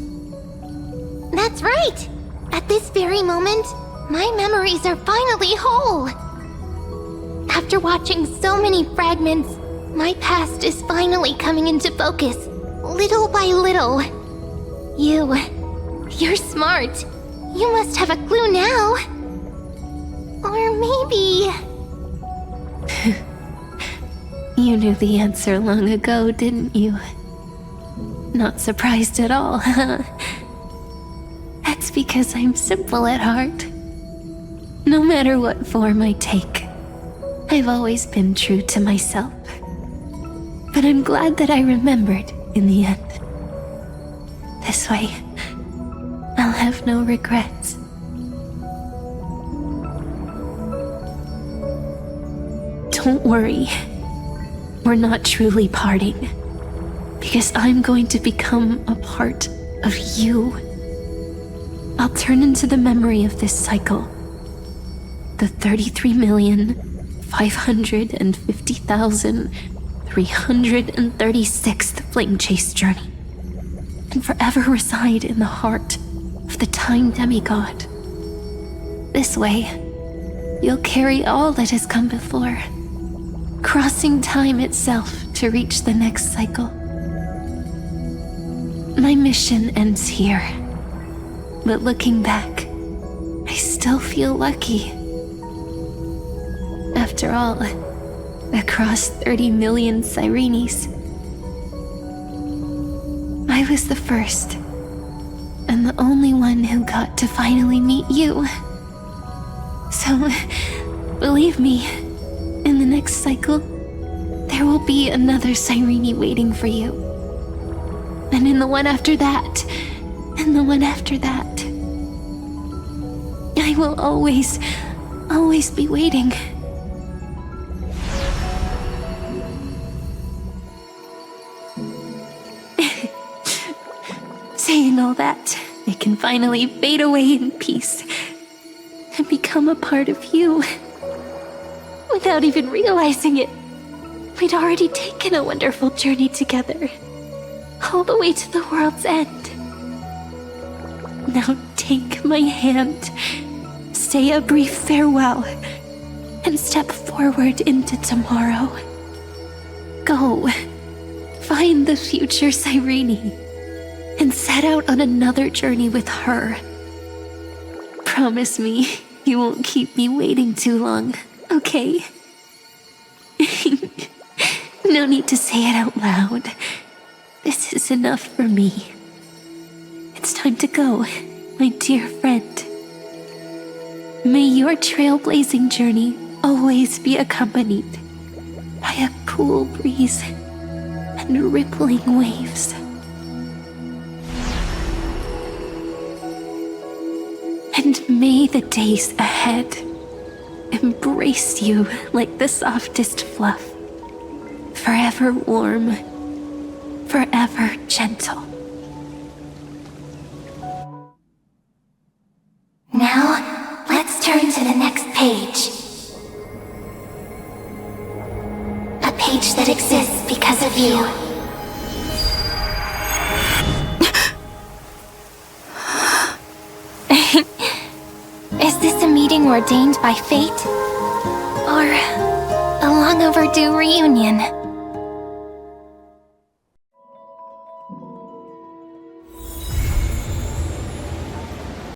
That's right! At this very moment, my memories are finally whole. After watching so many fragments, my past is finally coming into focus, little by little. You're smart. You must have a clue now. Or maybe... You knew the answer long ago, didn't you? Not surprised at all, huh? That's because I'm simple at heart. No matter what form I take, I've always been true to myself. But I'm glad that I remembered in the end. This way, I'll have no regrets. Don't worry. We're not truly parting, because I'm going to become a part of you. I'll turn into the memory of this cycle, the 33,550,336th flame chase journey, and forever reside in the heart of the time demigod. This way, you'll carry all that has come before, crossing time itself to reach the next cycle. My mission ends here, but looking back, I still feel lucky. After all, across 30 million Sirenes, I was the first, and the only one who got to finally meet you. So, believe me, in the next cycle, there will be another Sirene waiting for you. And in the one after that, and the one after that. I will always be waiting. so that it can finally fade away in peace and become a part of you. Without even realizing it, we'd already taken a wonderful journey together, all the way to the world's end. Now take my hand, say a brief farewell, and step forward into tomorrow. Go, find the future Cyrene, and set out on another journey with her. Promise me you won't keep me waiting too long, okay? No need to say it out loud. This is enough for me. It's time to go, my dear friend. May your trailblazing journey always be accompanied by a cool breeze and rippling waves. And may the days ahead embrace you like the softest fluff, forever warm, forever gentle. Now, let's turn to the next page. A page that exists because of you. Is this a meeting ordained by fate? Or a long overdue reunion?